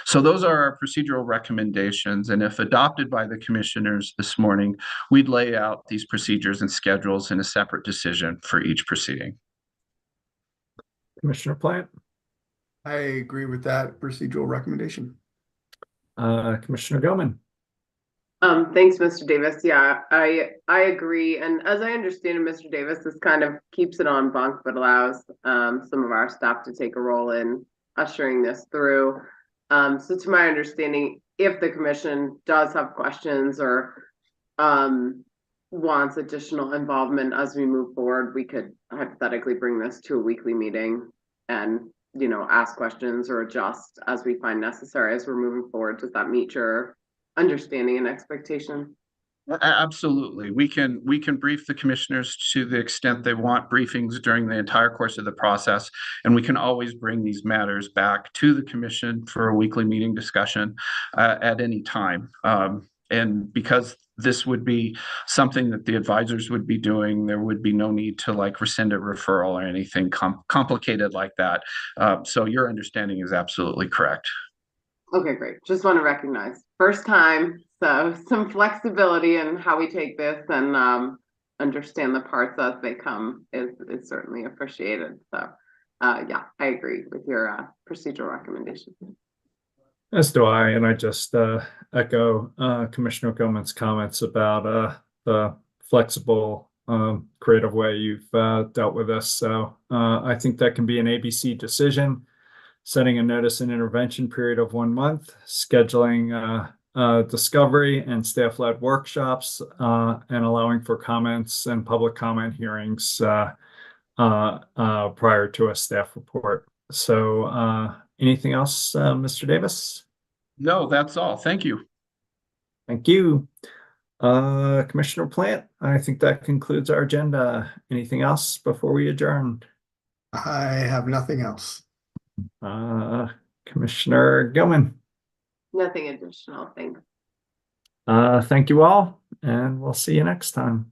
So those are our procedural recommendations. And if adopted by the commissioners this morning, we'd lay out these procedures and schedules in a separate decision for each proceeding. Commissioner Plant? I agree with that procedural recommendation. Commissioner Goman? Thanks, Mr. Davis. Yeah, I agree. And as I understand it, Mr. Davis, this kind of keeps it on bunk, but allows some of our staff to take a role in ushering this through. So to my understanding, if the commission does have questions or wants additional involvement as we move forward, we could hypothetically bring this to a weekly meeting and, you know, ask questions or adjust as we find necessary as we're moving forward. Does that meet your understanding and expectation? Absolutely. We can brief the commissioners to the extent they want briefings during the entire course of the process. And we can always bring these matters back to the commission for a weekly meeting discussion at any time. And because this would be something that the advisors would be doing, there would be no need to like rescind a referral or anything complicated like that. So your understanding is absolutely correct. Okay, great. Just want to recognize first time, so some flexibility in how we take this and understand the parts as they come is certainly appreciated. So yeah, I agree with your procedural recommendation. As do I, and I just echo Commissioner Goman's comments about the flexible, creative way you've dealt with this. So I think that can be an ABC decision. Setting a notice and intervention period of 1 month, scheduling discovery and staff-led workshops, and allowing for comments and public comment hearings prior to a staff report. So anything else, Mr. Davis? No, that's all. Thank you. Thank you. Commissioner Plant, I think that concludes our agenda. Anything else before we adjourn? I have nothing else. Commissioner Gilman. Nothing additional. Thanks. Thank you all, and we'll see you next time.